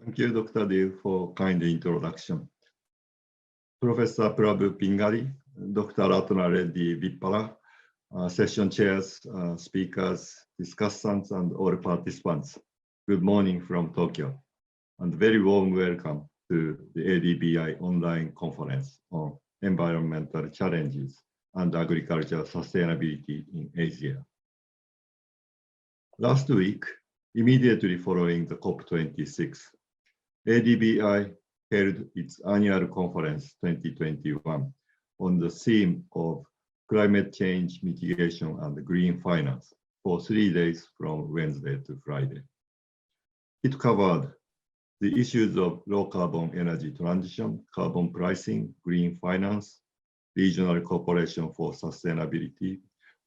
Thank you, Dr. Dev, for kind introduction. Professor Prabhu Pingari, Dr. Ratna Reddy Vippala, session chairs, speakers, discussants, and all participants. Good morning from Tokyo, and very warm welcome to the ADBI online conference on environmental challenges and agricultural sustainability in Asia. Last week, immediately following the COP26, ADBI held its annual conference 2021 on the theme of climate change mitigation and green finance for 3 days from Wednesday to Friday. It covered the issues of low carbon energy transition, carbon pricing, green finance, regional cooperation for sustainability,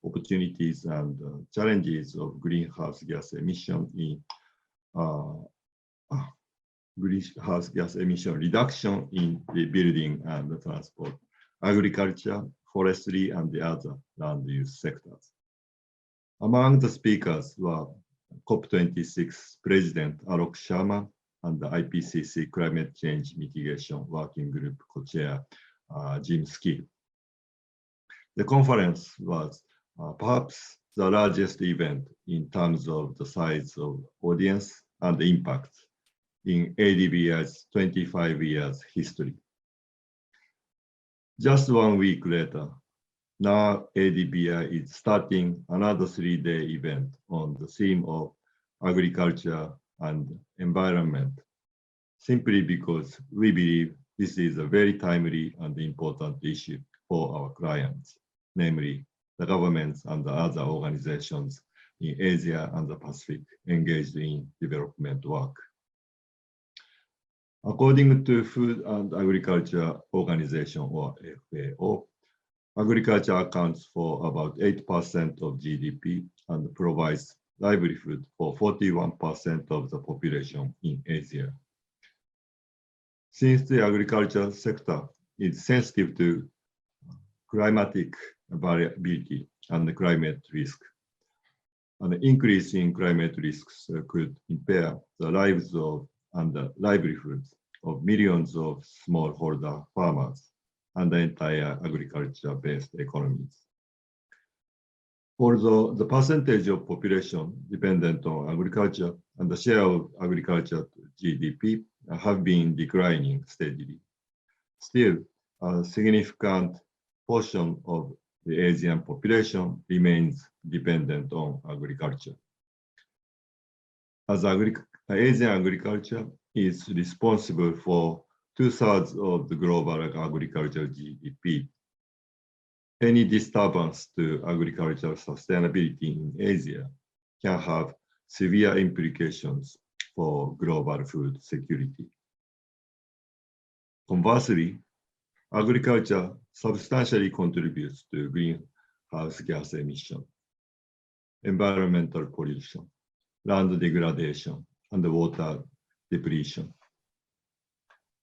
opportunities and challenges of greenhouse gas emission in greenhouse gas emission reduction in the building and the transport, agriculture, forestry, and the other land use sectors. Among the speakers were COP26 President Alok Sharma and the IPCC Climate Change Mitigation Working Group co-chair Jim Skill. The conference was perhaps the largest event in terms of the size of audience and the impact in ADBI's 25 years history. Just 1 week later, now ADBI is starting another 3-day event on the theme of agriculture and environment, simply because we believe this is a very timely and important issue for our clients, namely the governments and the other organizations in Asia and the Pacific engaged in development work. According to Food and Agriculture Organization, or FAO, agriculture accounts for about 8% of GDP and provides livelihood for 41% of the population in Asia. Since the agriculture sector is sensitive to climatic variability and climate risk, an increase in climate risks could impair the lives of and the livelihoods of millions of smallholder farmers and the entire agriculture-based economies. Although the percentage of population dependent on agriculture and the share of agriculture to GDP have been declining steadily, still a significant portion of the Asian population remains dependent on agriculture. As Asian agriculture is responsible for 2/3 of the global agricultural GDP, any disturbance to agricultural sustainability in Asia can have severe implications for global food security. Conversely, agriculture substantially contributes to greenhouse gas emission, environmental pollution, land degradation, and water depletion.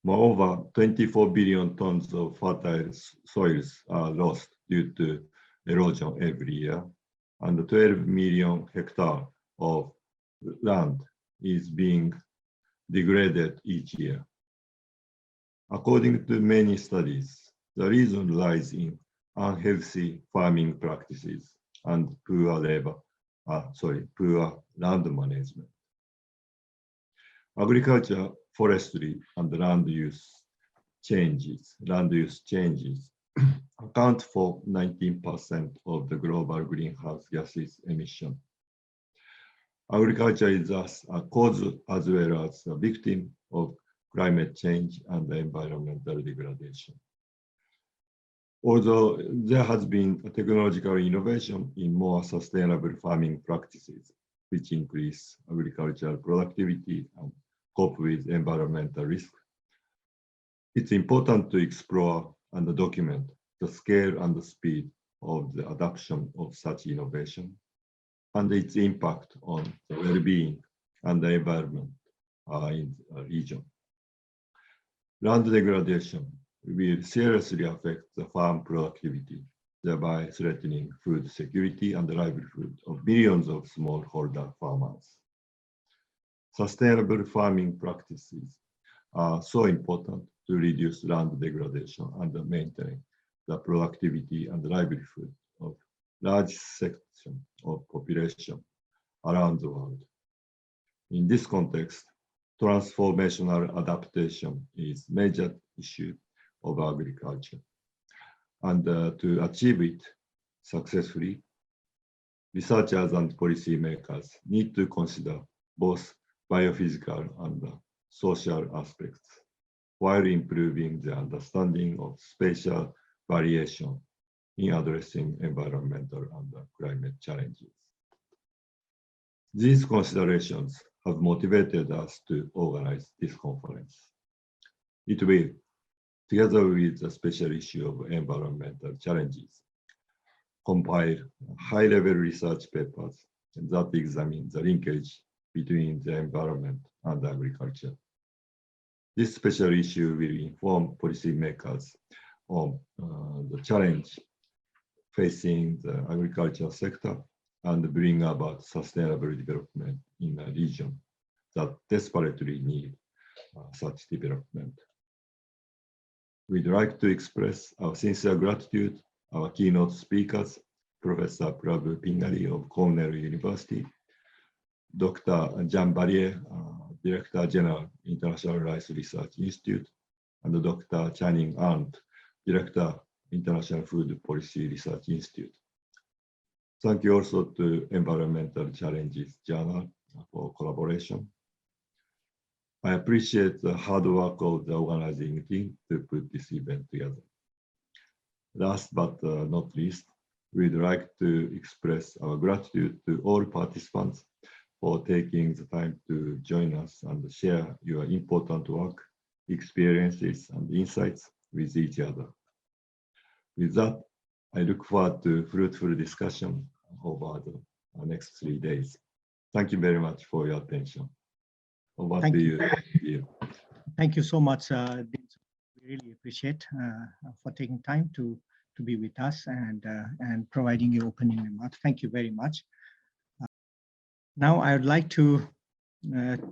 Moreover, 24 billion tons of fertile soils are lost due to erosion every year, and 12 million hectares of land is being degraded each year. According to many studies, the reason lies in unhealthy farming practices and poor land management. Agriculture, forestry, and land use changes account for 19% of the global greenhouse gases emission. Agriculture is thus a cause as well as a victim of climate change and environmental degradation. Although there has been a technological innovation in more sustainable farming practices, which increase agricultural productivity and cope with environmental risk, it's important to explore and document the scale and the speed of the adoption of such innovation and its impact on the well-being and the environment in the region. Land degradation will seriously affect the farm productivity, thereby threatening food security and the livelihood of millions of smallholder farmers. sustainable farming practices are so important to reduce land degradation and maintain the productivity and livelihood of large section of population around the world. In this context, transformational adaptation is a major issue of agriculture. And to achieve it successfully, researchers and policymakers need to consider both biophysical and social aspects while improving the understanding of spatial variation in addressing environmental and climate challenges. These considerations have motivated us to organize this conference. It will, together with the special issue of environmental challenges, compile high-level research papers that examine the linkage between the environment and agriculture. This special issue will inform policymakers on the challenge facing the agricultural sector and bring about sustainable development in a region that desperately need such development. We'd like to express our sincere gratitude to our keynote speakers, Professor Prabhu Pingali of Cornell University, Dr. Jean Barrier, Director General, International Rice Research Institute, and Dr. Channing Arndt, Director, International Food Policy Research Institute. Thank you also to Environmental Challenges Journal for collaboration. I appreciate the hard work of the organizing team to put this event together. Last but not least, we'd like to express our gratitude to all participants for taking the time to join us and share your important work, experiences, and insights with each other. With that, I look forward to fruitful discussion over the next 3 days. Thank you very much for your attention. Over to you. Thank you so much. We really appreciate for taking time to be with us and providing your opening remarks. Thank you very much. Now I would like to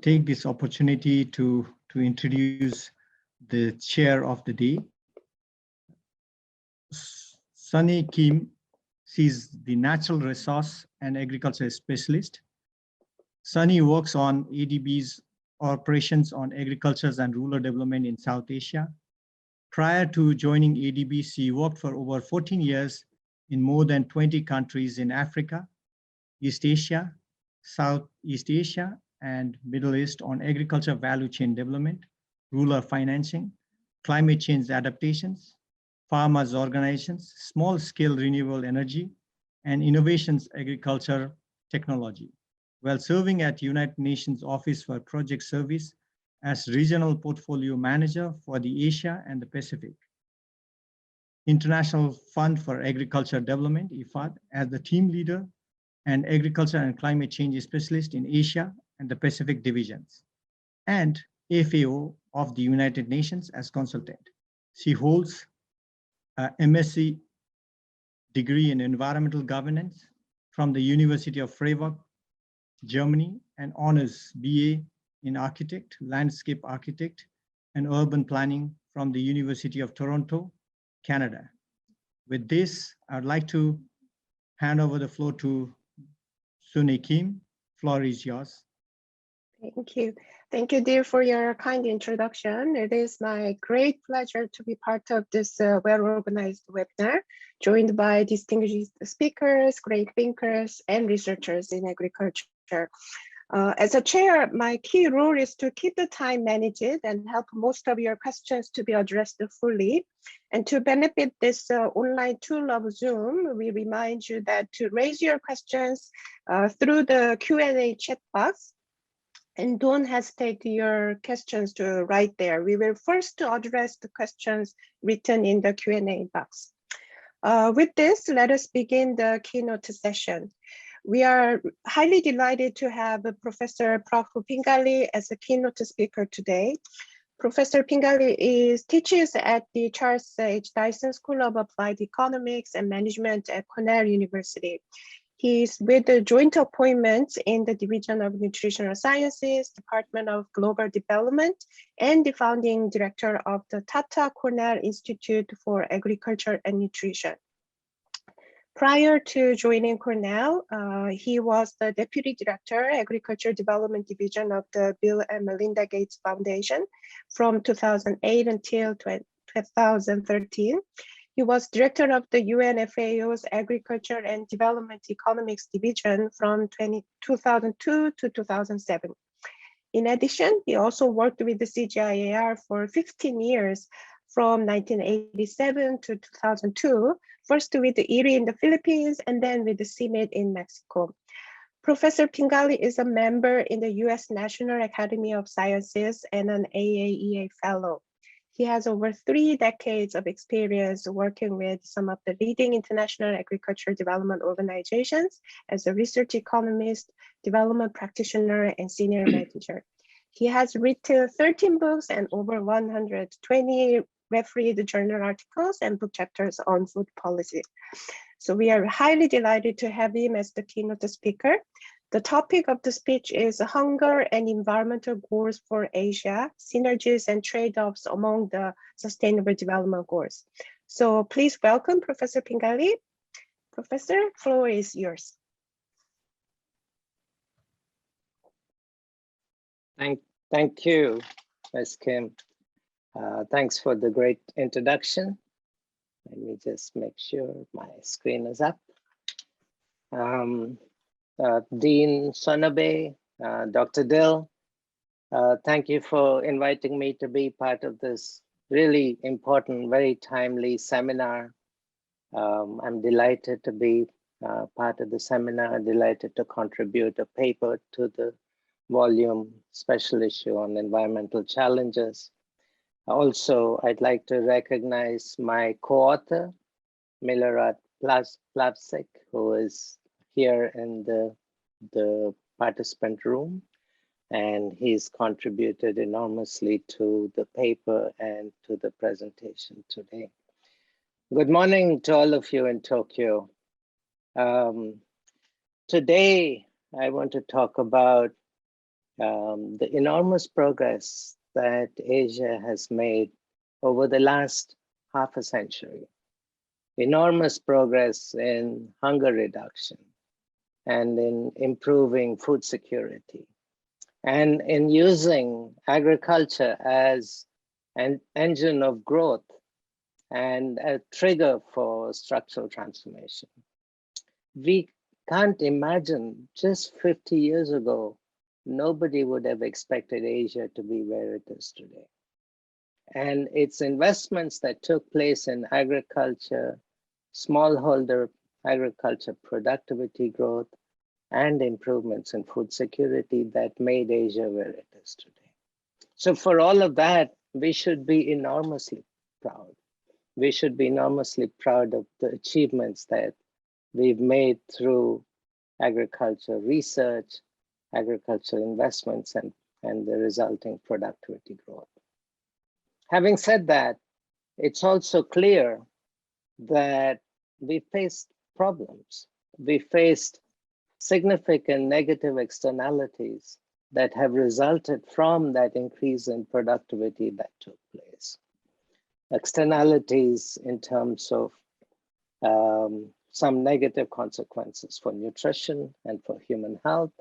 take this opportunity to introduce the chair of the day, Sunny Kim. She's the natural resource and agriculture specialist. Sunny works on ADB's operations on agriculture and rural development in South Asia. Prior to joining ADB, she worked for over 14 years in more than 20 countries in Africa, East Asia, Southeast Asia, and Middle East on agriculture value chain development, rural financing, climate change adaptations, farmers organizations, small-scale renewable energy, and innovations agriculture technology, while serving at United Nations Office for Project Service as Regional Portfolio Manager for the Asia and the Pacific, International Fund for Agriculture Development, IFAD, as the team leader and agriculture and climate change specialist in Asia and the Pacific divisions, and FAO of the United Nations as consultant. She holds a MSc degree in environmental governance from the University of Freiburg, Germany, and honors BA in architect, landscape architect, and urban planning from the University of Toronto, Canada. With this, I'd like to hand over the floor to Sunny Kim. Floor is yours. Thank you. Thank you, dear, for your kind introduction. It is my great pleasure to be part of this well-organized webinar, joined by distinguished speakers, great thinkers, and researchers in agriculture. As a chair, my key role is to keep the time managed and help most of your questions to be addressed fully. And to benefit this online tool of Zoom, we remind you that to raise your questions through the Q&A chat box, and don't hesitate your questions to write there. We will first address the questions written in the Q&A box. With this, let us begin the keynote session. We are highly delighted to have Professor Prabhu Pingali as a keynote speaker today. Professor Pingali teaches at the Charles H. Dyson School of Applied Economics and Management at Cornell University. He's with the joint appointments in the Division of Nutritional Sciences, Department of Global Development, and the founding director of the Tata Cornell Institute for Agriculture and Nutrition. Prior to joining Cornell, he was the Deputy Director, Agriculture Development Division of the Bill and Melinda Gates Foundation from 2008 until 2013. He was Director of the UNFAO's Agriculture and Development Economics Division from 2002 to 2007. In addition, he also worked with the CGIAR for 15 years from 1987 to 2002, first with the IRI in the Philippines and then with the CIMMYT in Mexico. Professor Pingali is a member in the US National Academy of Sciences and an AAEA Fellow. He has over 3 decades of experience working with some of the leading international agriculture development organizations as a research economist, development practitioner, and senior manager. He has written 13 books and over 120 refereed journal articles and book chapters on food policy. So we are highly delighted to have him as the keynote speaker. The topic of the speech is hunger and environmental goals for Asia, synergies and trade-offs among the sustainable development goals. So please welcome Professor Pingali. Professor, floor is yours. Thank you, Ms. Kim. Thanks for the great introduction. Let me just make sure my screen is up. Dean Sonabe, Dr. Dill, thank you for inviting me to be part of this really important, very timely seminar. I'm delighted to be part of the seminar, delighted to contribute a paper to the volume special issue on environmental challenges. Also, I'd like to recognize my co-author, Milorad Plavsik, who is here in the participant room, and he's contributed enormously to the paper and to the presentation today. Good morning to all of you in Tokyo. Today, I want to talk about the enormous progress that Asia has made over the last half a century. Enormous progress in hunger reduction and in improving food security and in using agriculture as an engine of growth and a trigger for structural transformation. We can't imagine just 50 years ago, nobody would have expected Asia to be where it is today. And its investments that took place in agriculture, smallholder agriculture productivity growth, and improvements in food security that made Asia where it is today. So for all of that, we should be enormously proud. We should be enormously proud of the achievements that we've made through agriculture research, agriculture investments, and the resulting productivity growth. Having said that, it's also clear that we faced problems. We faced significant negative externalities that have resulted from that increase in productivity that took place. Externalities in terms of some negative consequences for nutrition and for human health,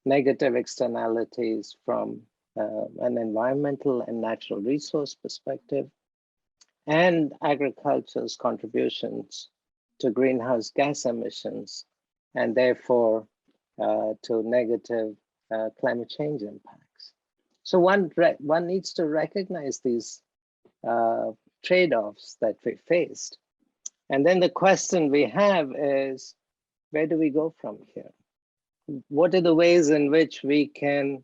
negative externalities from an environmental and natural resource perspective, and agriculture's contributions to greenhouse gas emissions, and therefore to negative climate change impacts. So one needs to recognize these trade-offs that we faced. And then the question we have is, where do we go from here? What are the ways in which we can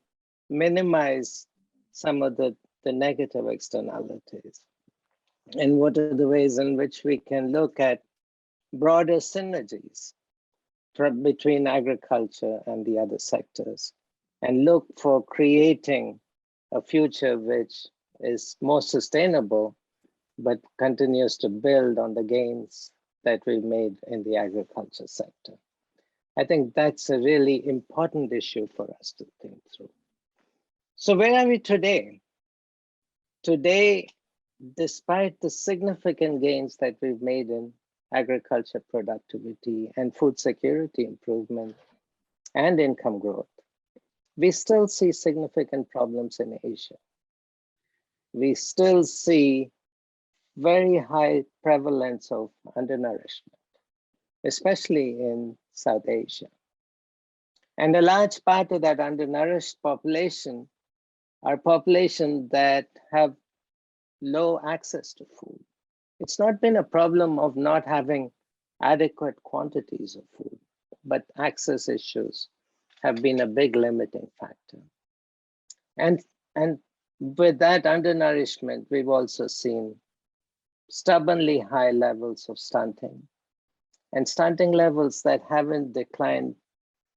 minimize some of the negative externalities? And what are the ways in which we can look at broader synergies between agriculture and the other sectors and look for creating a future which is more sustainable, but continues to build on the gains that we've made in the agriculture sector. I think that's a really important issue for us to think through. So where are we today? Today, despite the significant gains that we've made in agriculture productivity and food security improvement and income growth, we still see significant problems in Asia. We still see very high prevalence of undernourishment, especially in South Asia. And a large part of that undernourished population are populations that have low access to food. It's not been a problem of not having adequate quantities of food, but access issues have been a big limiting factor. And with that undernourishment, we've also seen stubbornly high levels of stunting, and stunting levels that haven't declined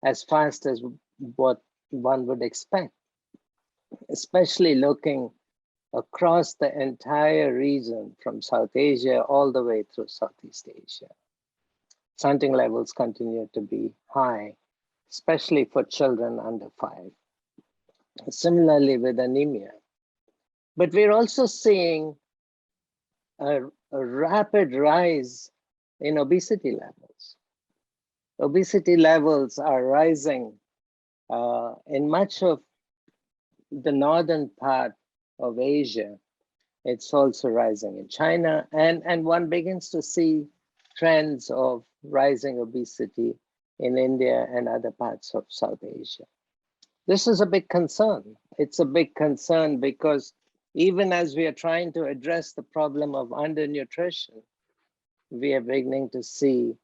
as fast as what one would expect, especially looking across the entire region from South Asia all the way through Southeast Asia. Stunting levels continue to be high, especially for children under 5. Similarly with anemia. But we're also seeing a rapid rise in obesity levels. Obesity levels are rising in much of the northern part of Asia. It's also rising in China, and one begins to see trends of rising obesity in India and other parts of South Asia. This is a big concern. It's a big concern because even as we are trying to address the problem of undernutrition, we are beginning to see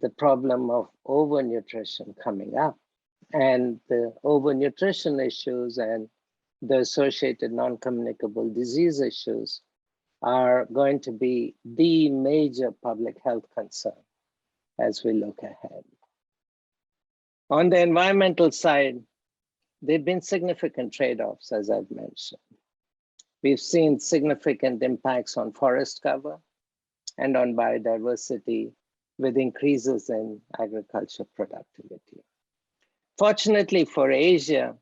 the problem of overnutrition coming up. And the overnutrition issues and the associated non-communicable disease issues are going to be the major public health concern as we look ahead. On the environmental side, there have been significant trade-offs, as I've mentioned. We've seen significant impacts on forest cover and on biodiversity with increases in agriculture productivity. Fortunately for Asia,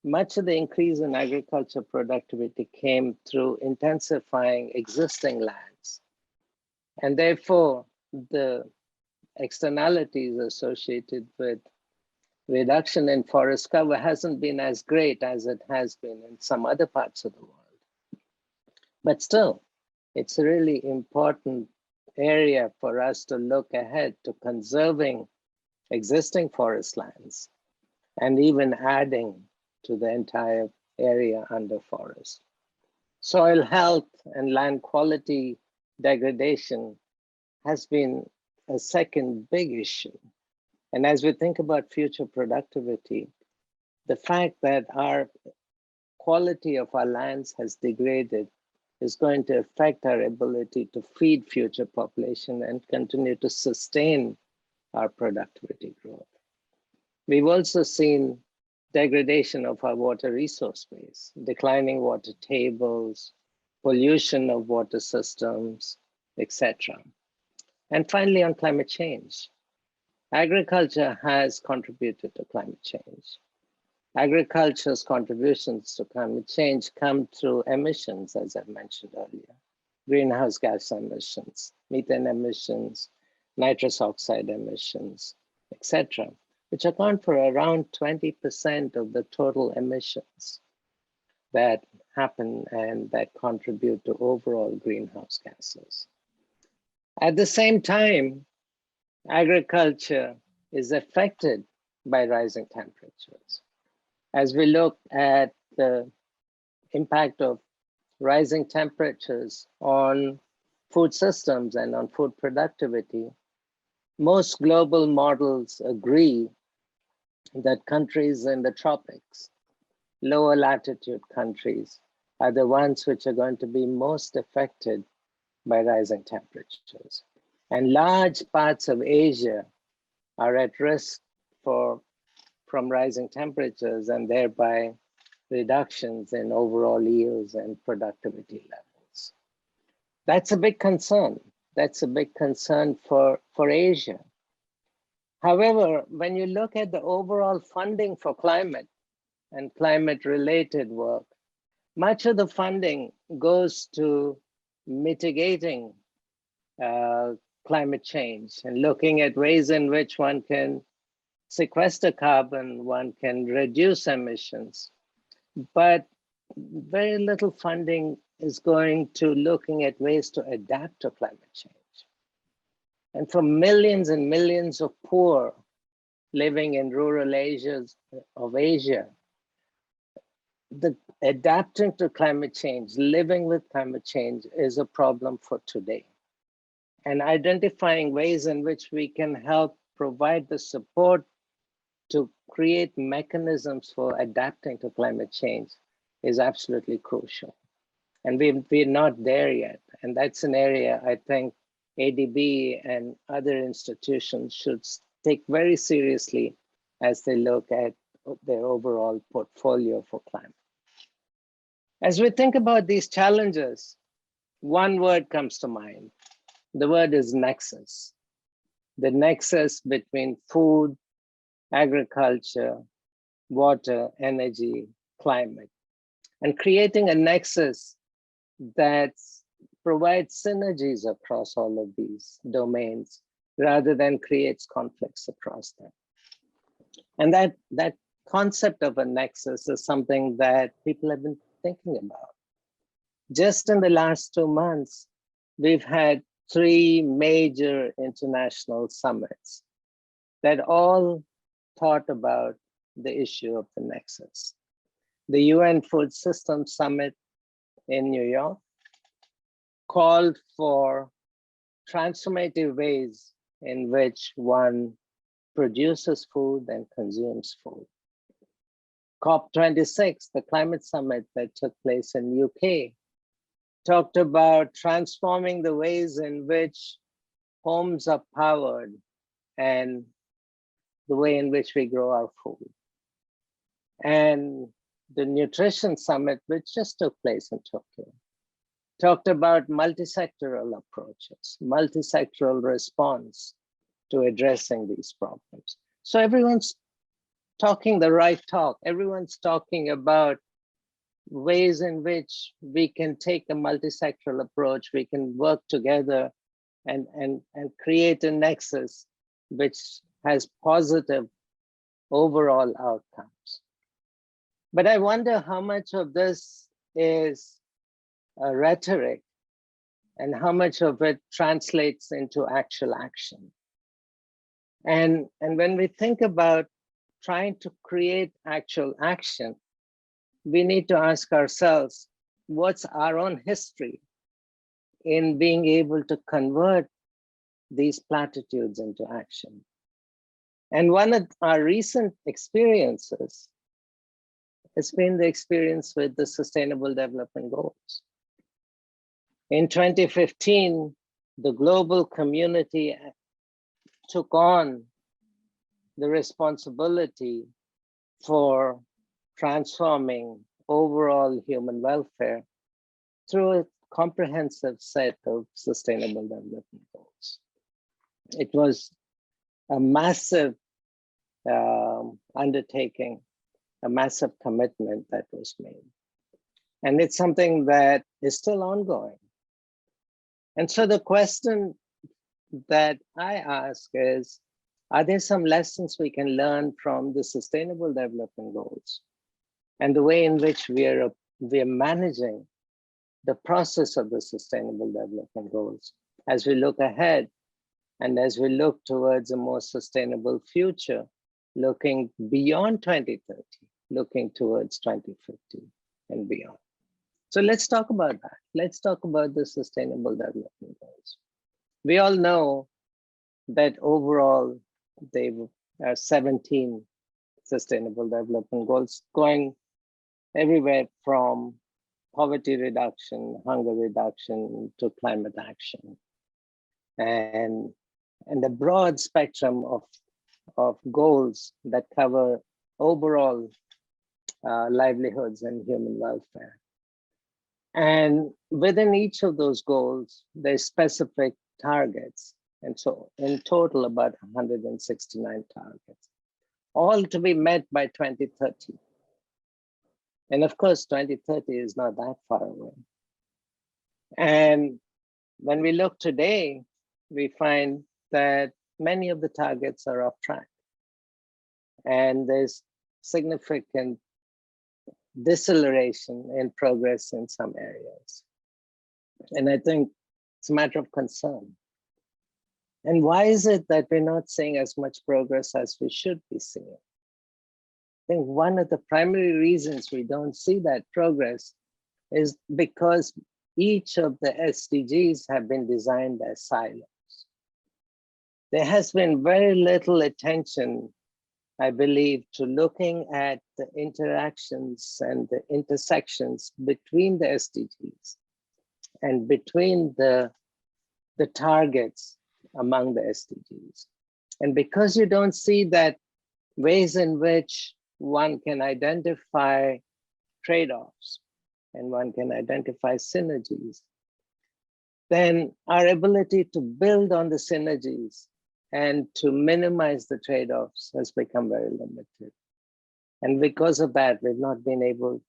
much of the increase in agriculture productivity came through intensifying existing lands. And therefore, the externalities associated with reduction in forest cover hasn't been as great as it has been in some other parts of the world. But still, it's a really important area for us to look ahead to conserving existing forest lands and even adding to the entire area under forest. Soil health and land quality degradation has been a second big issue. And as we think about future productivity, the fact that our quality of our lands has degraded is going to affect our ability to feed future population and continue to sustain our productivity growth. We've also seen degradation of our water resource base, declining water tables, pollution of water systems, etc. And finally, on climate change. Agriculture has contributed to climate change. Agriculture's contributions to climate change come through emissions, as I mentioned earlier, greenhouse gas emissions, methane emissions, nitrous oxide emissions, etc., which account for around 20% of the total emissions that happen and that contribute to overall greenhouse gases. At the same time, agriculture is affected by rising temperatures. As we look at the impact of rising temperatures on food systems and on food productivity, most global models agree that countries in the tropics, lower latitude countries, are the ones which are going to be most affected by rising temperatures. And large parts of Asia are at risk from rising temperatures and thereby reductions in overall yields and productivity levels. That's a big concern. That's a big concern for Asia. However, when you look at the overall funding for climate and climate-related work, much of the funding goes to mitigating climate change and looking at ways in which one can sequester carbon, one can reduce emissions, but very little funding is going to looking at ways to adapt to climate change. And for millions and millions of poor living in rural Asia, the adapting to climate change, living with climate change is a problem for today. And identifying ways in which we can help provide the support to create mechanisms for adapting to climate change is absolutely crucial. And we're not there yet. And that's an area I think ADB and other institutions should take very seriously as they look at their overall portfolio for climate. As we think about these challenges, one word comes to mind. The word is nexus. The nexus between food, agriculture, water, energy, climate, and creating a nexus that provides synergies across all of these domains rather than creates conflicts across them. And that concept of a nexus is something that people have been thinking about. Just in the last 2 months, we've had 3 major international summits that all thought about the issue of the nexus. The UN Food Systems Summit in New York called for transformative ways in which one produces food and consumes food. COP26, the climate summit that took place in UK, talked about transforming the ways in which homes are powered and the way in which we grow our food. And the Nutrition Summit, which just took place in Tokyo, talked about multi-sectoral approaches, multi-sectoral response to addressing these problems. So everyone's talking the right talk. Everyone's talking about ways in which we can take a multi-sectoral approach, we can work together and create a nexus which has positive overall outcomes. But I wonder how much of this is rhetoric and how much of it translates into actual action. And when we think about trying to create actual action, we need to ask ourselves, what's our own history in being able to convert these platitudes into action? And one of our recent experiences has been the experience with the Sustainable Development Goals. In 2015, the global community took on the responsibility for transforming overall human welfare through a comprehensive set of Sustainable Development Goals. It was a massive undertaking, a massive commitment that was made. And it's something that is still ongoing. And so the question that I ask is, are there some lessons we can learn from the Sustainable Development Goals and the way in which we are managing the process of the Sustainable Development Goals as we look ahead and as we look towards a more sustainable future, looking beyond 2030, looking towards 2050 and beyond. So let's talk about that. Let's talk about the Sustainable Development Goals. We all know that overall, there are 17 Sustainable Development Goals going everywhere from poverty reduction, hunger reduction to climate action. And a broad spectrum of goals that cover overall livelihoods and human welfare. And within each of those goals, there's specific targets And so in total, about 169 targets, all to be met by 2030. And of course, 2030 is not that far away. And when we look today, we find that many of the targets are off track. And there's significant deceleration in progress in some areas. And I think it's a matter of concern. And why is it that we're not seeing as much progress as we should be seeing? I think one of the primary reasons we don't see that progress is because each of the SDGs have been designed as silos. There has been very little attention, I believe, to looking at the interactions and the intersections between the SDGs and between the targets among the SDGs. And because you don't see that ways in which one can identify trade-offs and one can identify synergies, then our ability to build on the synergies and to minimize the trade-offs has become very limited. And because of that, we've not been able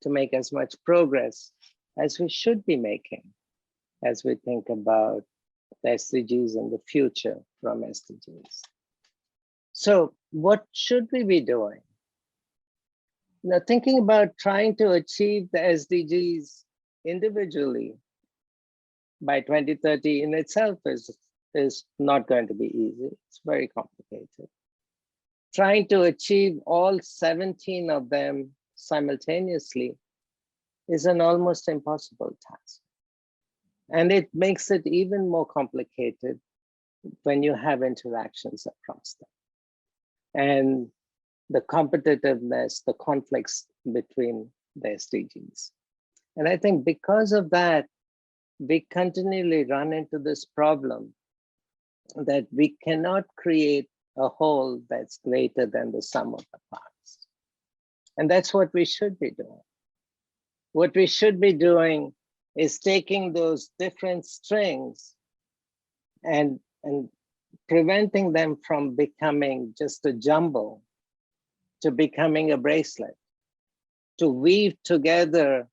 to make as much progress as we should be making as we think about the SDGs in the future from SDGs. So what should we be doing? Now, thinking about trying to achieve the SDGs individually by 2030 in itself is not going to be easy. It's very complicated. Trying to achieve all 17 of them simultaneously is an almost impossible task. And it makes it even more complicated when you have interactions across them. And the competitiveness, the conflicts between the SDGs. And I think because of that, we continually run into this problem that we cannot create a whole that's greater than the sum of the parts. And that's what we should be doing. What we should be doing is taking those different strings and preventing them from becoming just a jumble to becoming a bracelet, to weave together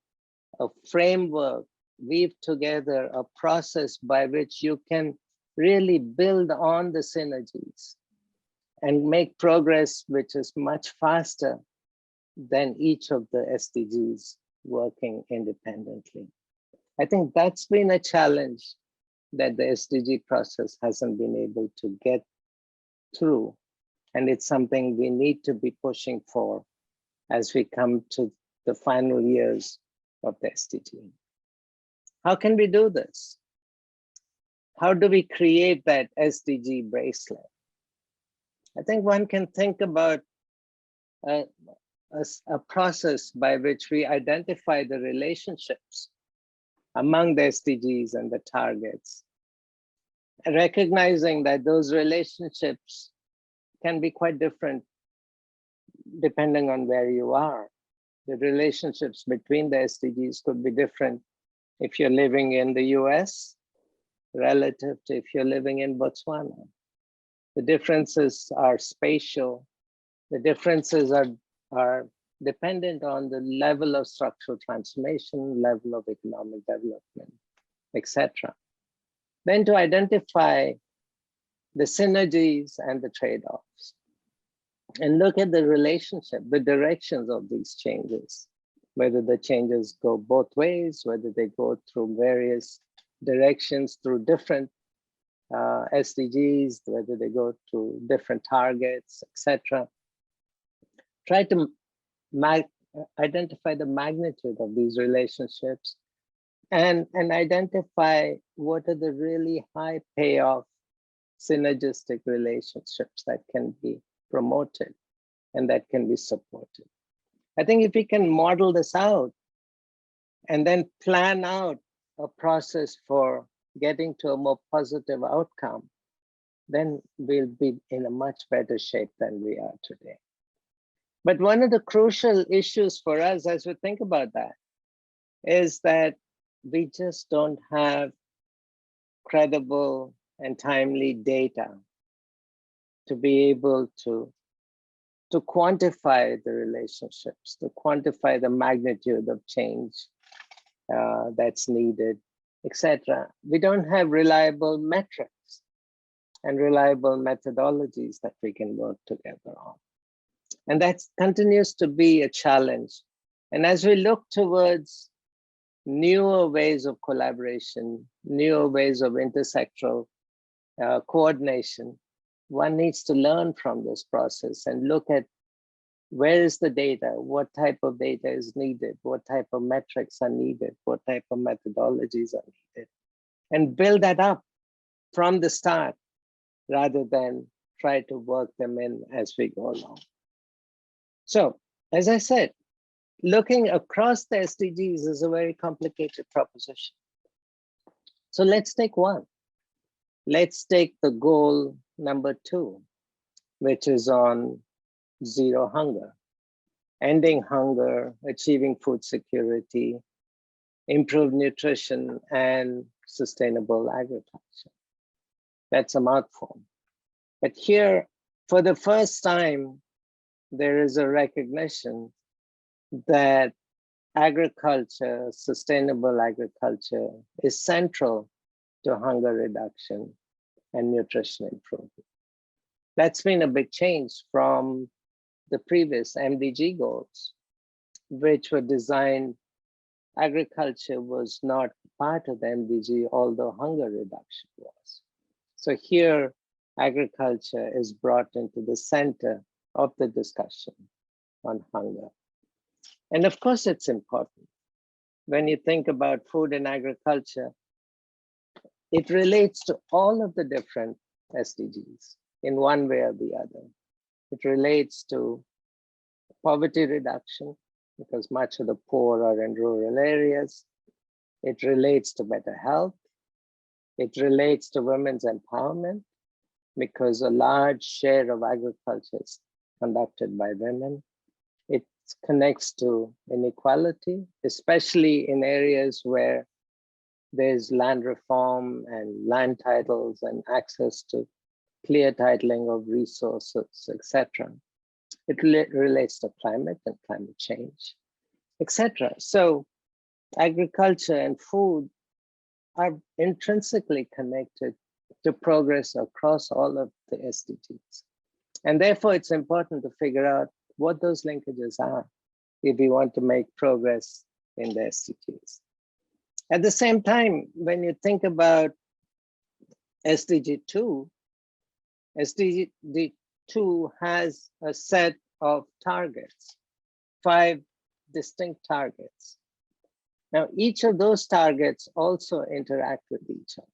a framework, weave together a process by which you can really build on the synergies and make progress which is much faster than each of the SDGs working independently. I think that's been a challenge that the SDG process hasn't been able to get through. And it's something we need to be pushing for as we come to the final years of the SDG. How can we do this? How do we create that SDG bracelet? I think one can think about a process by which we identify the relationships among the SDGs and the targets, recognizing that those relationships can be quite different depending on where you are. The relationships between the SDGs could be different if you're living in the US relative to if you're living in Botswana. The differences are spatial. The differences are dependent on the level of structural transformation, level of economic development, etc. Then to identify the synergies and the trade-offs and look at the relationship, the directions of these changes, whether the changes go both ways, whether they go through various directions through different SDGs, whether they go to different targets, etc. Try to identify the magnitude of these relationships and identify what are the really high payoff synergistic relationships that can be promoted and that can be supported. I think if we can model this out and then plan out a process for getting to a more positive outcome, then we'll be in a much better shape than we are today. But one of the crucial issues for us as we think about that is that we just don't have credible and timely data to be able to quantify the relationships, to quantify the magnitude of change that's needed, etc. We don't have reliable metrics and reliable methodologies that we can work together on. And that continues to be a challenge. And as we look towards newer ways of collaboration, newer ways of intersectoral coordination, one needs to learn from this process and look at where is the data, what type of data is needed, what type of metrics are needed, what type of methodologies are needed, and build that up from the start rather than try to work them in as we go along. So, as I said, looking across the SDGs is a very complicated proposition. So let's take one. Let's take the goal number 2, which is on zero hunger, ending hunger, achieving food security, improved nutrition, and sustainable agriculture. That's a mouthful. But here, for the first time, there is a recognition that agriculture, sustainable agriculture, is central to hunger reduction and nutrition improvement. That's been a big change from the previous MDG goals, which were designed, agriculture was not part of the MDG, although hunger reduction was. So here, agriculture is brought into the center of the discussion on hunger. And of course, it's important. When you think about food and agriculture, it relates to all of the different SDGs in one way or the other. It relates to poverty reduction, because much of the poor are in rural areas. It relates to better health. It relates to women's empowerment, because a large share of agriculture is conducted by women. It connects to inequality, especially in areas where there's land reform and land titles and access to clear titling of resources, etc. It relates to climate and climate change, etc. So agriculture and food are intrinsically connected to progress across all of the SDGs. And therefore, it's important to figure out what those linkages are if we want to make progress in the SDGs. At the same time, when you think about SDG 2, SDG 2 has a set of targets, 5 distinct targets. Now, each of those targets also interact with each other.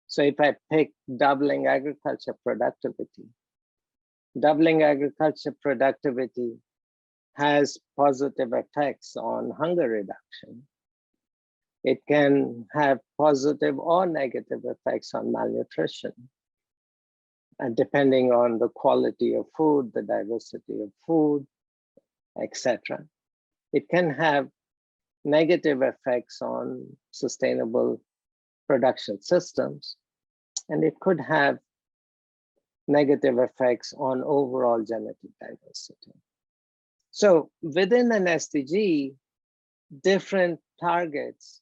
So if I pick doubling agriculture productivity has positive effects on hunger reduction. It can have positive or negative effects on malnutrition, and depending on the quality of food, the diversity of food, etc. It can have negative effects on sustainable production systems, and it could have negative effects on overall genetic diversity. So within an SDG, different targets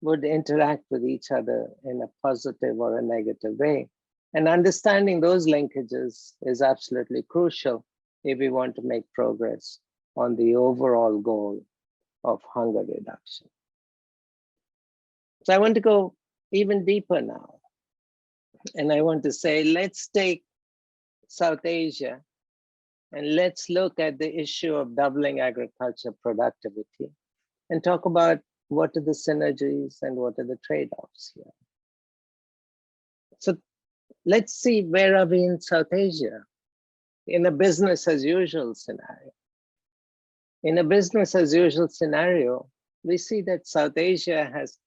would interact with each other in a positive or a negative way. And understanding those linkages is absolutely crucial if we want to make progress on the overall goal of hunger reduction. So I want to go even deeper now. And I want to say, let's take South Asia and let's look at the issue of doubling agriculture productivity and talk about what are the synergies and what are the trade-offs here. So let's see, where are we in South Asia in a business as usual scenario? In a business as usual scenario, we see that South Asia has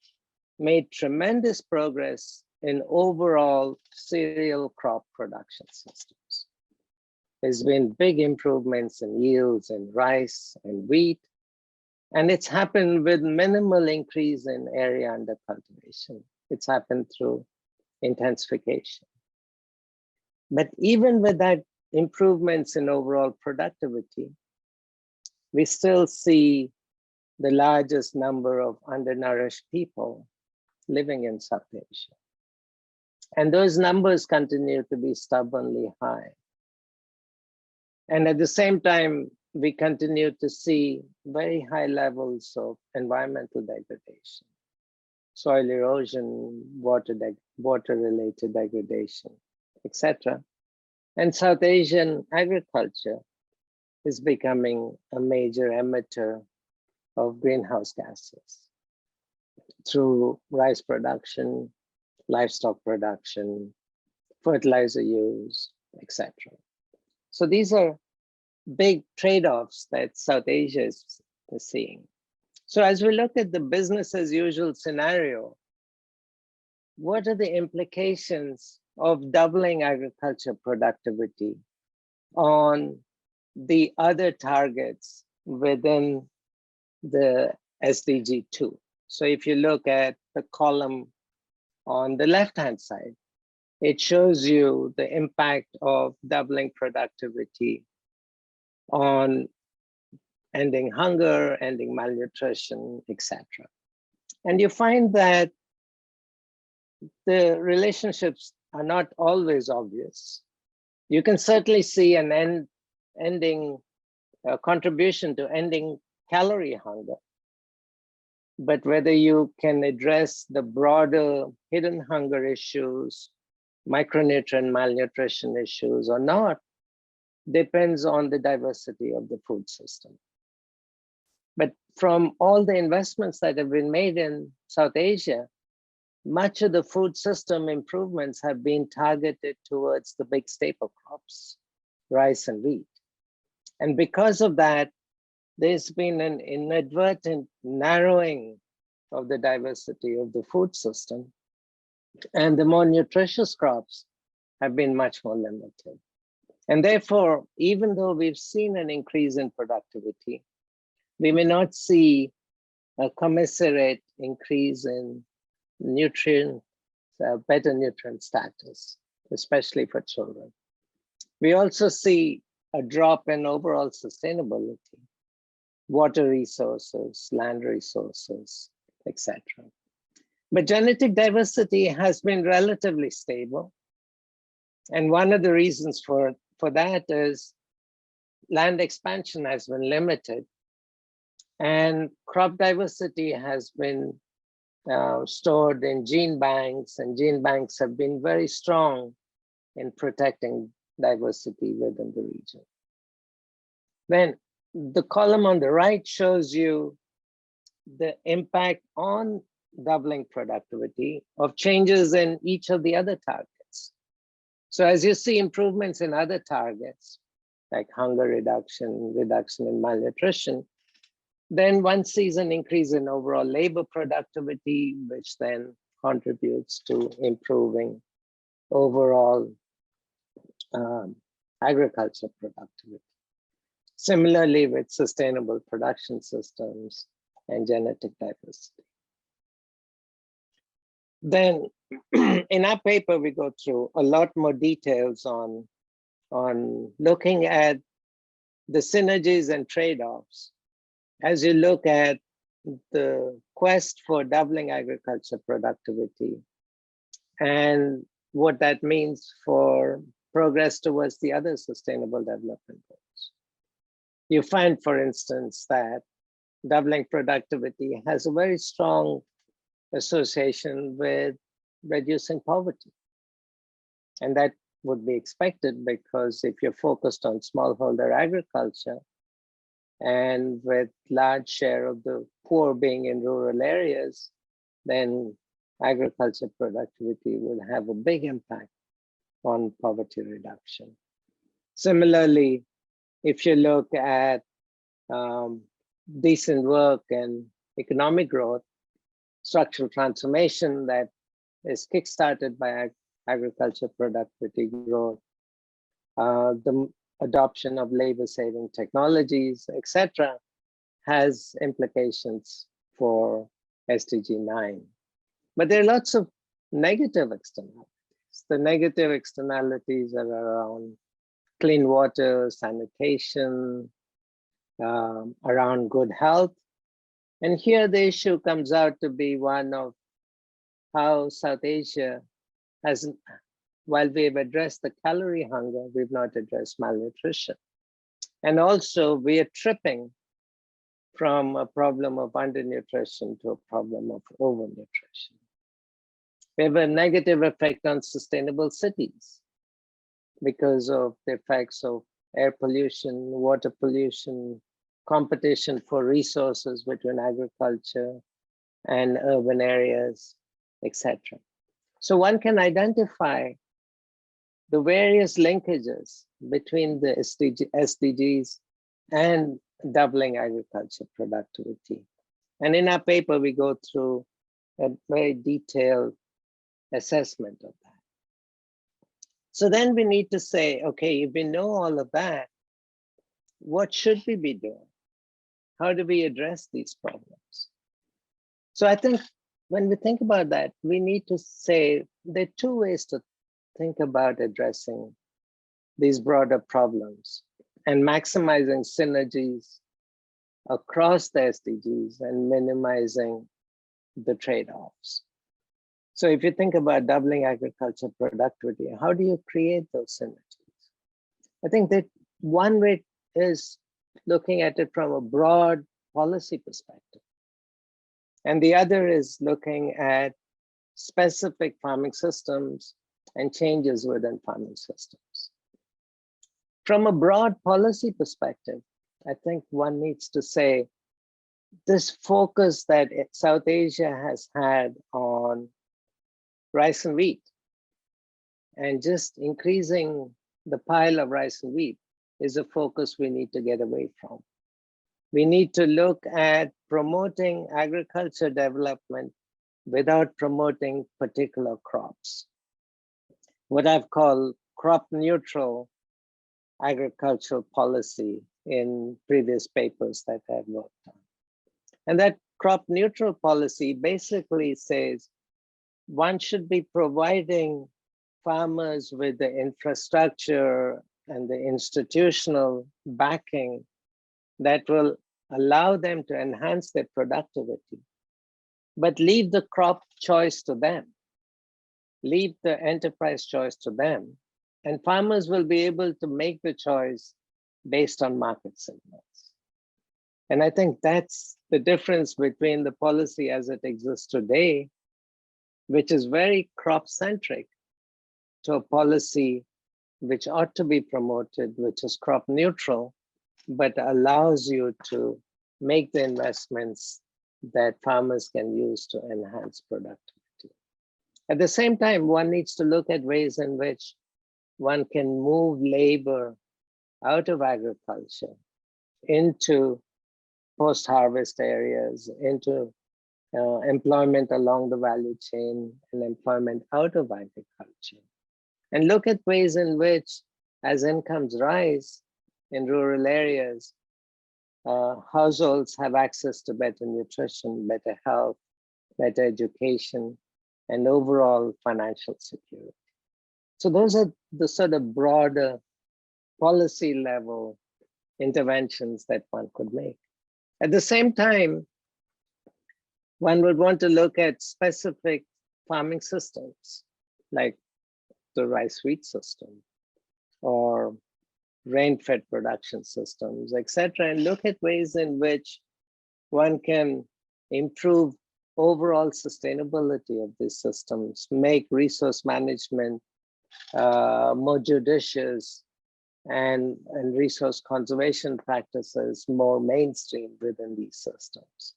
made tremendous progress in overall cereal crop production systems. There's been big improvements in yields in rice and wheat, and it's happened with minimal increase in area under cultivation. It's happened through intensification. But even with that improvements in overall productivity, we still see the largest number of undernourished people living in South Asia. And those numbers continue to be stubbornly high. And at the same time, we continue to see very high levels of environmental degradation, soil erosion, water-related degradation, etc. And South Asian agriculture is becoming a major emitter of greenhouse gases through rice production, livestock production, fertilizer use, etc. So these are big trade-offs that South Asia is seeing. So as we look at the business as usual scenario, what are the implications of doubling agriculture productivity on the other targets within the SDG 2? So if you look at the column on the left-hand side, it shows you the impact of doubling productivity on ending hunger, ending malnutrition, etc. And you find that the relationships are not always obvious. You can certainly see an ending contribution to ending calorie hunger. But whether you can address the broader hidden hunger issues, micronutrient malnutrition issues or not, depends on the diversity of the food system. But from all the investments that have been made in South Asia, much of the food system improvements have been targeted towards the big staple crops, rice and wheat. And because of that, there's been an inadvertent narrowing of the diversity of the food system. And the more nutritious crops have been much more limited. And therefore, even though we've seen an increase in productivity, we may not see a commensurate increase in better nutrient status, especially for children. We also see a drop in overall sustainability, water resources, land resources, etc. But genetic diversity has been relatively stable. And one of the reasons for that is land expansion has been limited and crop diversity has been stored in gene banks, and gene banks have been very strong in protecting diversity within the region. Then the column on the right shows you the impact on doubling productivity of changes in each of the other targets. So as you see improvements in other targets, like hunger reduction, reduction in malnutrition, then one sees an increase in overall labor productivity, which then contributes to improving overall agriculture productivity. Similarly with sustainable production systems and genetic diversity. Then in our paper, we go through a lot more details on looking at the synergies and trade-offs as you look at the quest for doubling agriculture productivity and what that means for progress towards the other sustainable development goals. You find, for instance, that doubling productivity has a very strong association with reducing poverty. And that would be expected because if you're focused on smallholder agriculture, and with large share of the poor being in rural areas, then agriculture productivity will have a big impact on poverty reduction. Similarly, if you look at decent work and economic growth, structural transformation that is kickstarted by agriculture productivity growth, the adoption of labor-saving technologies, etc., has implications for SDG 9. But there are lots of negative externalities. The negative externalities are around clean water, sanitation, around good health. And here the issue comes out to be one of how South Asia has, while we have addressed the calorie hunger, we've not addressed malnutrition. And also we are tripping from a problem of undernutrition to a problem of overnutrition. We have a negative effect on sustainable cities because of the effects of air pollution, water pollution, competition for resources between agriculture and urban areas, etc. So one can identify the various linkages between the SDGs and doubling agriculture productivity. And in our paper, we go through a very detailed assessment of that. So then we need to say, okay, if we know all of that, what should we be doing? How do we address these problems? So I think when we think about that, we need to say there are two ways to think about addressing these broader problems and maximizing synergies across the SDGs and minimizing the trade-offs. So if you think about doubling agriculture productivity, how do you create those synergies? I think that one way is looking at it from a broad policy perspective. And the other is looking at specific farming systems and changes within farming systems. From a broad policy perspective, I think one needs to say this focus that South Asia has had on rice and wheat and just increasing the pile of rice and wheat is a focus we need to get away from. We need to look at promoting agriculture development without promoting particular crops. What I've called crop neutral agricultural policy in previous papers that I've worked on. And that crop neutral policy basically says one should be providing farmers with the infrastructure and the institutional backing that will allow them to enhance their productivity, but leave the crop choice to them, leave the enterprise choice to them, and farmers will be able to make the choice based on market signals. And I think that's the difference between the policy as it exists today, which is very crop-centric, to a policy which ought to be promoted, which is crop neutral, but allows you to make the investments that farmers can use to enhance productivity. At the same time, one needs to look at ways in which one can move labor out of agriculture into post-harvest areas, into employment along the value chain and employment out of agriculture. And look at ways in which, as incomes rise in rural areas, households have access to better nutrition, better health, better education, and overall financial security. So those are the sort of broader policy level interventions that one could make. At the same time, one would want to look at specific farming systems, like the rice wheat system or rain-fed production systems, etc., and look at ways in which one can improve overall sustainability of these systems, make resource management more judicious, and resource conservation practices more mainstream within these systems.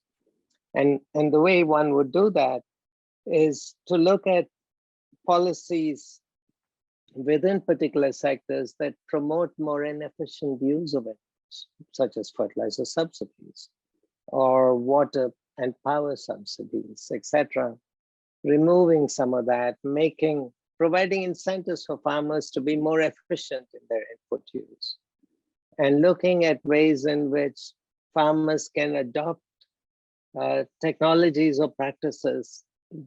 And the way one would do that is to look at policies within particular sectors that promote more inefficient use of it, such as fertilizer subsidies or water and power subsidies, etc. Removing some of that, providing incentives for farmers to be more efficient in their input use, and looking at ways in which farmers can adopt technologies or practices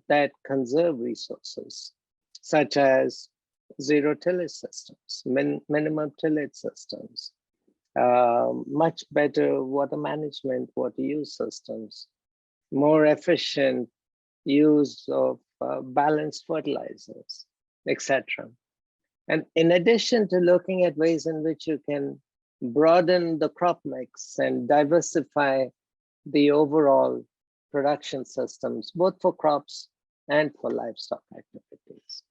that conserve resources, such as zero tillage systems, minimum tillage systems, much better water management, water use systems, more efficient use of balanced fertilizers, etc. And in addition to looking at ways in which you can broaden the crop mix and diversify the overall production systems, both for crops and for livestock activities.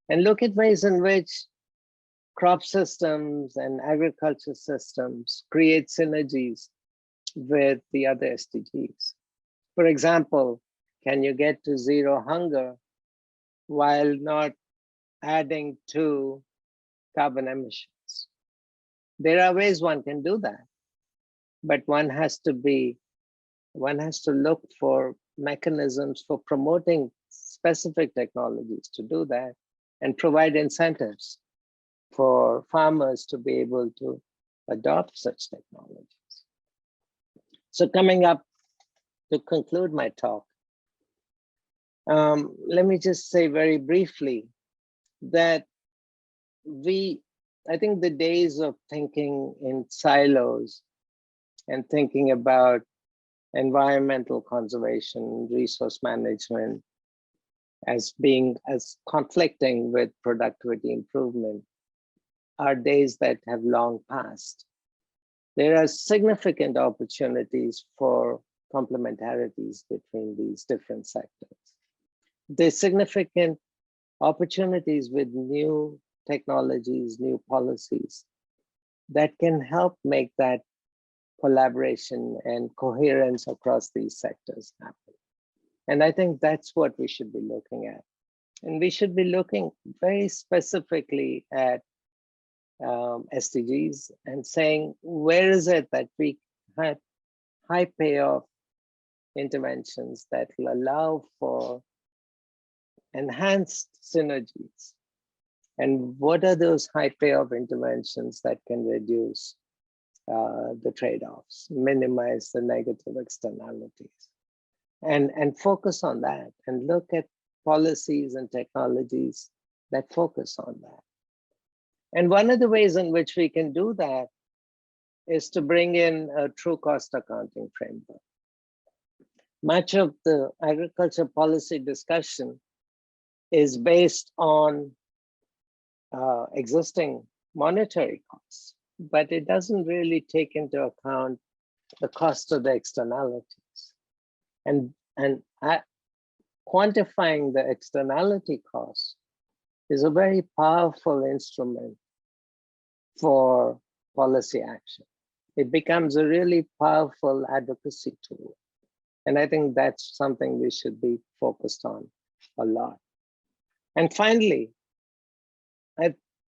And look at ways in which crop systems and agriculture systems create synergies with the other SDGs. For example, can you get to zero hunger while not adding to carbon emissions? There are ways one can do that, but one has to look for mechanisms for promoting specific technologies to do that and provide incentives for farmers to be able to adopt such technologies. So coming up to conclude my talk, let me just say very briefly that I think the days of thinking in silos and thinking about environmental conservation, resource management as conflicting with productivity improvement are days that have long passed. There are significant opportunities for complementarities between these different sectors. There's significant opportunities with new technologies, new policies that can help make that collaboration and coherence across these sectors happen. And I think that's what we should be looking at. And we should be looking very specifically at SDGs and saying, where is it that we have high payoff interventions that will allow for enhanced synergies? And what are those high payoff interventions that can reduce the trade-offs, minimize the negative externalities? And focus on that and look at policies and technologies that focus on that. And one of the ways in which we can do that is to bring in a true cost accounting framework. Much of the agriculture policy discussion is based on existing monetary costs, but it doesn't really take into account the cost of the externalities. And quantifying the externality cost is a very powerful instrument for policy action. It becomes a really powerful advocacy tool. And I think that's something we should be focused on a lot. And finally,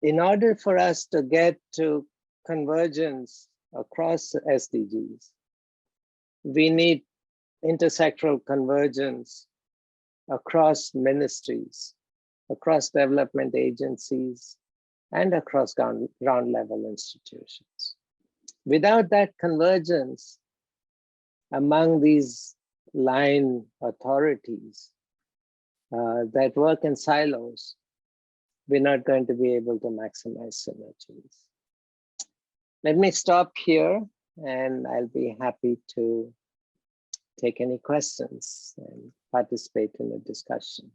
in order for us to get to convergence across SDGs, we need intersectoral convergence across ministries, across development agencies, and across ground level institutions. Without that convergence among these line authorities that work in silos, we're not going to be able to maximize synergies. Let me stop here, and I'll be happy to take any questions and participate in the discussion.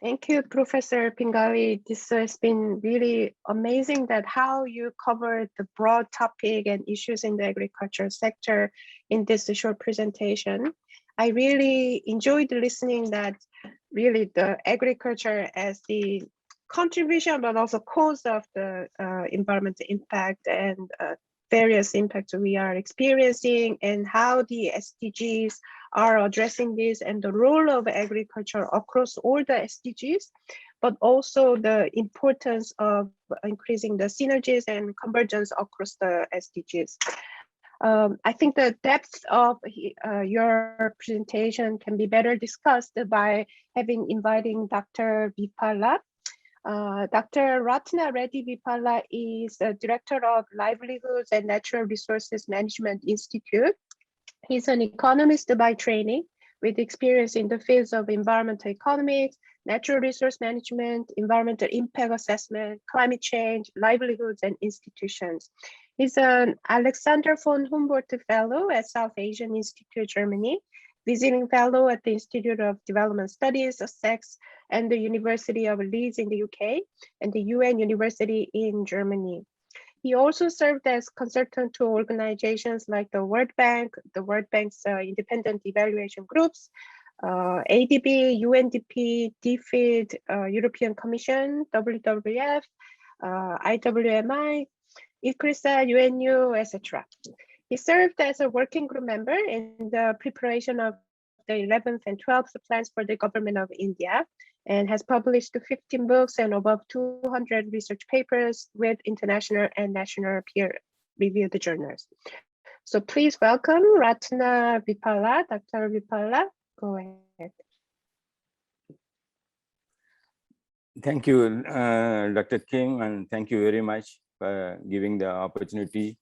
Thank you, Professor Pingali. This has been really amazing that how you covered the broad topic and issues in the agriculture sector in this short presentation. I really enjoyed listening that really the agriculture as the contribution, but also cause of the environmental impact and various impacts we are experiencing, and how the SDGs are addressing this, and the role of agriculture across all the SDGs, but also the importance of increasing the synergies and convergence across the SDGs. I think the depth of your presentation can be better discussed by inviting Dr. Vipala. Dr. Ratna Reddy Vipala is the Director of Livelihoods and Natural Resources Management Institute He's an economist by training with experience in the fields of environmental economics, natural resource management, environmental impact assessment, climate change, livelihoods, and institutions. He's an Alexander von Humboldt Fellow at South Asian Institute, Germany, visiting fellow at the Institute of Development Studies, Sussex, and the University of Leeds in the UK, and the UN University in Germany. He also served as consultant to organizations like the World Bank's independent evaluation groups, ADB, UNDP, DFID, European Commission, WWF, IWMI, ICRISA, UNU, etc. He served as a working group member in the preparation of the 11th and 12th plans for the government of India, and has published 15 books and above 200 research papers with international and national peer-reviewed journals. So please welcome Ratna Vipala. Dr. Vipala, go ahead. Thank you, Dr. Kim, and thank you very much for giving the opportunity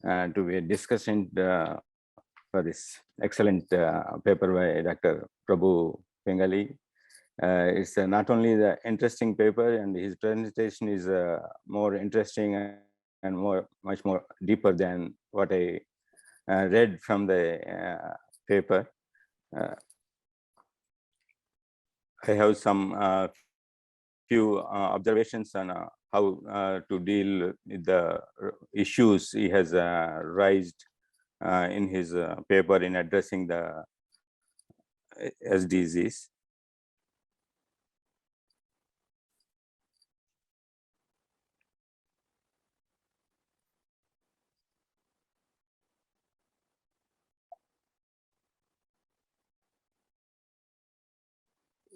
to be discussing for this excellent paper by Dr. Prabhu Pengali. It's not only the interesting paper, and his presentation is more interesting and much more deeper than what I read from the paper. I have some few observations on how to deal with the issues he has raised in his paper in addressing the SDGs.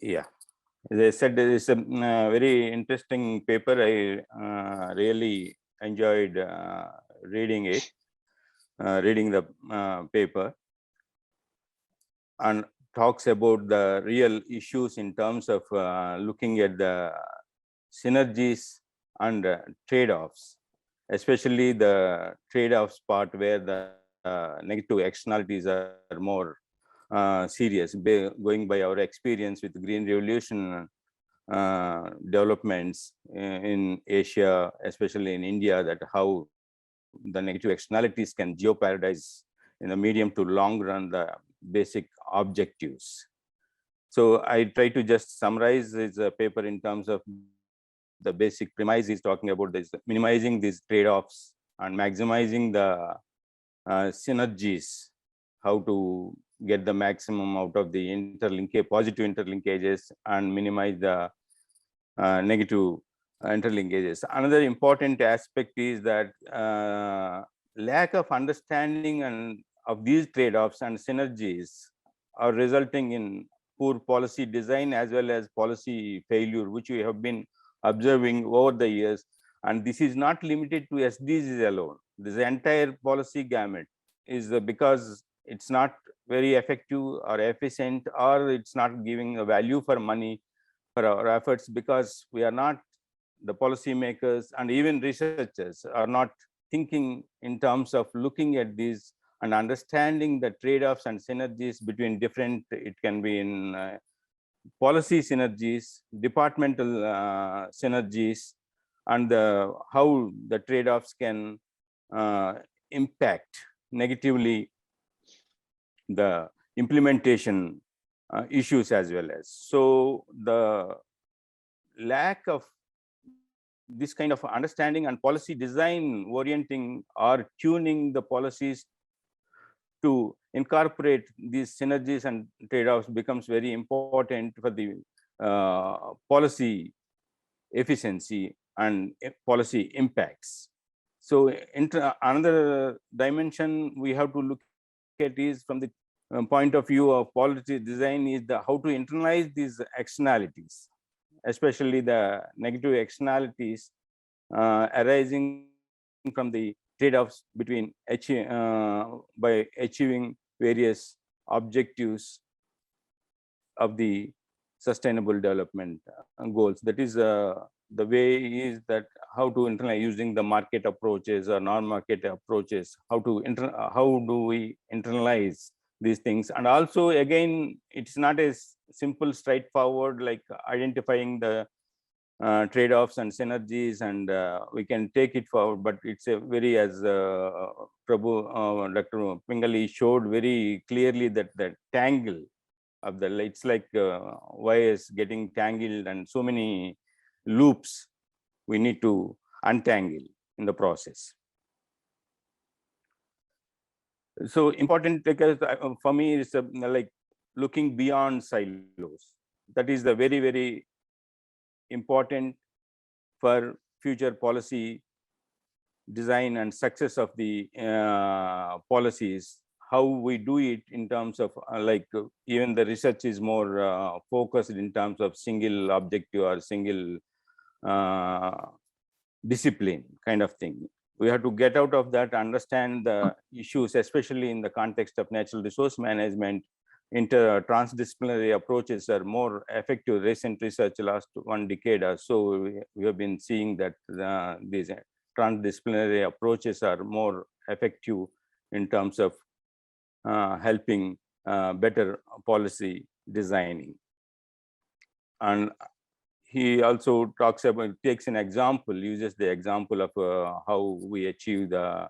Yeah, as I said, it's a very interesting paper. I really enjoyed reading it, reading the paper, and talks about the real issues in terms of looking at the synergies and trade-offs, especially the trade-offs part where the negative externalities are more serious, going by our experience with Green Revolution developments in Asia, especially in India, that how the negative externalities can jeopardize in the medium to long run the basic objectives. So I try to just summarize this paper in terms of the basic premise is talking about this, minimizing these trade-offs and maximizing the synergies, how to get the maximum out of the positive interlinkages and minimize the negative interlinkages. Another important aspect is that lack of understanding and of these trade-offs and synergies are resulting in poor policy design as well as policy failure, which we have been observing over the years. And this is not limited to SDGs alone. This entire policy gamut is because it's not very effective or efficient, or it's not giving a value for money for our efforts, because we are not, the policymakers and even researchers are not thinking in terms of looking at these and understanding the trade-offs and synergies between different, it can be in policy synergies, departmental synergies, and how the trade-offs can impact negatively the implementation issues as well as. So the lack of this kind of understanding and policy design orienting or tuning the policies to incorporate these synergies and trade-offs becomes very important for the policy efficiency and policy impacts. So another dimension we have to look at is from the point of view of policy design is how to internalize these externalities, especially the negative externalities arising from the trade-offs between by achieving various objectives of the sustainable development goals. That is the way is that how to internalize using the market approaches or non-market approaches, how do we internalize these things. And also, again, it's not as simple, straightforward, like identifying the trade-offs and synergies, and we can take it forward, but it's a very, as Dr. Pingali showed very clearly, that the tangle of the, it's like wires getting tangled, and so many loops we need to untangle in the process. So important, because for me, it's like looking beyond silos. That is the very, very important for future policy design and success of the policies. How we do it in terms of even the research is more focused in terms of single objective or single discipline kind of thing. We have to get out of that, understand the issues, especially in the context of natural resource management. Transdisciplinary approaches are more effective. Recent research, last 1 decade or so, we have been seeing that these transdisciplinary approaches are more effective in terms of helping better policy designing. And he also talks about, takes an example, uses the example of how we achieve the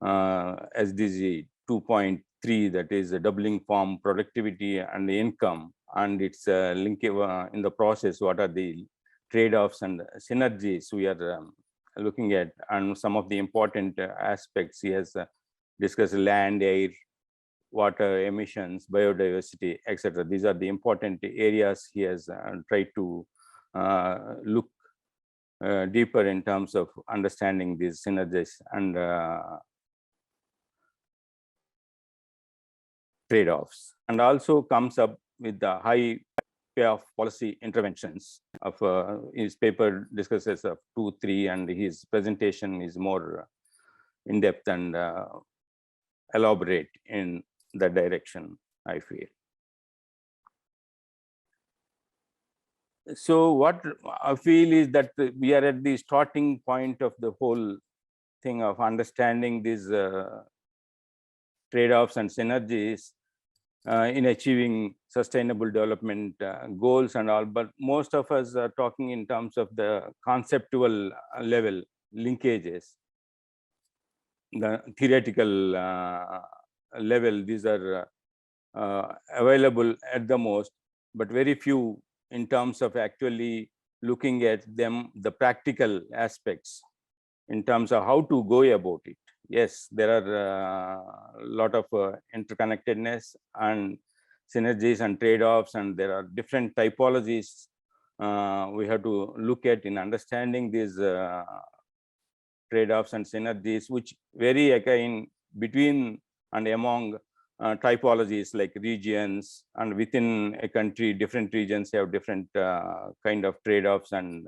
SDG 2.3, that is doubling farm productivity and the income, and it's link in the process. What are the trade-offs and synergies we are looking at, and some of the important aspects he has discussed: land, air, water, emissions, biodiversity, etc. These are the important areas he has tried to look deeper in terms of understanding these synergies and trade-offs, and also comes up with the high payoff policy interventions. Of his paper discusses of 2, 3, and his presentation is more in depth and elaborate in that direction, I feel. So what I feel is that we are at the starting point of the whole thing of understanding these trade-offs and synergies in achieving sustainable development goals and all, but most of us are talking in terms of the conceptual level linkages, the theoretical level. These are available at the most, but very few in terms of actually looking at them, the practical aspects in terms of how to go about it. Yes, there are a lot of interconnectedness and synergies and trade-offs, and there are different typologies we have to look at in understanding these trade-offs and synergies, which vary again between and among typologies like regions, and within a country, different regions have different kind of trade-offs and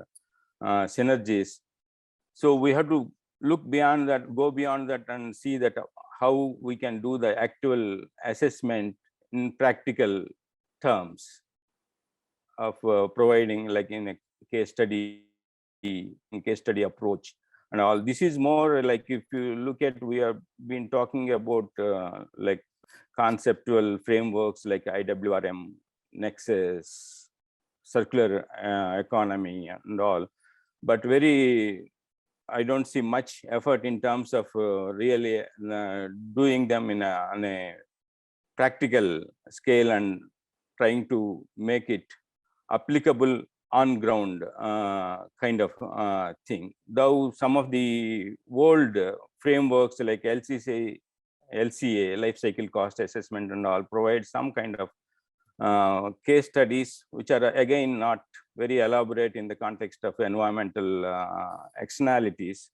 synergies. So we have to look beyond that, go beyond that, and see that how we can do the actual assessment in practical terms of providing, like in a case study approach and all. This is more like, if you look at, we have been talking about like conceptual frameworks like IWRM, Nexus, circular economy and all, but I don't see much effort in terms of really doing them in on a practical scale and trying to make it applicable on ground kind of thing. Though some of the old frameworks like LCA, life cycle cost assessment and all, provide some kind of case studies, which are again not very elaborate in the context of environmental externalities.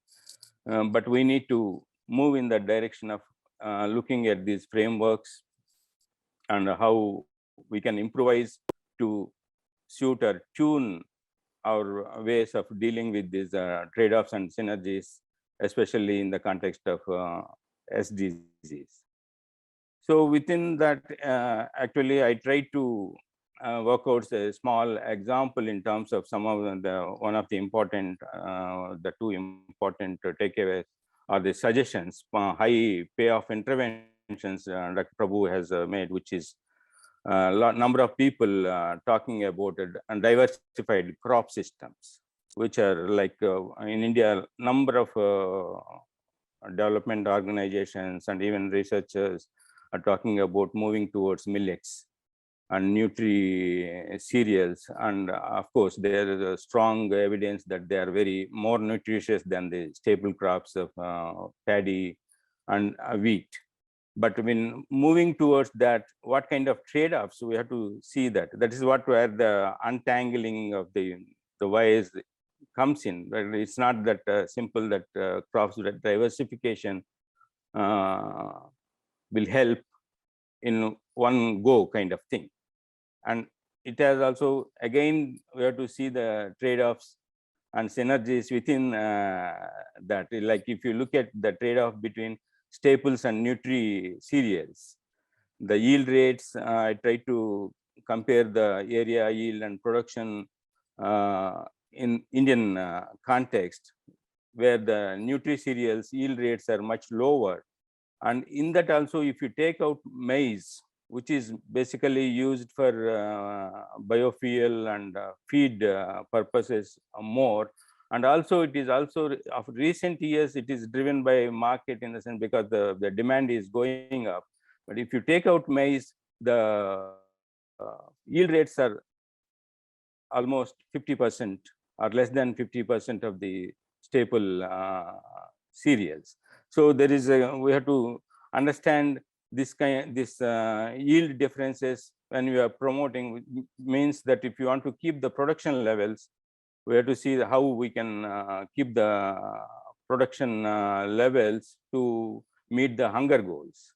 But we need to move in the direction of looking at these frameworks and how we can improvise to suit or tune our ways of dealing with these trade-offs and synergies, especially in the context of SDGs. So within that, actually, I try to work out a small example in terms of some of the one of the important, the two important takeaways or the suggestions, high payoff interventions Dr. Prabhu has made, which is number of people talking about it, and diversified crop systems, which are like in India, number of development organizations and even researchers are talking about moving towards millets and nutri cereals, and of course there is a strong evidence that they are very more nutritious than the staple crops of paddy and wheat. But when moving towards that, what kind of trade-offs we have to see that. That is what where the untangling of the wires comes in. But it's not that simple that crops diversification will help in one go kind of thing. And it has also, again, we have to see the trade-offs and synergies within that. Like if you look at the trade-off between staples and nutri cereals, the yield rates, I try to compare the area yield and production in Indian context, where the nutri cereals yield rates are much lower. And in that also, if you take out maize, which is basically used for biofuel and feed purposes more. And also it is also of recent years, it is driven by market in the sense because the demand is going up. But if you take out maize, the yield rates are almost 50% or less than 50% of the staple cereals. So there is we have to understand this yield differences when we are promoting, means that if you want to keep the production levels, we have to see how we can keep the production levels to meet the hunger goals.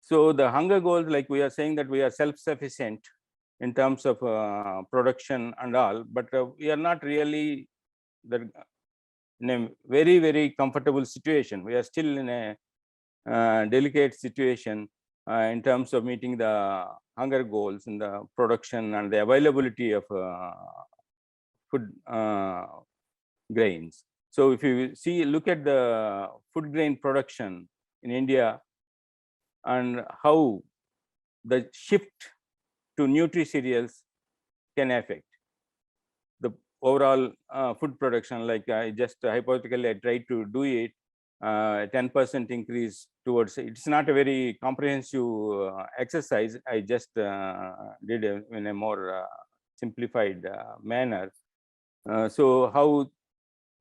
So the hunger goals, like we are saying that we are self-sufficient in terms of production and all, but we are not really in a very, very comfortable situation. We are still in a delicate situation in terms of meeting the hunger goals in the production and the availability of food grains. So if you look at the food grain production in India and how the shift to nutri cereals can affect the overall food production, like I just hypothetically I tried to do it, 10% increase towards, it's not a very comprehensive exercise. I just did in a more simplified manner. So how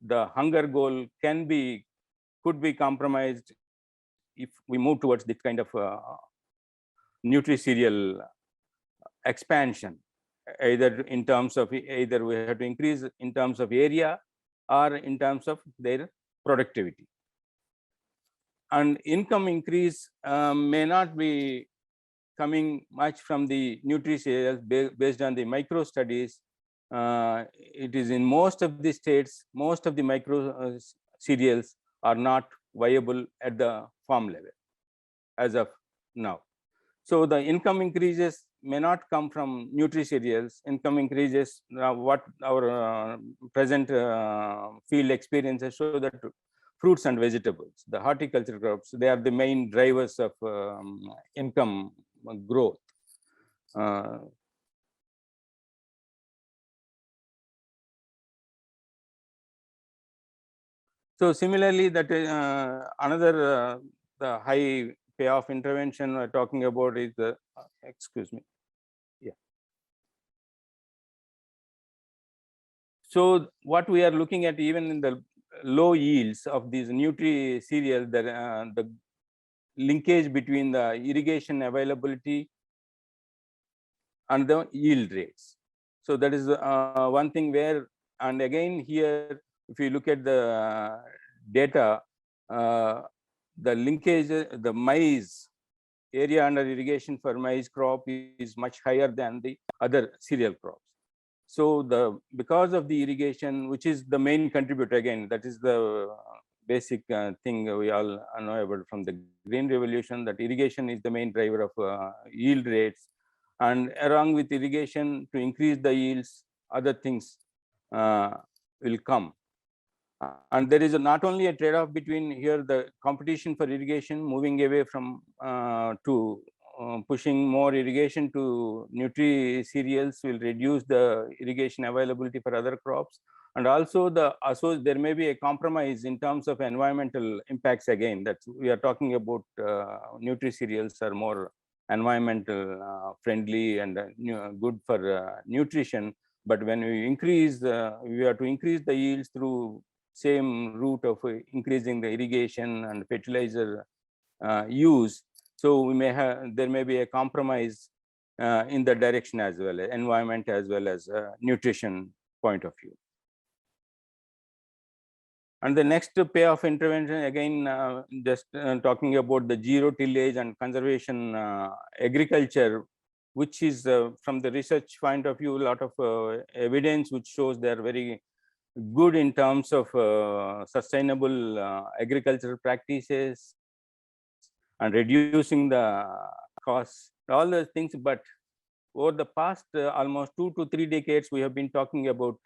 the hunger goal could be compromised if we move towards this kind of nutri cereal expansion, either in terms of we have to increase in terms of area or in terms of their productivity. And income increase may not be coming much from the nutri cereals based on the micro studies. It is in most of the states, most of the micro cereals are not viable at the farm level as of now. So the income increases may not come from nutri cereals. Income increases, what our present field experiences show that fruits and vegetables, the horticulture crops, they are the main drivers of income growth. So similarly, that another the high payoff intervention we're talking about is the excuse me. Yeah. So what we are looking at, even in the low yields of these nutri cereals, the linkage between the irrigation availability and the yield rates. So that is one thing where, and again here, if you look at the data, the linkage, the maize area under irrigation for maize crop is much higher than the other cereal crops. So because of the irrigation, which is the main contributor, again, that is the basic thing we all know about from the Green Revolution, that irrigation is the main driver of yield rates and along with irrigation to increase the yields, other things will come. And there is not only a trade-off between here the competition for irrigation, moving away from to pushing more irrigation to nutri-cereals will reduce the irrigation availability for other crops. And also there may be a compromise in terms of environmental impacts again. That we are talking about nutri-cereals are more environmental friendly and good for nutrition. But when we increase, we have to increase the yields through same route of increasing the irrigation and fertilizer use. So we may have, there may be a compromise in the direction as well, environment as well as nutrition point of view. And the next payoff intervention, again, just talking about the zero tillage and conservation agriculture, which is from the research point of view, a lot of evidence which shows they are very good in terms of sustainable agricultural practices and reducing the costs, all those things. But over the past almost 2 to 3 decades, we have been talking about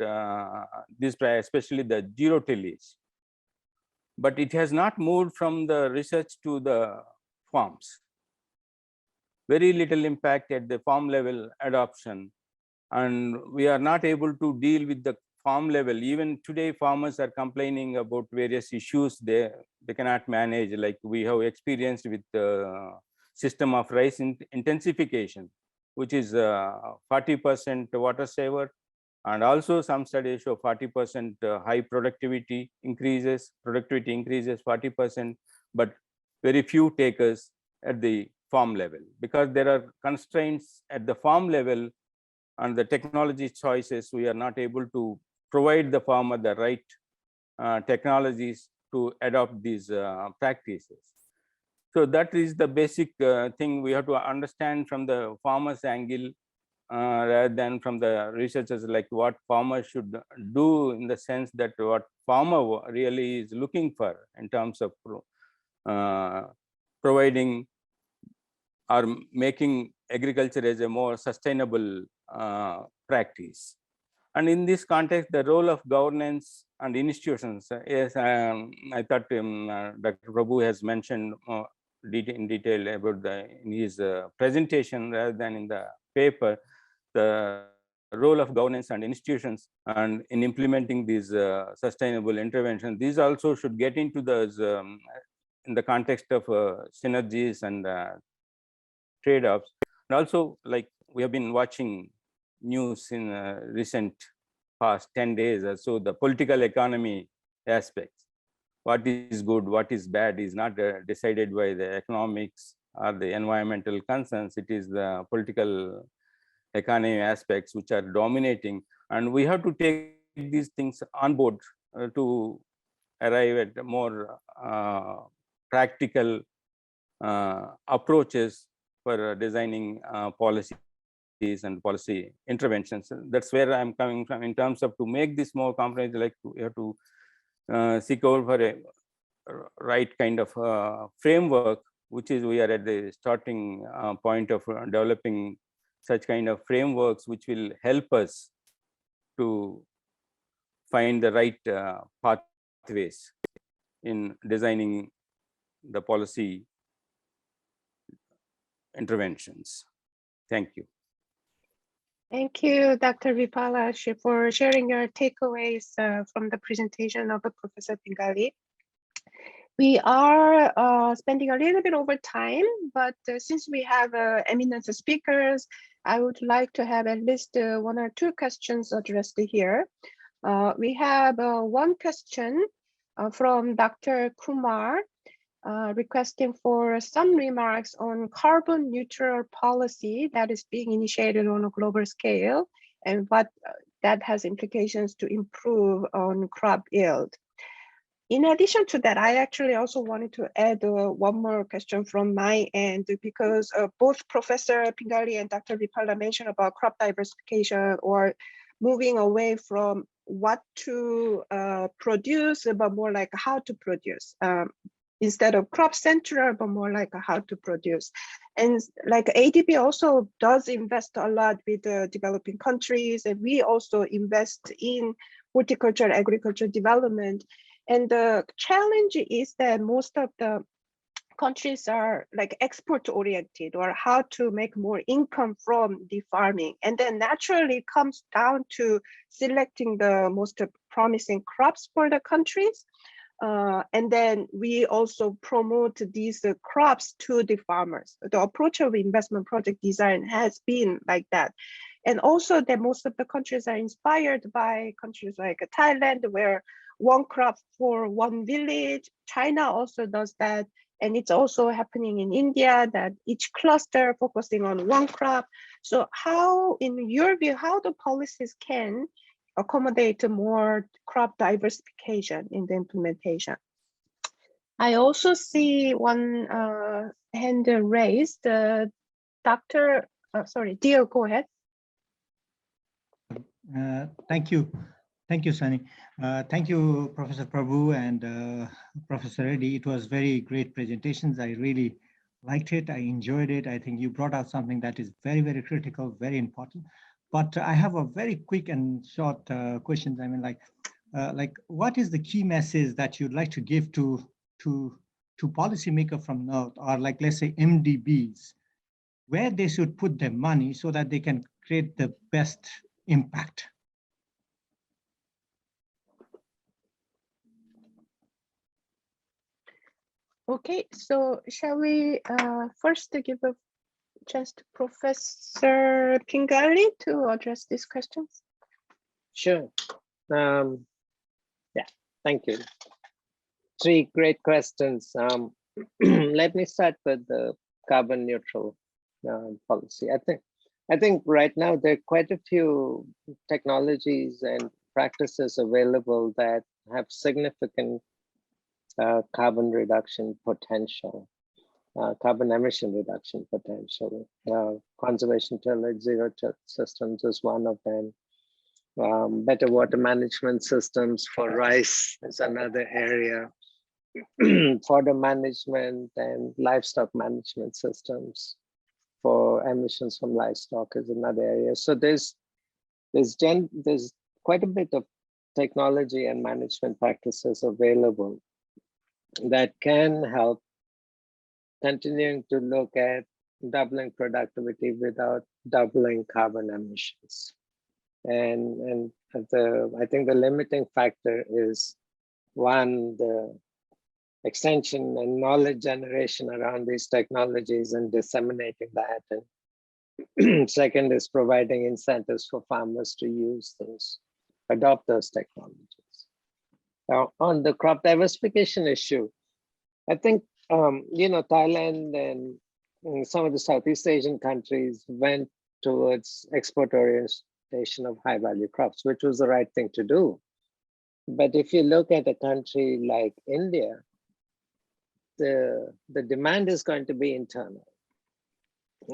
this, especially the zero tillage. But it has not moved from the research to the farms. Very little impact at the farm level adoption. And we are not able to deal with the farm level. Even today, farmers are complaining about various issues they cannot manage, like we have experienced with the system of rice intensification, which is 40% water saver. And also some studies show 40% high productivity increases 40%, but very few takers at the farm level, because there are constraints at the farm level and the technology choices. We are not able to provide the farmer the right technologies to adopt these practices. So that is the basic thing we have to understand from the farmer's angle, rather than from the researchers, like what farmers should do, in the sense that what farmer really is looking for in terms of providing or making agriculture as a more sustainable practice. And in this context, the role of governance and institutions, yes, I thought Dr. Prabhu has mentioned in detail about in his presentation rather than in the paper, the role of governance and institutions and in implementing these sustainable interventions. These also should get into those in the context of synergies and trade-offs. And also, like we have been watching news in recent past 10 days or so, the political economy aspects. What is good, what is bad is not decided by the economics or the environmental concerns. It is the political economy aspects which are dominating, and we have to take these things on board to arrive at more practical approaches for designing policies and policy interventions. That's where I'm coming from in terms of to make this more comprehensive. Like we have to seek out for a right kind of framework, which is we are at the starting point of developing such kind of frameworks which will help us to find the right pathways in designing the policy interventions. Thank you. Thank you, Dr. Vipalash, for sharing your takeaways from the presentation of Professor Pingali. We are spending a little bit over time, but since we have eminent speakers, I would like to have at least 1 or 2 questions addressed here. We have one question from Dr. Kumar requesting for some remarks on carbon neutral policy that is being initiated on a global scale and what that has implications to improve on crop yield. In addition to that, I actually also wanted to add one more question from my end, because both Professor Pingali and Dr. Vipala mentioned about crop diversification or moving away from what to produce, but more like how to produce. instead of crop central, but more like how to produce. And like ADB also does invest a lot with the developing countries, and we also invest in horticulture, agriculture development. And the challenge is that most of the countries are like export oriented, or how to make more income from the farming. And then naturally comes down to selecting the most promising crops for the countries. And then we also promote these crops to the farmers. The approach of investment project design has been like that. And also that most of the countries are inspired by countries like Thailand, where one crop for one village. China also does that. And it's also happening in India, that each cluster focusing on one crop. So how, in your view, how the policies can accommodate more crop diversification in the implementation? I also see one hand raised. Dr. Sorry, Dio, go ahead. Thank you. Thank you, Sunny. Thank you, Professor Prabhu and Professor Reddy. It was very great presentations. I really liked it. I enjoyed it. I think you brought out something that is very, very critical, very important. But I have a very quick and short questions. I mean, like what is the key message that you'd like to give to policymakers from North, or like, let's say MDBs, where they should put their money so that they can create the best impact? Okay, so shall we first give a chance to Professor Pingali to address these questions? Sure. Yeah, thank you. 3 great questions. Let me start with the carbon neutral policy. I think right now there are quite a few technologies and practices available that have significant carbon reduction potential, carbon emission reduction potential. Conservation tillage, zero till systems is one of them. Better water management systems for rice is another area. Fodder management and livestock management systems for emissions from livestock is another area. So there's quite a bit of technology and management practices available that can help continuing to look at doubling productivity without doubling carbon emissions. And I think the limiting factor is, one, the extension and knowledge generation around these technologies and disseminating that. And second is providing incentives for farmers to use those, adopt those technologies. Now, on the crop diversification issue, I think, Thailand and some of the Southeast Asian countries went towards export orientation of high value crops, which was the right thing to do. But if you look at a country like India, the demand is going to be internal.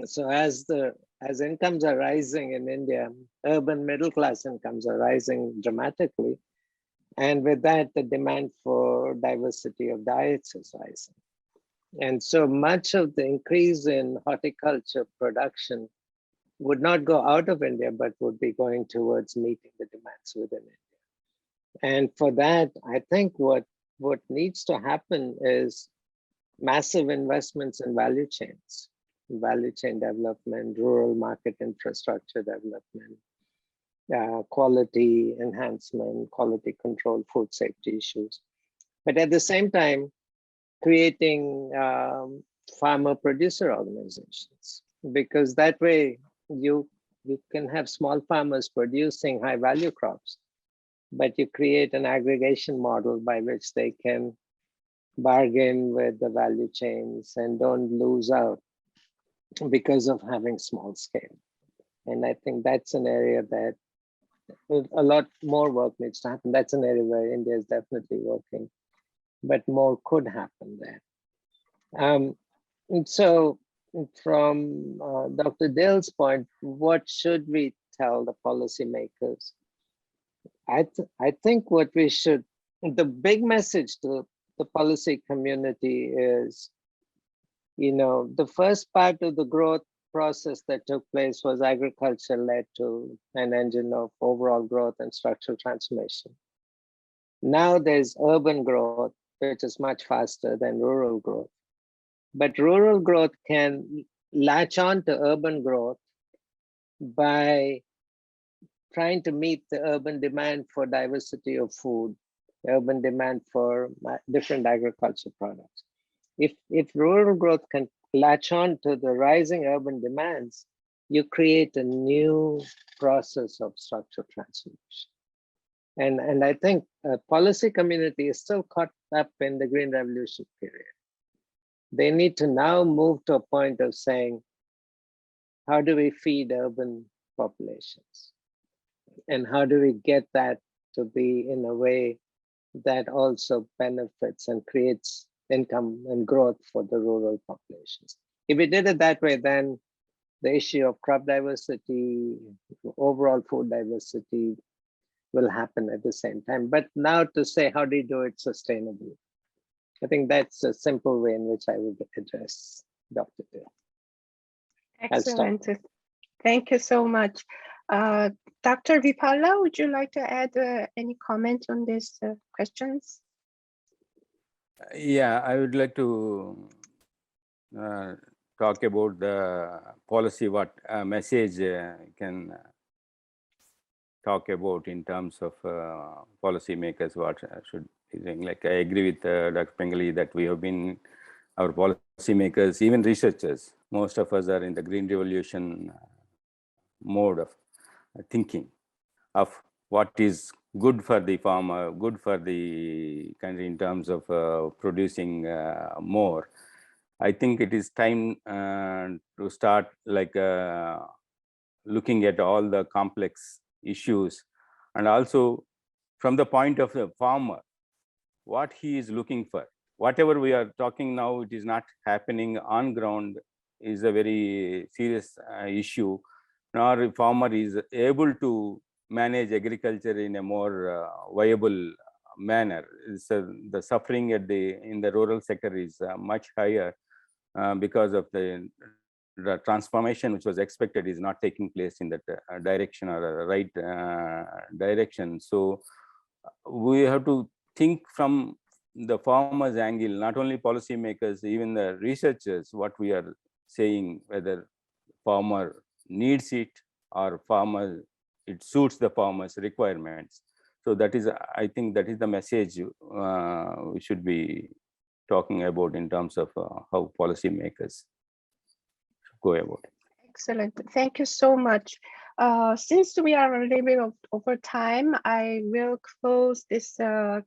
So as incomes are rising in India, urban middle class incomes are rising dramatically. And with that, the demand for diversity of diets is rising. And so much of the increase in horticulture production would not go out of India, but would be going towards meeting the demands within India. And for that, I think what needs to happen is massive investments in value chains, value chain development, rural market infrastructure development, quality enhancement, quality control, food safety issues. But at the same time, creating farmer producer organizations, because that way you can have small farmers producing high value crops, but you create an aggregation model by which they can bargain with the value chains and don't lose out because of having small scale. And I think that's an area that a lot more work needs to happen. That's an area where India is definitely working, but more could happen there. And so from Dr. Dale's point, what should we tell the policymakers? I think what we should, the big message to the policy community is, the first part of the growth process that took place was agriculture led to an engine of overall growth and structural transformation. Now there's urban growth, which is much faster than rural growth. But rural growth can latch on to urban growth by trying to meet the urban demand for diversity of food, urban demand for different agriculture products. If rural growth can latch on to the rising urban demands, you create a new process of structural transformation. And I think policy community is still caught up in the Green Revolution period. They need to now move to a point of saying, how do we feed urban populations? And how do we get that to be in a way that also benefits and creates income and growth for the rural populations? If we did it that way, then the issue of crop diversity, overall food diversity will happen at the same time. But now to say, how do you do it sustainably? I think that's a simple way in which I would address Dr. Dev. Excellent. Thank you so much. Dr. Vipala, would you like to add any comment on these questions? Yeah, I would like to talk about the policy, what message can talk about in terms of policymakers, what should be doing. Like I agree with Dr. Pengali that we have been, our policymakers, even researchers, most of us are in the Green Revolution mode of thinking of what is good for the farmer, good for the country in terms of producing more. I think it is time to start like looking at all the complex issues, and also from the point of the farmer, what he is looking for. Whatever we are talking now, it is not happening on ground, is a very serious issue. Nor a farmer is able to manage agriculture in a more viable manner. The suffering in the rural sector is much higher because of the transformation which was expected is not taking place in that direction or right direction. So we have to think from the farmer's angle, not only policymakers, even the researchers, what we are saying, whether farmer needs it or farmer, it suits the farmer's requirements. So that is, I think that is the message we should be talking about in terms of how policymakers go about it. Excellent. Thank you so much. Since we are a little bit over time, I will close this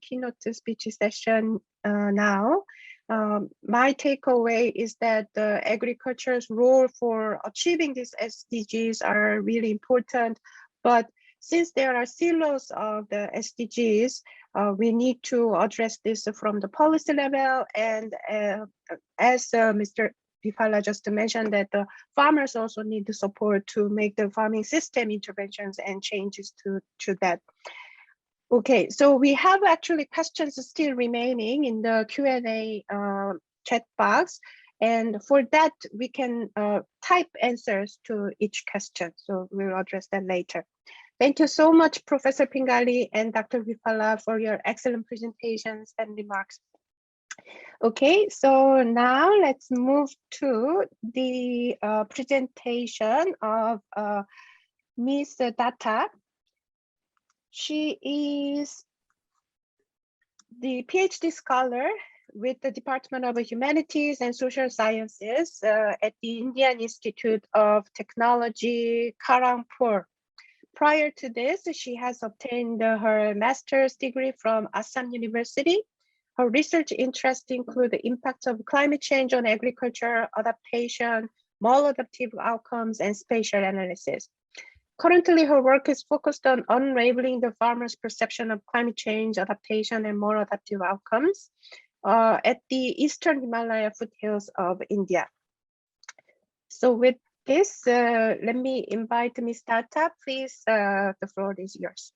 keynote speech session now. My takeaway is that agriculture's role for achieving these SDGs are really important, but since there are silos of the SDGs, we need to address this from the policy level, and as Mr. Vipala just mentioned, that the farmers also need the support to make the farming system interventions and changes to that. Okay, so we have actually questions still remaining in the Q&A chat box. And for that, we can type answers to each question. So we'll address that later. Thank you so much, Professor Pingali and Dr. Vipala, for your excellent presentations and remarks. Okay, so now let's move to the presentation of Ms. Datta. She is the PhD scholar with the Department of Humanities and Social Sciences at the Indian Institute of Technology, Kharagpur. Prior to this, she has obtained her master's degree from Assam University. Her research interests include the impacts of climate change on agriculture, adaptation, maladaptive outcomes, and spatial analysis. Currently, her work is focused on unraveling the farmers' perception of climate change, adaptation, and maladaptive outcomes at the Eastern Himalaya foothills of India. So with this, let me invite Ms. Datta. Please, the floor is yours.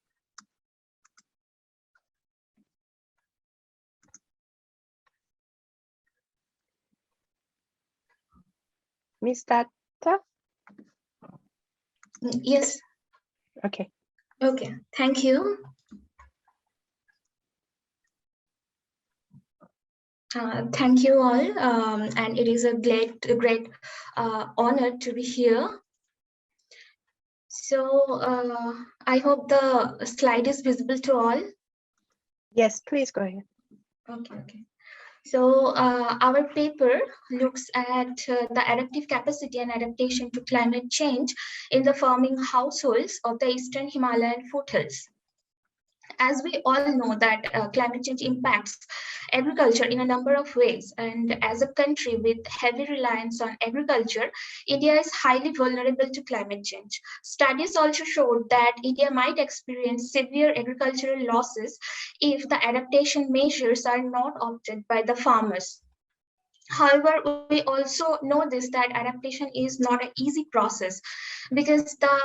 Ms. Datta? Yes. Okay. Okay. Thank you. Thank you all, and it is a great honor to be here. So I hope the slide is visible to all. Yes, please go ahead. Okay. So our paper looks at the adaptive capacity and adaptation to climate change in the farming households of the Eastern Himalayan foothills. As we all know that climate change impacts agriculture in a number of ways, and as a country with heavy reliance on agriculture, India is highly vulnerable to climate change. Studies also showed that India might experience severe agricultural losses if the adaptation measures are not opted by the farmers. However, we also know this that adaptation is not an easy process because the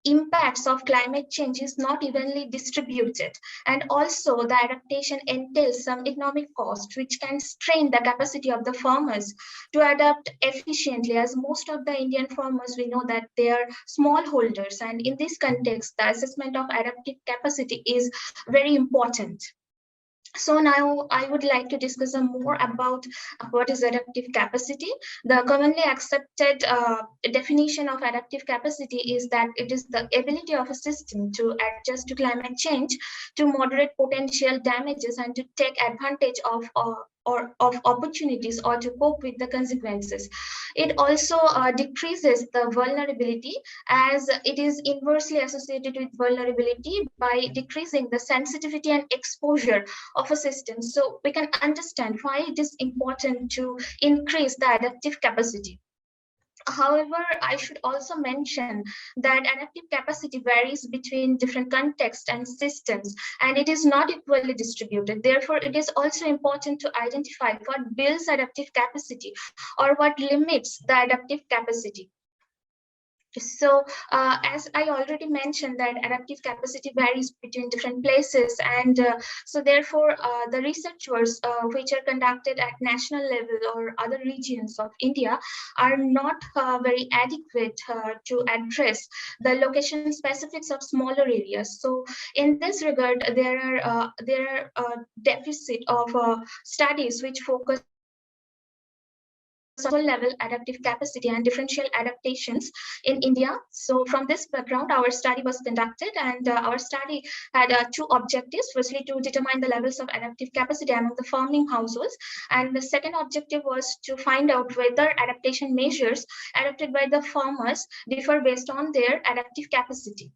impacts of climate change is not evenly distributed, and also the adaptation entails some economic cost which can strain the capacity of the farmers to adapt efficiently, as most of the Indian farmers, we know that they are smallholders, and in this context the assessment of adaptive capacity is very important. So now I would like to discuss more about what is adaptive capacity. The commonly accepted definition of adaptive capacity is that it is the ability of a system to adjust to climate change, to moderate potential damages, and to take advantage of opportunities or to cope with the consequences. It also decreases the vulnerability, as it is inversely associated with vulnerability by decreasing the sensitivity and exposure of a system. So we can understand why it is important to increase the adaptive capacity. However, I should also mention that adaptive capacity varies between different contexts and systems, and it is not equally distributed. Therefore, it is also important to identify what builds adaptive capacity or what limits the adaptive capacity. So as I already mentioned that adaptive capacity varies between different places, and so therefore the researchers which are conducted at national level or other regions of India are not very adequate to address the location specifics of smaller areas. So in this regard, there are deficit of studies which focus level adaptive capacity and differential adaptations in India. So from this background, our study was conducted, and our study had two objectives. Firstly, to determine the levels of adaptive capacity among the farming households, and the second objective was to find out whether adaptation measures adopted by the farmers differ based on their adaptive capacity.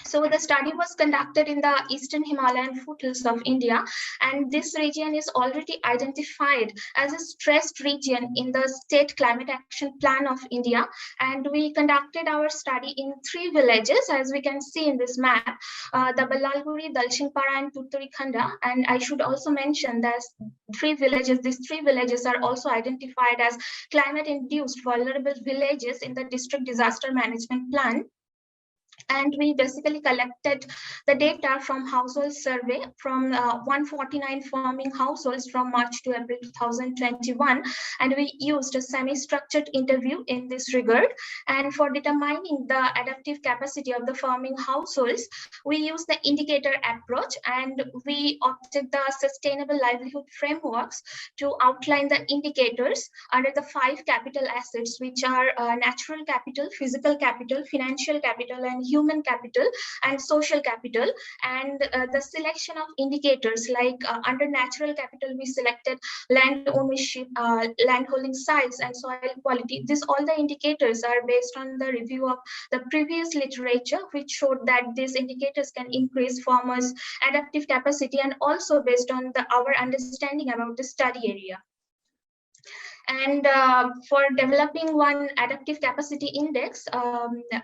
So the study was conducted in the Eastern Himalayan foothills of India, and this region is already identified as a stressed region in the State Climate Action Plan of India. And we conducted our study in 3 villages, as we can see in this map, the Balalguri, Dalshinpara, and Tutturi Khanda. And I should also mention that these 3 villages are also identified as climate-induced vulnerable villages in the District Disaster Management Plan. And we basically collected the data from household survey from 149 farming households from March to April 2021, and we used a semi-structured interview in this regard. And for determining the adaptive capacity of the farming households, we used the indicator approach, and we opted the sustainable livelihood frameworks to outline the indicators under the 5 capital assets, which are natural capital, physical capital, financial capital, and human capital and social capital. And the selection of indicators, like under natural capital, we selected land ownership, land holding size, and soil quality. All the indicators are based on the review of the previous literature, which showed that these indicators can increase farmers' adaptive capacity, and also based on our understanding about the study area. And for developing one adaptive capacity index,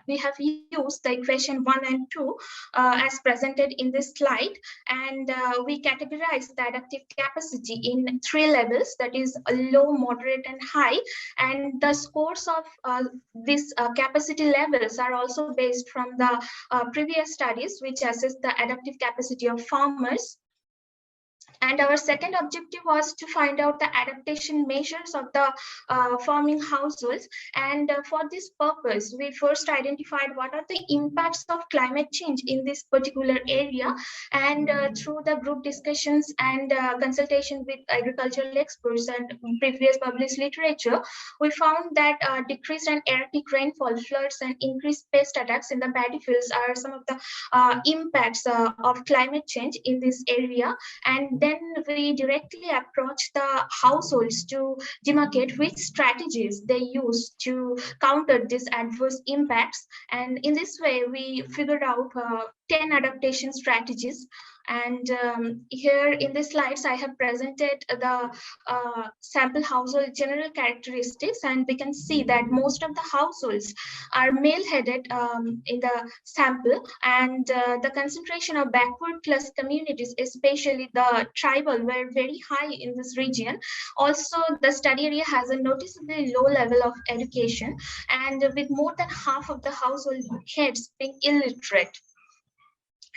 we have used the equation 1 and 2 as presented in this slide. And we categorize the adaptive capacity in 3 levels, that is low, moderate, and high. And the scores of these capacity levels are also based from the previous studies, which assess the adaptive capacity of farmers. And our second objective was to find out the adaptation measures of the farming households. And for this purpose, we first identified what are the impacts of climate change in this particular area. And through the group discussions and consultation with agricultural experts and previous published literature, we found that decreased and erratic rainfall, floods, and increased pest attacks in the paddy fields are some of the impacts of climate change in this area. And then we directly approach the households to demarcate which strategies they use to counter these adverse impacts. And in this way, we figured out 10 adaptation strategies. And here in the slides, I have presented the sample household general characteristics, and we can see that most of the households are male-headed in the sample, and the concentration of backward class communities, especially the tribal, were very high in this region. Also, the study area has a noticeably low level of education, and with more than half of the household heads being illiterate.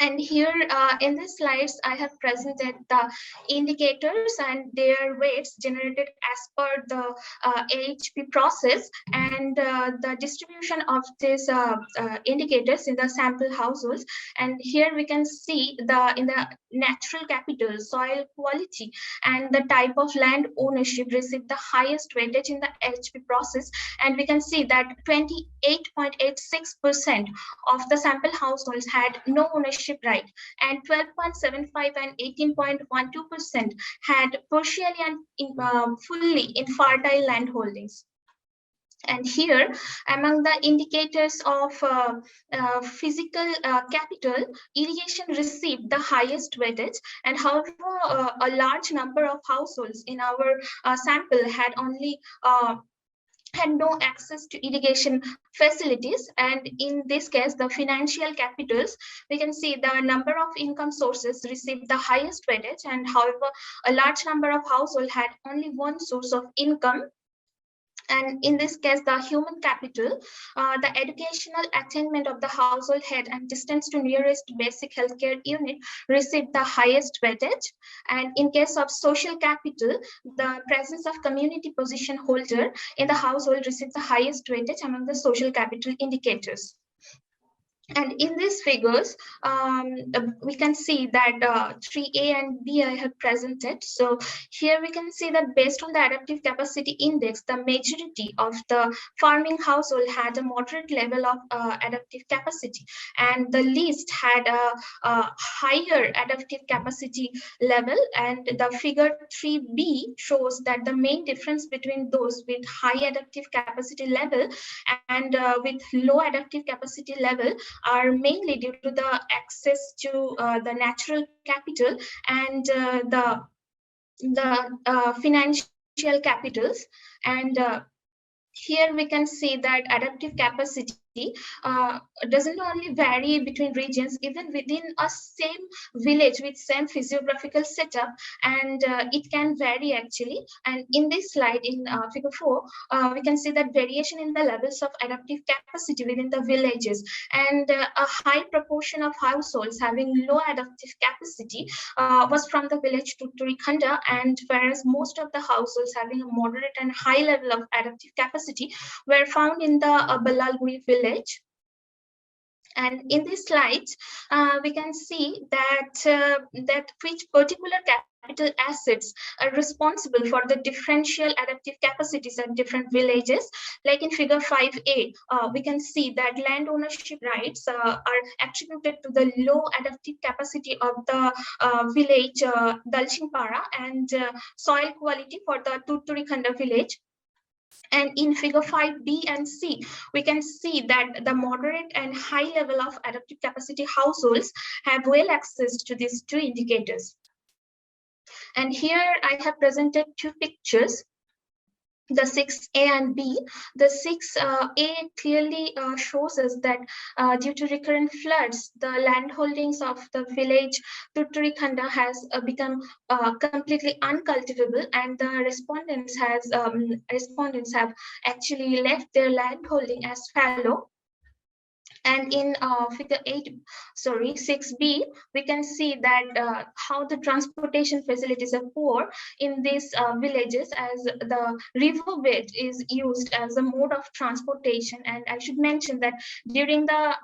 And here in the slides, I have presented the indicators and their weights generated as per the AHP process, and the distribution of these indicators in the sample households. And here we can see in the natural capital, soil quality, and the type of land ownership received the highest weightage in the AHP process. And we can see that 28.86% of the sample households had no ownership right, and 12.75 and 18.12% had partially and fully infertile land holdings. And here, among the indicators of physical capital, irrigation received the highest weightage. And however, a large number of households in our sample had no access to irrigation facilities. And in this case, the financial capitals, we can see the number of income sources received the highest weightage, and however, a large number of households had only one source of income. And in this case, the human capital, the educational attainment of the household head and distance to nearest basic healthcare unit received the highest weightage. And in case of social capital, the presence of community position holder in the household received the highest weightage among the social capital indicators. And in these figures, we can see that 3A and B I have presented. So here we can see that based on the adaptive capacity index, the majority of the farming household had a moderate level of adaptive capacity, and the least had a higher adaptive capacity level. And the figure 3B shows that the main difference between those with high adaptive capacity level and with low adaptive capacity level are mainly due to the access to the natural capital and the financial capitals. And here we can see that adaptive capacity doesn't only vary between regions, even within a same village with same physiographical setup, and it can vary actually. And in this slide, in figure 4, we can see that variation in the levels of adaptive capacity within the villages, and a high proportion of households having low adaptive capacity was from the village to Turikanda, and whereas most of the households having a moderate and high level of adaptive capacity were found in the Balalguri village. And in these slides, we can see that which particular capital assets are responsible for the differential adaptive capacities at different villages. Like in figure 5A, we can see that land ownership rights are attributed to the low adaptive capacity of the village Dalchingpara, and soil quality for the Tuturikhanda village. And in figure 5B and C, we can see that the moderate and high level of adaptive capacity households have well access to these two indicators. And here I have presented two pictures, the 6A and B. The 6A clearly shows us that due to recurrent floods, the land holdings of the village Tuturikhanda has become completely uncultivable, and the respondents have actually left their land holding as fallow. And in figure 6b, we can see that how the transportation facilities are poor in these villages, as the river bed is used as a mode of transportation. And I should mention that during the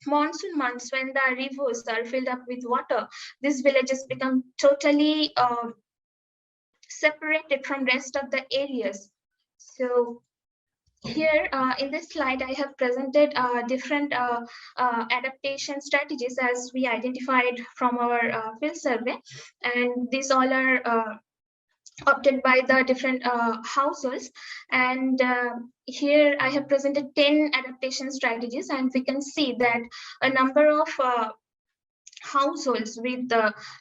monsoon months, when the rivers are filled up with water, these villages become totally separated from rest of the areas. So here in this slide, I have presented different adaptation strategies as we identified from our field survey, and these all are opted by the different households. And here I have presented 10 adaptation strategies, and we can see that a number of households with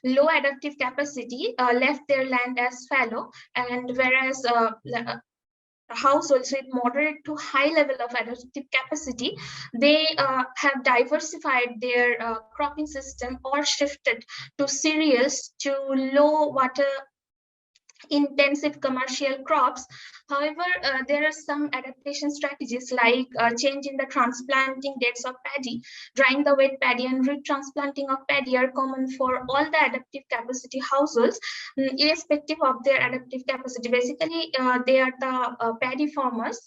low adaptive capacity left their land as fallow, and whereas households with moderate to high level of adaptive capacity, they have diversified their cropping system or shifted to cereals, to low water intensive commercial crops. However, there are some adaptation strategies like changing the transplanting dates of paddy, drying the wet paddy, and retransplanting of paddy are common for all the adaptive capacity households, irrespective of their adaptive capacity. Basically, they are the paddy farmers.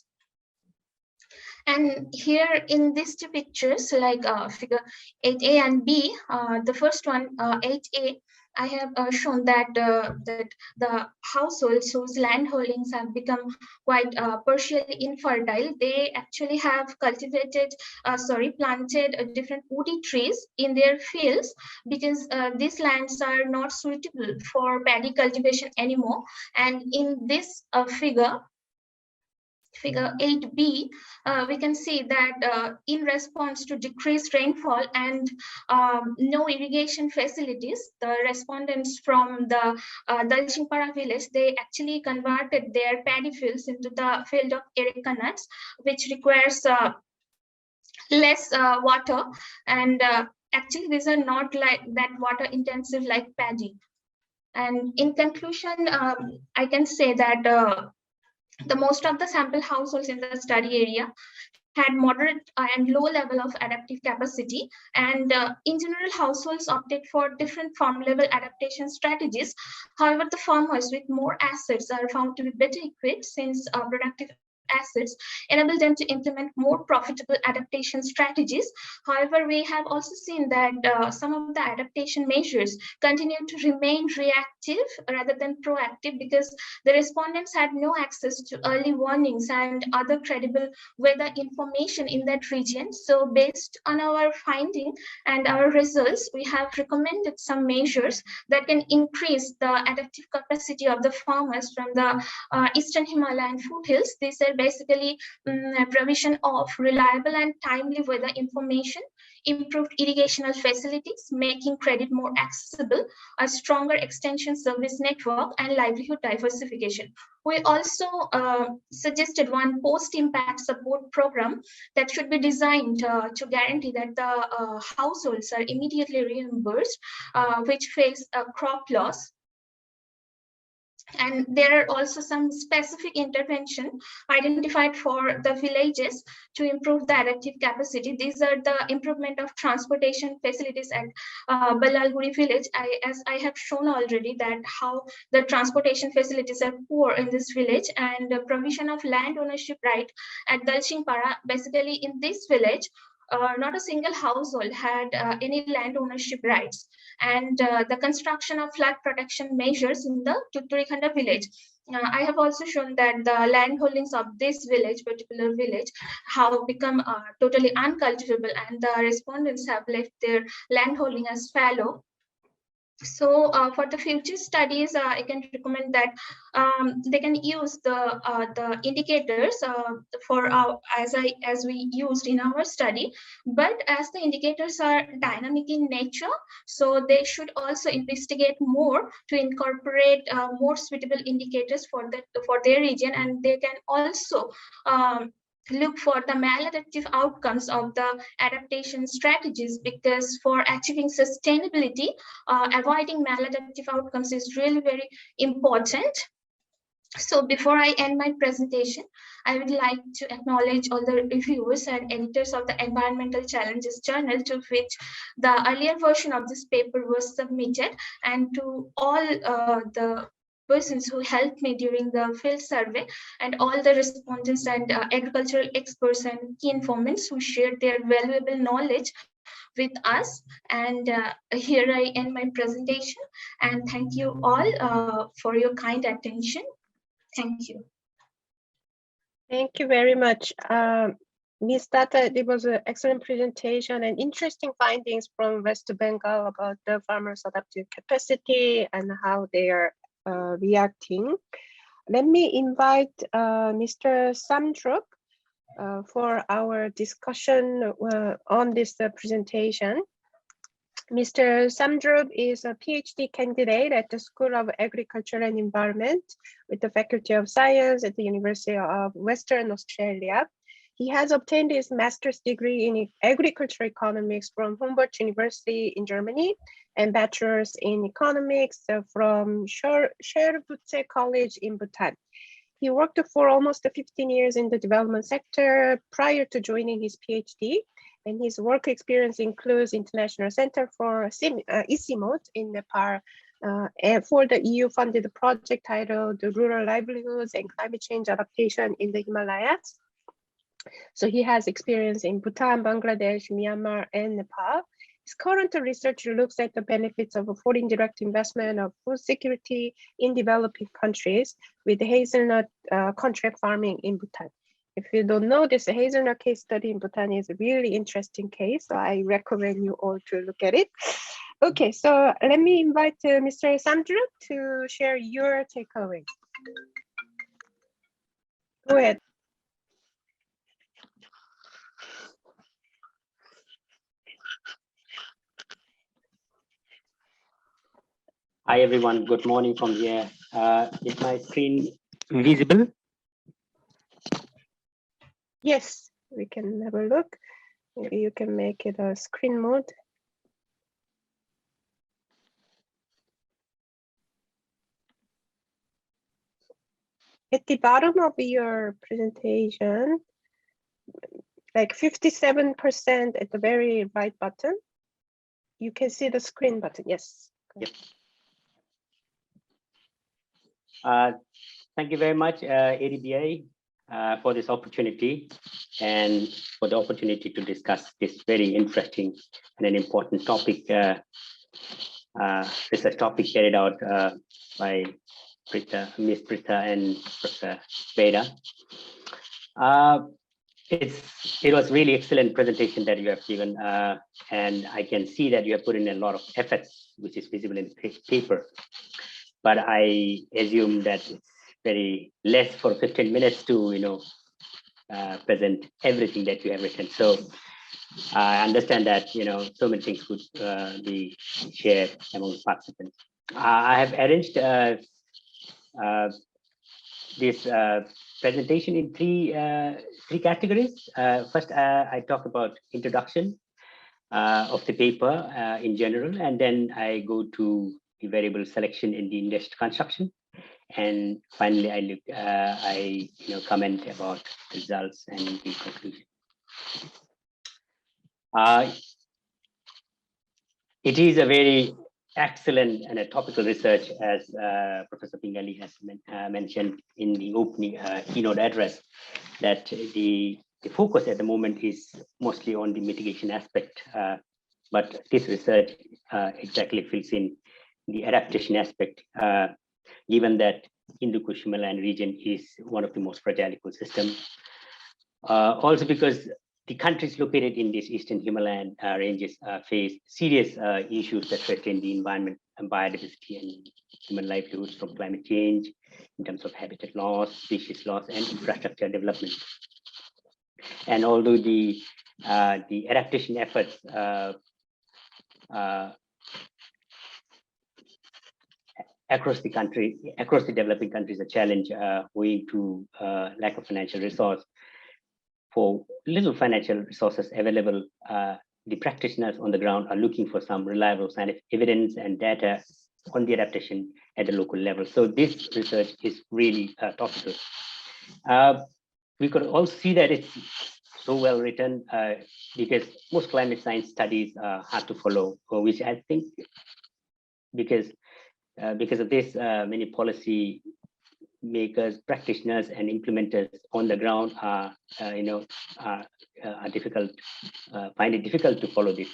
And here in these two pictures, like figure 8a and b, the first one, 8a, I have shown that that the households whose land holdings have become quite partially infertile, they actually have cultivated, planted different woody trees in their fields, because these lands are not suitable for paddy cultivation anymore. And in this figure 8b, we can see that in response to decreased rainfall and no irrigation facilities, the respondents from the Dalsingpara village, they actually converted their paddy fields into the field of areca nuts, which requires less water, and actually these are not like that water intensive like paddy. And in conclusion, I can say that the most of the sample households in the study area had moderate and low level of adaptive capacity, and in general households opted for different farm level adaptation strategies. However, the farmers with more assets are found to be better equipped, since productive assets enable them to implement more profitable adaptation strategies. However, we have also seen that some of the adaptation measures continue to remain reactive rather than proactive, because the respondents had no access to early warnings and other credible weather information in that region. So based on our finding and our results, we have recommended some measures that can increase the adaptive capacity of the farmers from the Eastern Himalayan foothills. These are basically provision of reliable and timely weather information, improved irrigational facilities, making credit more accessible, a stronger extension service network, and livelihood diversification. We also suggested one post-impact support program that should be designed to guarantee that the households are immediately reimbursed which face crop loss. And there are also some specific intervention identified for the villages to improve the adaptive capacity. These are the improvement of transportation facilities at Balalguri village. As I have shown already that how the transportation facilities are poor in this village, and the provision of land ownership right at Dalsingpara. Basically in this village, not a single household had any land ownership rights, and the construction of flood protection measures in the Tuturikhanda village. I have also shown that the land holdings of this village, particular village, have become totally uncultivable, and the respondents have left their land holding as fallow. So for the future studies, I can recommend that they can use the indicators for as we used in our study, but as the indicators are dynamic in nature, so they should also investigate more to incorporate more suitable indicators for their region, and they can also look for the maladaptive outcomes of the adaptation strategies, because for achieving sustainability, avoiding maladaptive outcomes is really very important. So before I end my presentation, I would like to acknowledge all the reviewers and editors of the Environmental Challenges Journal, to which the earlier version of this paper was submitted, and to all the persons who helped me during the field survey, and all the respondents and agricultural experts and key informants who shared their valuable knowledge with us. And here I end my presentation, and thank you all for your kind attention. Thank you. Thank you very much. Ms. Tata, it was an excellent presentation and interesting findings from West Bengal about the farmers' adaptive capacity and how they are reacting. Let me invite Mr. Samdrup for our discussion on this presentation. Mr. Samdrup is a PhD candidate at the School of Agriculture and Environment with the Faculty of Science at the University of Western Australia. He has obtained his master's degree in agricultural economics from Humboldt University in Germany and bachelor's in economics from Shervutse College in Bhutan. He worked for almost 15 years in the development sector prior to joining his PhD, and his work experience includes International Center for ICIMOD in Nepal and for the EU-funded project titled the Rural Livelihoods and Climate Change Adaptation in the Himalayas. So he has experience in Bhutan, Bangladesh, Myanmar, and Nepal. His current research looks at the benefits of foreign direct investment of food security in developing countries with hazelnut contract farming in Bhutan. If you don't know, this hazelnut case study in Bhutan is a really interesting case. So I recommend you all to look at it. Okay, so let me invite Mr. Samdrup to share your takeaway. Go ahead. Hi everyone, good morning from here. Is my screen visible? Yes, we can have a look. Maybe you can make it a screen mode. At the bottom of your presentation, like 57% at the very right button, you can see the screen button. Yes. Yep. Thank you very much, ADBA, for this opportunity and for the opportunity to discuss this very interesting and an important topic, research topic carried out by Ms. Prita and Professor Veda. It was really excellent presentation that you have given, and I can see that you have put in a lot of efforts, which is visible in the paper. But I assume that it's very less for 15 minutes to present everything that you have written. So I understand that so many things could be shared among participants. I have arranged this presentation in three categories. First, I talk about introduction of the paper in general, and then I go to the variable selection in the indexed construction, and finally I comment about results and the conclusion. It is a very excellent and a topical research, as Professor Pingali has mentioned in the opening keynote address, that the focus at the moment is mostly on the mitigation aspect, but this research exactly fills in the adaptation aspect, given that Hindu-Kush Himalayan region is one of the most fragile ecosystems. Also because the countries located in these eastern Himalayan ranges face serious issues that threaten the environment and biodiversity and human livelihoods from climate change in terms of habitat loss, species loss, and infrastructure development. And although the adaptation efforts across the country, across the developing countries, a challenge owing to lack of financial resource. For little financial resources available, the practitioners on the ground are looking for some reliable scientific evidence and data on the adaptation at the local level. So this research is really topical. We could also see that it's so well written because most climate science studies have to follow, which I think because of this, many policy makers, practitioners, and implementers on the ground are difficult, find it difficult to follow this.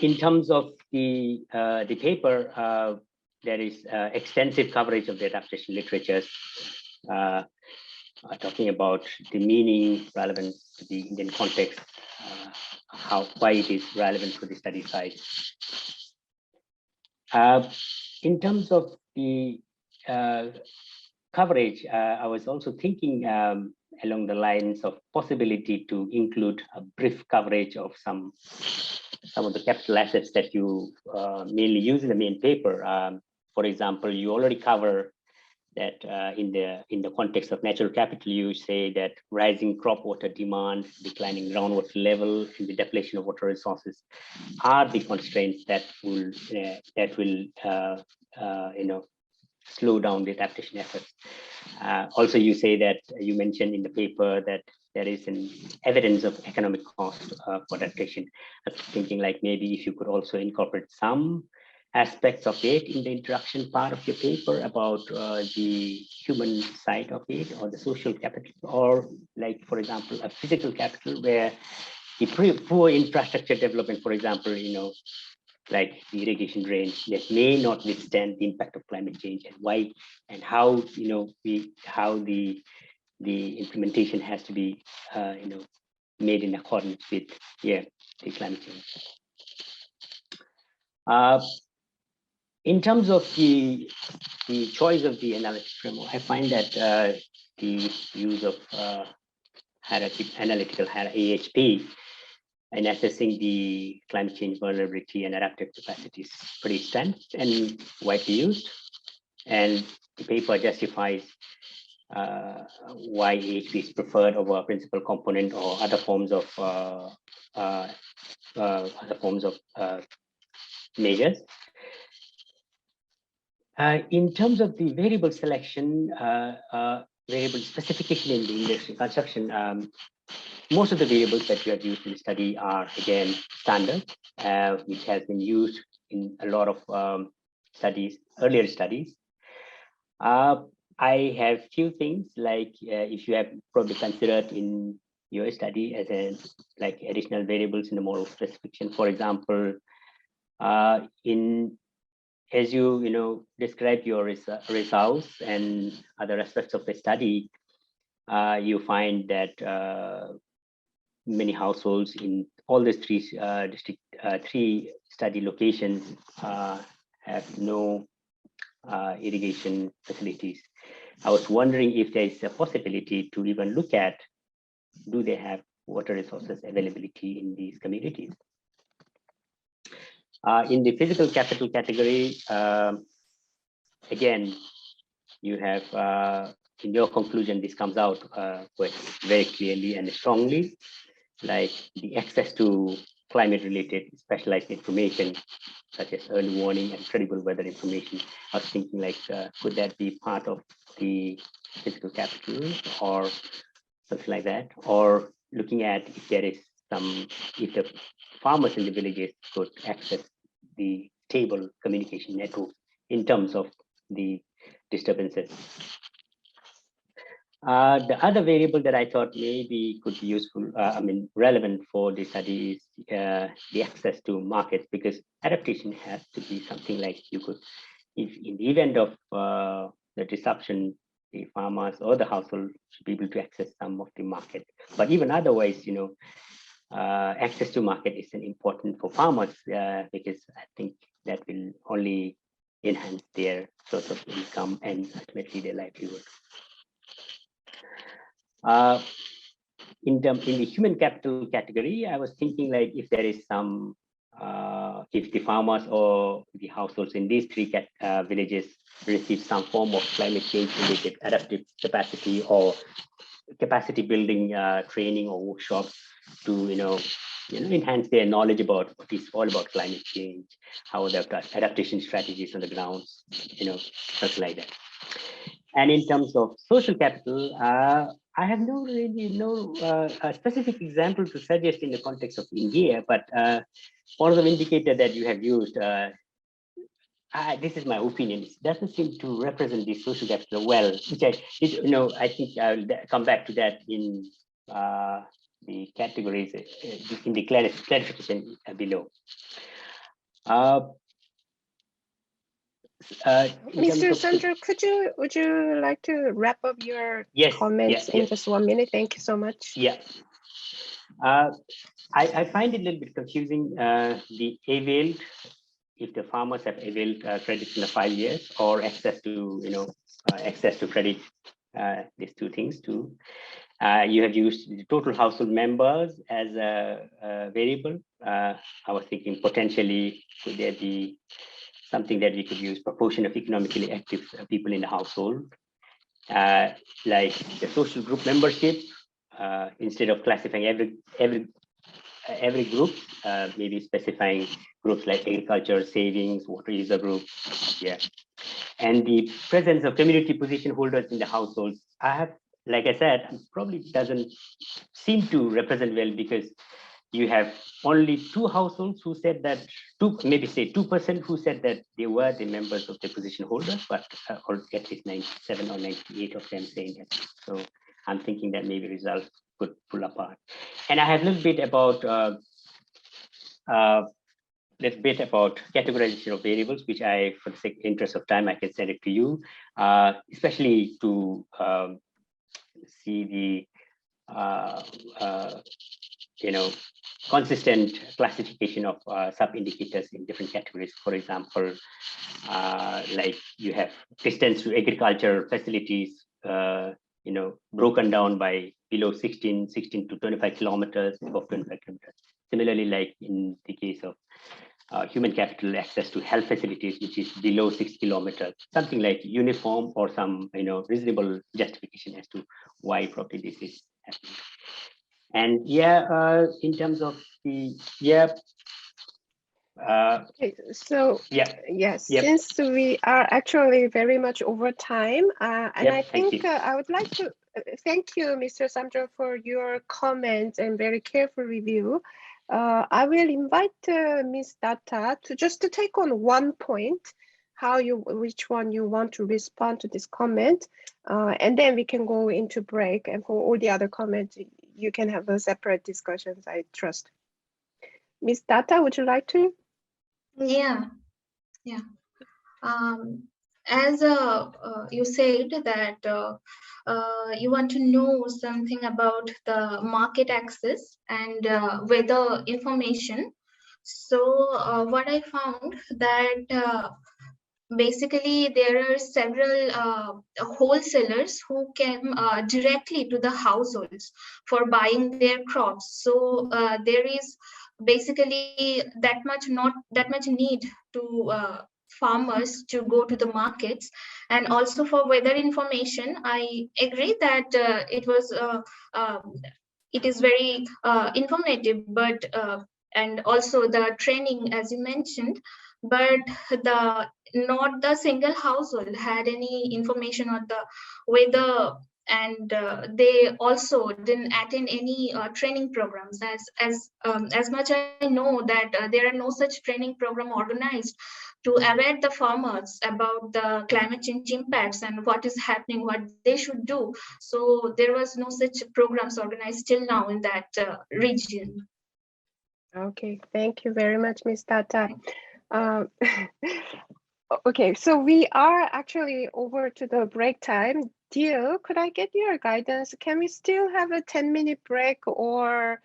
In terms of the paper, there is extensive coverage of the adaptation literatures, talking about the meaning relevant to the Indian context, why it is relevant for the study side. In terms of the coverage, I was also thinking along the lines of possibility to include a brief coverage of some of the capital assets that you mainly use in the main paper. For example, you already cover that in the context of natural capital, you say that rising crop water demand, declining groundwater level, and the depletion of water resources are the constraints that will slow down the adaptation efforts. Also, you say that you mentioned in the paper that there is an evidence of economic cost for adaptation. I was thinking like maybe if you could also incorporate some aspects of it in the introduction part of your paper about the human side of it, or the social capital, or like, for example, a physical capital where the poor infrastructure development, for example, like the irrigation drains that may not withstand the impact of climate change, and why and how how the implementation has to be made in accordance with the climate change. In terms of the choice of the analytic framework, I find that the use of analytical AHP in assessing the climate change vulnerability and adaptive capacity is pretty standard and widely used. And the paper justifies why AHP is preferred over a principal component or other forms of measures. In terms of the variable selection, variable specification in the industry construction, most of the variables that we have used in the study are, again, standard, which has been used in a lot of earlier studies. I have few things like if you have probably considered in your study as like additional variables in the model specification. For example, as you describe your results and other aspects of the study, you find that many households in all these three study locations have no irrigation facilities. I was wondering if there is a possibility to even look at, do they have water resources availability in these communities? In the physical capital category, again, you have, in your conclusion, this comes out very clearly and strongly, like the access to climate-related specialized information, such as early warning and credible weather information. I was thinking like, could that be part of the physical capital or something like that? Or looking at if there is if the farmers in the villages could access the stable communication network in terms of the disturbances. The other variable that I thought maybe could be useful, relevant for the study is the access to markets, because adaptation has to be something like you could, if in the event of the disruption, the farmers or the household should be able to access some of the market. But even otherwise, access to market is important for farmers because I think that will only enhance their source of income and ultimately their livelihood. In the human capital category, I was thinking like if there is some, if the farmers or the households in these three villages receive some form of climate change related adaptive capacity or capacity building training or workshops to enhance their knowledge about what is all about climate change, how they've got adaptation strategies on the ground, stuff like that. And in terms of social capital, I have no a specific example to suggest in the context of India, but one of the indicator that you have used, this is my opinion, it doesn't seem to represent the social capital well, which I think I'll come back to that in the categories in the clarification below. Mr. Sandro, would you like to wrap up your comments in just 1 minute? Thank you so much. Yeah. I find it a little bit confusing, the availed, if the farmers have availed credit in the 5 years, or access to, access to credit, these two things too. You have used the total household members as a variable. I was thinking potentially could there be something that we could use, proportion of economically active people in the household, like the social group membership, instead of classifying every group, maybe specifying groups like agriculture, savings, water user group, and the presence of community position holders in the households. Like I said, probably doesn't seem to represent well, because you have only 2 households who said that, maybe say 2% who said that they were the members of the position holders, but or at least 97 or 98 of them saying that. So I'm thinking that maybe results could pull apart. And I have a little bit about categorization of variables, which I, for the interest of time, I can send it to you, especially to see the consistent classification of sub-indicators in different categories. For example, like you have distance to agricultural facilities, broken down by below 16 to 25 kilometers, above 25 kilometers. Similarly, like in the case of human capital, access to health facilities, which is below 6 kilometers, something like uniform or some reasonable justification as to why probably this is happening. And in terms of the okay, so yes, since we are actually very much over time, and I think I would like to thank you, Mr. Sandro, for your comments and very careful review. I will invite Ms. Data to take on one point, which one you want to respond to this comment, and then we can go into break. And for all the other comments, you can have a separate discussions, I trust. Ms. Data, would you like to? Yeah. As you said that you want to know something about the market access and weather information. So what I found that basically there are several wholesalers who came directly to the households for buying their crops. So there is basically not that much need to farmers to go to the markets. And also for weather information, I agree that it is very informative, but and also the training, as you mentioned, but not the single household had any information on the weather, and they also didn't attend any training programs. As much I know that there are no such training program organized to aware the farmers about the climate change impacts and what is happening, what they should do. So there was no such programs organized till now in that region. Okay, thank you very much, Ms. Tata. Okay, so we are actually over to the break time. Deal, could I get your guidance? Can we still have a 10-minute break, or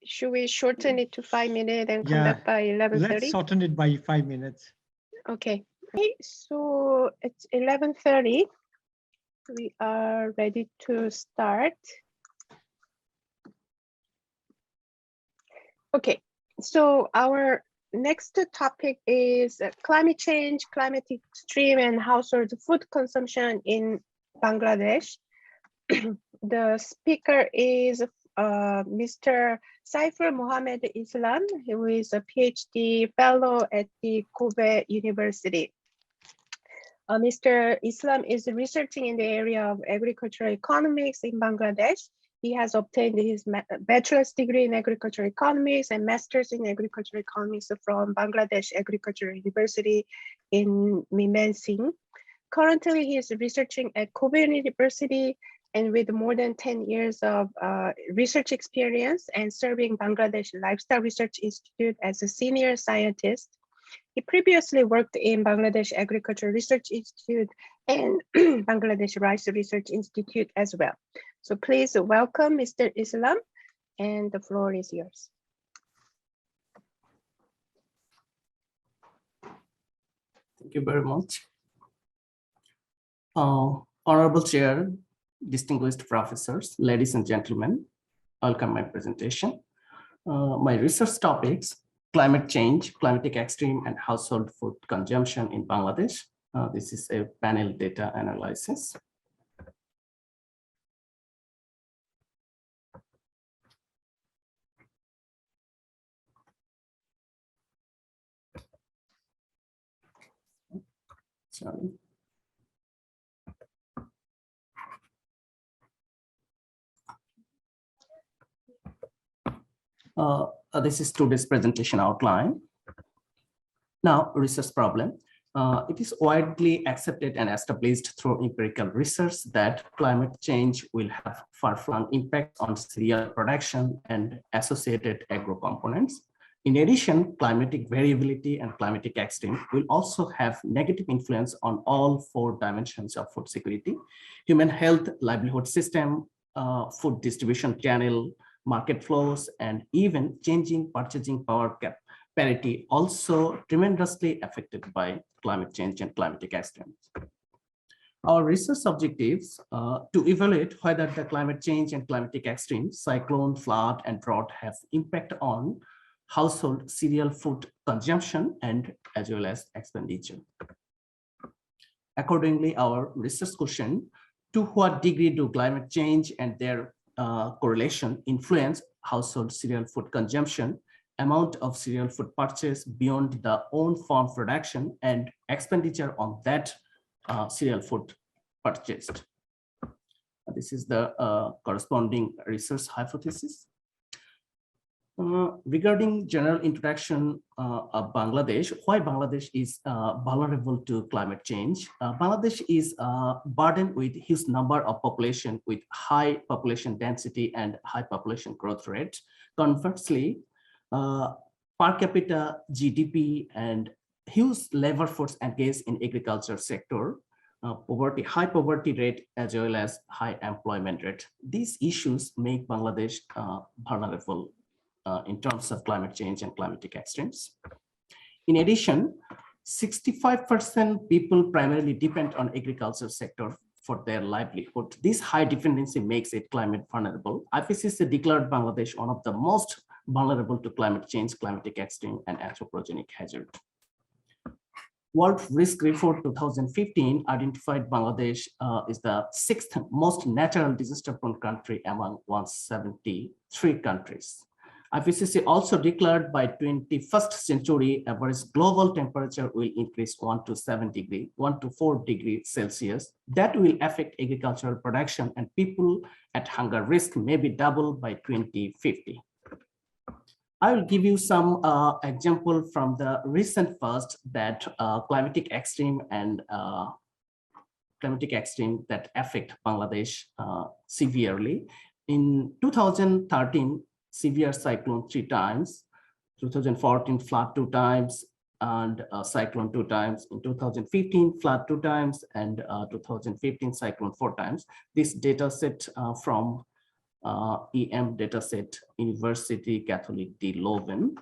should we shorten it to 5 minutes and come back by 11:30? Let's shorten it by 5 minutes. Okay, so it's 11:30. We are ready to start. Okay, so our next topic is climate change, climate extreme, and household food consumption in Bangladesh. The speaker is Mr. Saiful Mohammed Islam, who is a PhD fellow at the Kobe University. Mr. Islam is researching in the area of agricultural economics in Bangladesh. He has obtained his bachelor's degree in agricultural economics and master's in agricultural economics from Bangladesh Agricultural University in Mymensingh. Currently, he is researching at Kobe University, and with more than 10 years of research experience and serving Bangladesh Livestock Research Institute as a senior scientist. He previously worked in Bangladesh Agricultural Research Institute and Bangladesh Rice Research Institute as well. So please welcome Mr. Islam, and the floor is yours. Thank you very much. Honorable Chair, distinguished professors, ladies and gentlemen, welcome my presentation. My research topics: climate change, climatic extreme, and household food consumption in Bangladesh. This is a panel data analysis. Sorry. This is today's presentation outline. Now, research problem. It is widely accepted and established through empirical research that climate change will have far-flung impacts on cereal production and associated agro components. In addition, climatic variability and climatic extreme will also have negative influence on all 4 dimensions of food security: human health, livelihood system, food distribution channel, market flows, and even changing purchasing power parity, also tremendously affected by climate change and climatic extremes. Our research objectives to evaluate whether the climate change and climatic extremes, cyclone, flood, and drought have impact on household cereal food consumption and as well as expenditure. Accordingly, our research question: to what degree do climate change and their correlation influence household cereal food consumption, amount of cereal food purchase beyond the own farm production, and expenditure on that cereal food purchased? This is the corresponding research hypothesis. Regarding general introduction of Bangladesh, why Bangladesh is vulnerable to climate change. Bangladesh is burdened with huge number of population with high population density and high population growth rate. Conversely, per capita GDP and huge labor force engaged in agriculture sector, high poverty rate as well as high employment rate. These issues make Bangladesh vulnerable in terms of climate change and climatic extremes. In addition, 65% people primarily depend on agriculture sector for their livelihood. This high dependency makes it climate vulnerable. IPCC declared Bangladesh one of the most vulnerable to climate change, climatic extreme, and anthropogenic hazard. World Risk Report 2015 identified Bangladesh is the 6th most natural disaster-prone country among 173 countries. IPCC also declared by 21st century average global temperature will increase 1 to 4 degrees Celsius. That will affect agricultural production, and people at hunger risk may be doubled by 2050. I will give you some example from the recent past that climatic extreme that affect Bangladesh severely. In 2013, severe cyclone 3 times, 2014 flood 2 times, and cyclone 2 times. In 2015, flood 2 times, and 2015 cyclone 4 times. This data set from EM dataset, University Catholic de Leuven.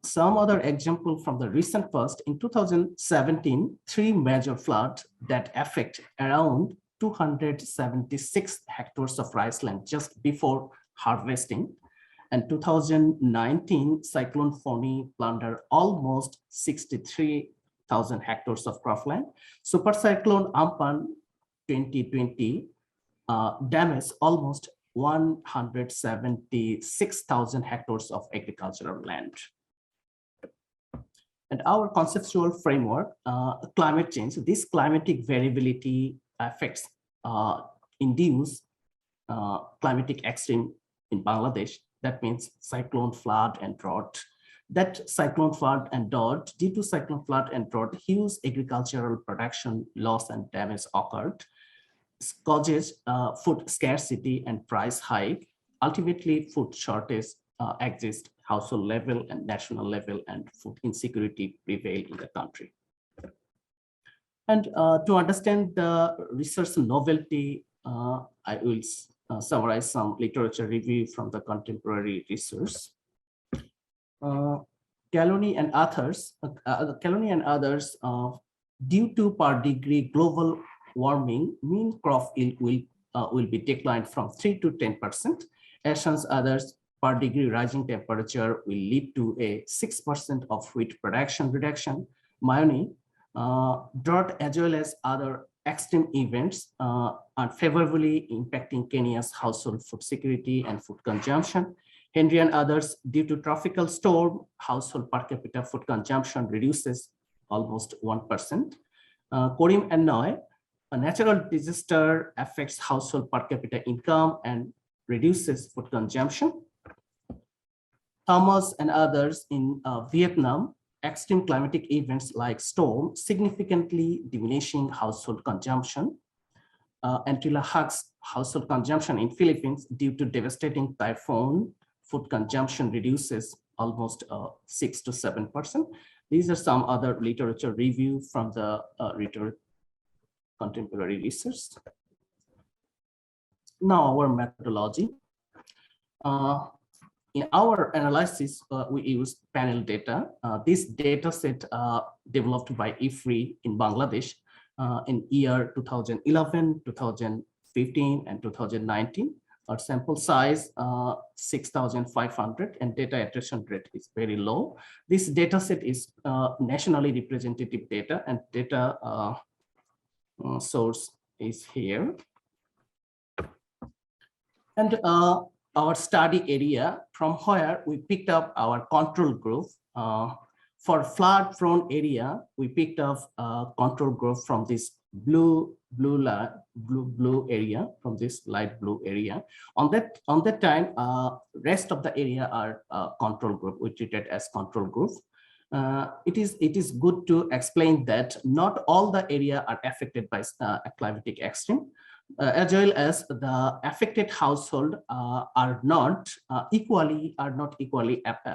Some other example from the recent past: in 2017, 3 major floods that affect around 276 hectares of rice land just before harvesting. And 2019, Cyclone Fani plundered almost 63,000 hectares of cropland. Super Cyclone Amphan 2020 damaged almost 176,000 hectares of agricultural land. And our conceptual framework, climate change, this climatic variability affects induce climatic extreme in Bangladesh. That means cyclone, flood, and drought. That cyclone, flood, and drought, due to cyclone, flood, and drought, huge agricultural production loss and damage occurred, causes food scarcity and price hike. Ultimately, food shortage exists household level and national level, and food insecurity prevail in the country. And to understand the research novelty, I will summarize some literature review from the contemporary research. Caloni and others, due to per degree global warming, mean crop yield will be declined from 3 to 10%. As others, per degree rising temperature will lead to a 6% of wheat production reduction. Mayoni, drought as well as other extreme events are favorably impacting Kenya's household food security and food consumption. Henry and others, due to tropical storm, household per capita food consumption reduces almost 1%. Korim and Noy, a natural disaster affects household per capita income and reduces food consumption. Thomas and others in Vietnam, extreme climatic events like storm significantly diminishing household consumption. Antilla Huck's household consumption in Philippines due to devastating typhoon, food consumption reduces almost 6 to 7%. These are some other literature review from the contemporary research. Now our methodology. In our analysis, we use panel data. This data set developed by IFRI in Bangladesh in year 2011, 2015, and 2019. Our sample size 6,500 and data attrition rate is very low. This data set is nationally representative data, and data source is here. And our study area from where we picked up our control group. For flood prone area, we picked up control group from this blue area, from this light blue area. On that time, rest of the area are control group. We treated as control group. It is good to explain that not all the area are affected by climatic extreme, as well as the affected household are not equally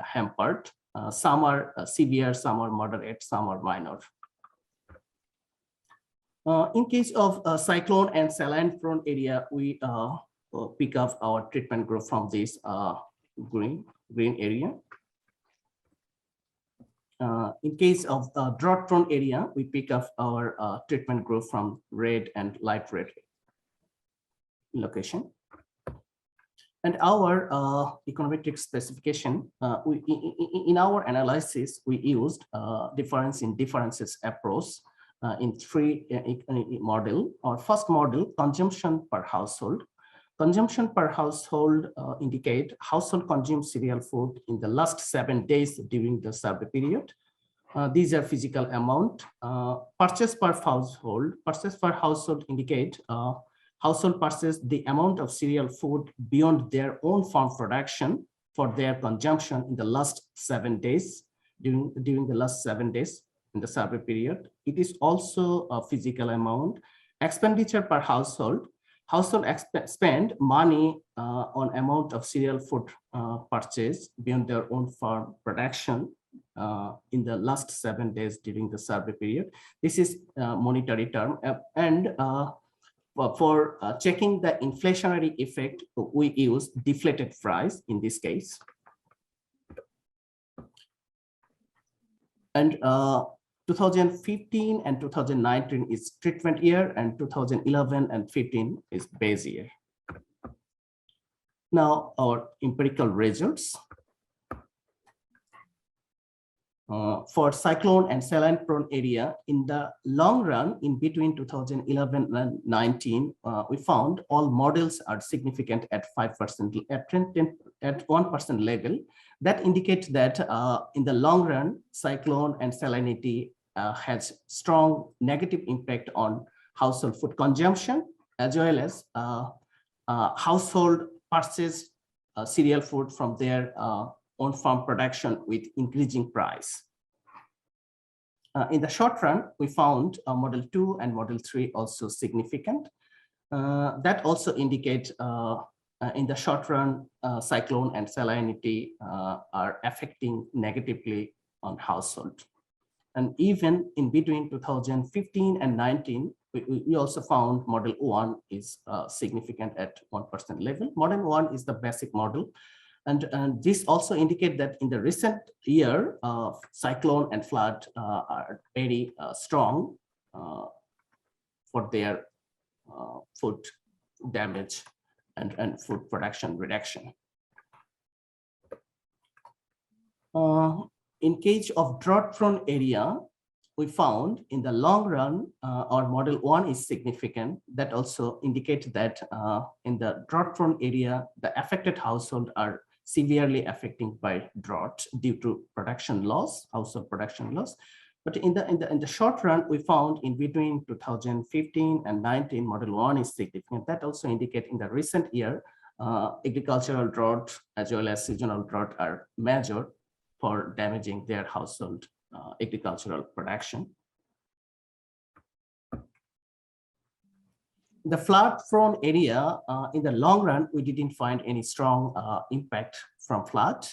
hampered. Some are severe, some are moderate, some are minor. In case of cyclone and saline prone area, we pick up our treatment group from this green area. In case of drought prone area, we pick up our treatment group from red and light red location. And our econometric specification, in our analysis, we used differences approach in three model. Our first model, consumption per household. Consumption per household indicate household consumes cereal food in the last 7 days during the survey period. These are physical amount. Purchase per household indicate household purchase the amount of cereal food beyond their own farm production for their consumption in the last 7 days, during the last 7 days in the survey period. It is also a physical amount. Expenditure per household. Household spend money on amount of cereal food purchase beyond their own farm production in the last 7 days during the survey period. This is a monetary term, and for checking the inflationary effect, we use deflated price in this case. And 2015 and 2019 is treatment year, and 2011 and 15 is base year. Now our empirical results. For cyclone and saline prone area, in the long run, in between 2011 and 19, we found all models are significant at 5%, at 1% level. That indicates that in the long run, cyclone and salinity has strong negative impact on household food consumption, as well as household purchase cereal food from their own farm production with increasing price. In the short run, we found model 2 and model 3 also significant. That also indicate in the short run, cyclone and salinity are affecting negatively on household. And even in between 2015 and 19, we also found model 1 is significant at 1% level. Model 1 is the basic model. And this also indicates that in the recent year, cyclone and flood are very strong for their food damage and food production reduction. In case of drought-prone area, we found in the long run, our model 1 is significant. That also indicates that in the drought-prone area, the affected household are severely affected by drought due to production loss, household production loss. But in the short run, we found in between 2015 and 19, model 1 is significant. That also indicates in the recent year, agricultural drought as well as seasonal drought are major for damaging their household agricultural production. The flood-prone area, in the long run, we didn't find any strong impact from flood.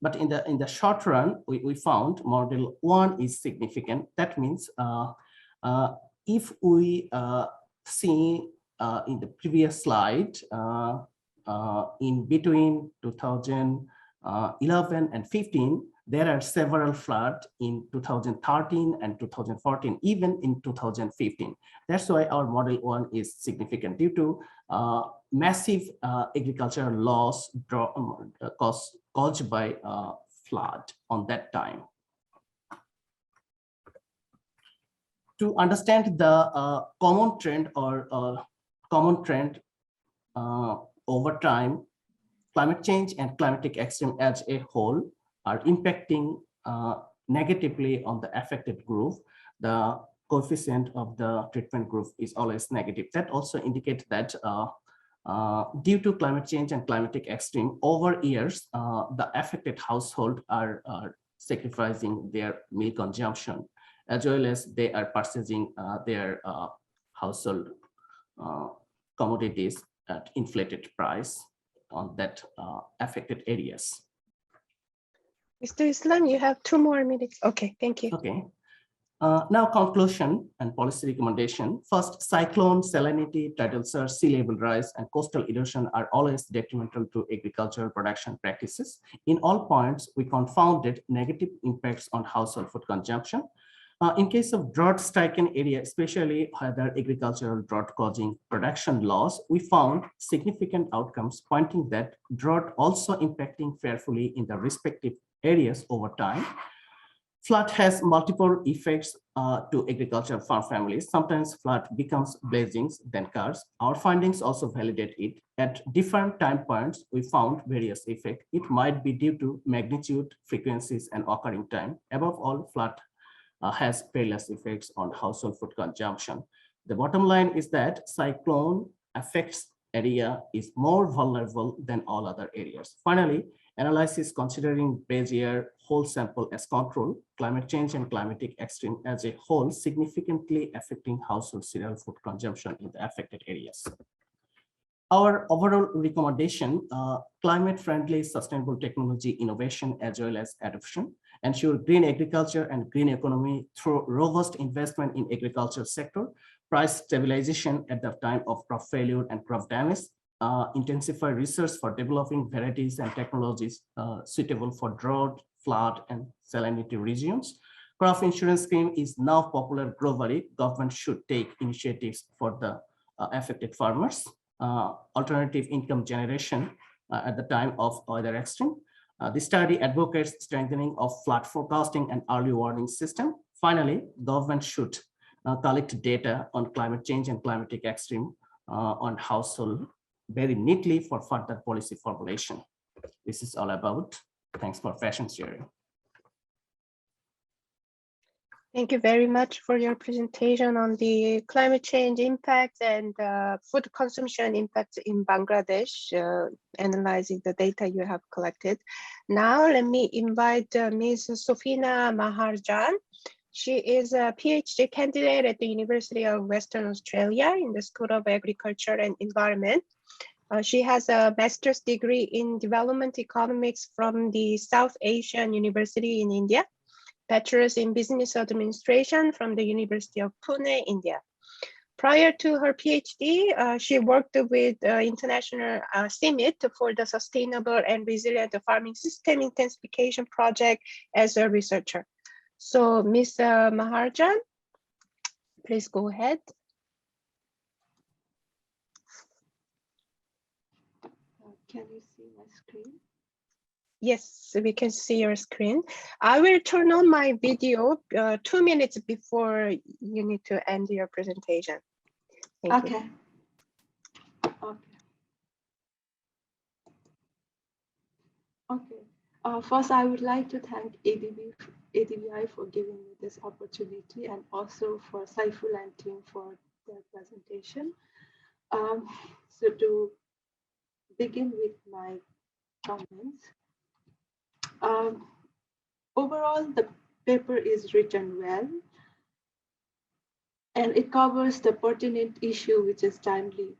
But in the short run, we found model 1 is significant. That means if we see in the previous slide, in between 2011 and 15, there are several floods in 2013 and 2014, even in 2015. That's why our model 1 is significant due to massive agricultural loss caused by flood on that time. To understand the common trend over time, climate change and climatic extreme as a whole are impacting negatively on the affected group. The coefficient of the treatment group is always negative. That also indicates that due to climate change and climatic extreme, over years, the affected household are sacrificing their meal consumption, as well as they are purchasing their household commodities at inflated price on that affected areas. Mr. Islam, you have 2 more minutes. Okay, thank you. Okay. Now conclusion and policy recommendation. First, cyclone, salinity, tidal surge, sea level rise, and coastal erosion are always detrimental to agricultural production practices. In all points, we confounded negative impacts on household food consumption. In case of drought-stricken area, especially whether agricultural drought causing production loss, we found significant outcomes pointing that drought also impacting fearfully in the respective areas over time. Flood has multiple effects to agricultural farm families. Sometimes flood becomes blessings, then curse. Our findings also validate it. At different time points, we found various effects. It might be due to magnitude, frequencies, and occurring time. Above all, flood has perilous effects on household food consumption. The bottom line is that cyclone affects area is more vulnerable than all other areas. Finally, analysis considering base year whole sample as control, climate change and climatic extreme as a whole significantly affecting household cereal food consumption in the affected areas. Our overall recommendation, climate-friendly sustainable technology innovation as well as adoption, ensure green agriculture and green economy through robust investment in agriculture sector, price stabilization at the time of crop failure and crop damage, intensify research for developing varieties and technologies suitable for drought, flood, and salinity regions. Crop insurance scheme is now popular globally. Government should take initiatives for the affected farmers. Alternative income generation at the time of weather extreme. The study advocates strengthening of flood forecasting and early warning system. Finally, government should collect data on climate change and climatic extreme on household very neatly for further policy formulation. This is all about. Thanks for fashion sharing. Thank you very much for your presentation on the climate change impacts and food consumption impacts in Bangladesh, analyzing the data you have collected. Now, let me invite Ms. Sofina Maharjan. She is a PhD candidate at the University of Western Australia in the School of Agriculture and Environment. She has a master's degree in development economics from the South Asian University in India, bachelor's in business administration from the University of Pune, India. Prior to her PhD, she worked with international CIMIT for the Sustainable and Resilient Farming System Intensification Project as a researcher. So Ms. Maharjan, please go ahead. Can you see my screen? Yes, we can see your screen. I will turn on my video 2 minutes before you need to end your presentation. Thank you. Okay. First, I would like to thank ADBI for giving me this opportunity and also for Saiful and team for their presentation. So to begin with my comments. Overall, the paper is written well, and it covers the pertinent issue which is timely.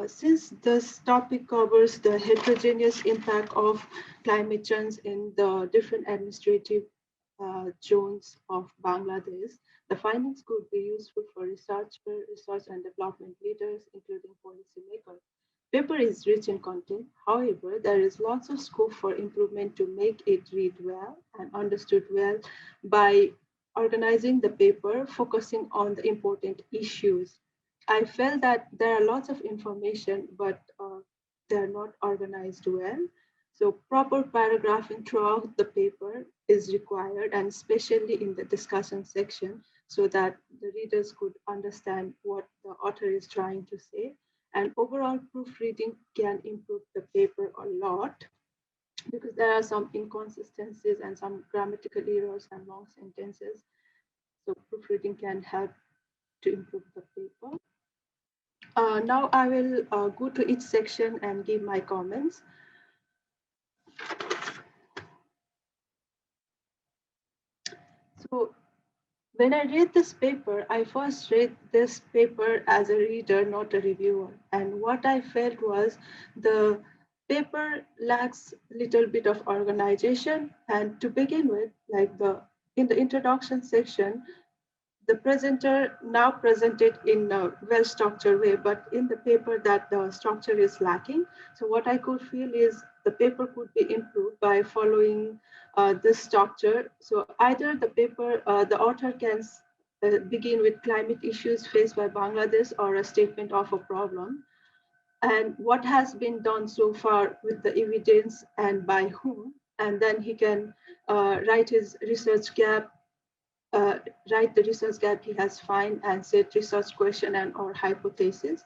Since this topic covers the heterogeneous impact of climate change in the different administrative zones of Bangladesh, the findings could be useful for research and development leaders, including policymakers. Paper is rich in content. However, there is lots of scope for improvement to make it read well and understood well by organizing the paper, focusing on the important issues. I felt that there are lots of information, but they're not organized well. So proper paragraphing throughout the paper is required, and especially in the discussion section, so that the readers could understand what the author is trying to say. And overall proofreading can improve the paper a lot because there are some inconsistencies and some grammatical errors and long sentences. So proofreading can help to improve the paper. Now I will go to each section and give my comments. So when I read this paper, I first read this paper as a reader, not a reviewer. And what I felt was the paper lacks a little bit of organization. And to begin with, like in the introduction section, the presenter now presented in a well-structured way, but in the paper that the structure is lacking. So what I could feel is the paper could be improved by following this structure. So either the paper, the author can begin with climate issues faced by Bangladesh or a statement of a problem. And what has been done so far with the evidence and by whom, and then he can write his research gap, write the research gap he has found and set research question and or hypothesis,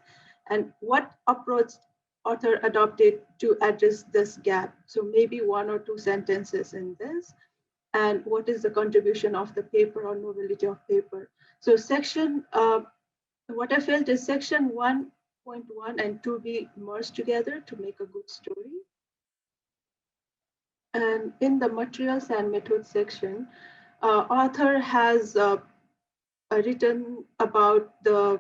and what approach author adopted to address this gap. So maybe 1 or 2 sentences in this, and what is the contribution of the paper or novelty of paper. So section, what I felt is section 1.1 and 2 be merged together to make a good story. And in the materials and methods section, author has written about the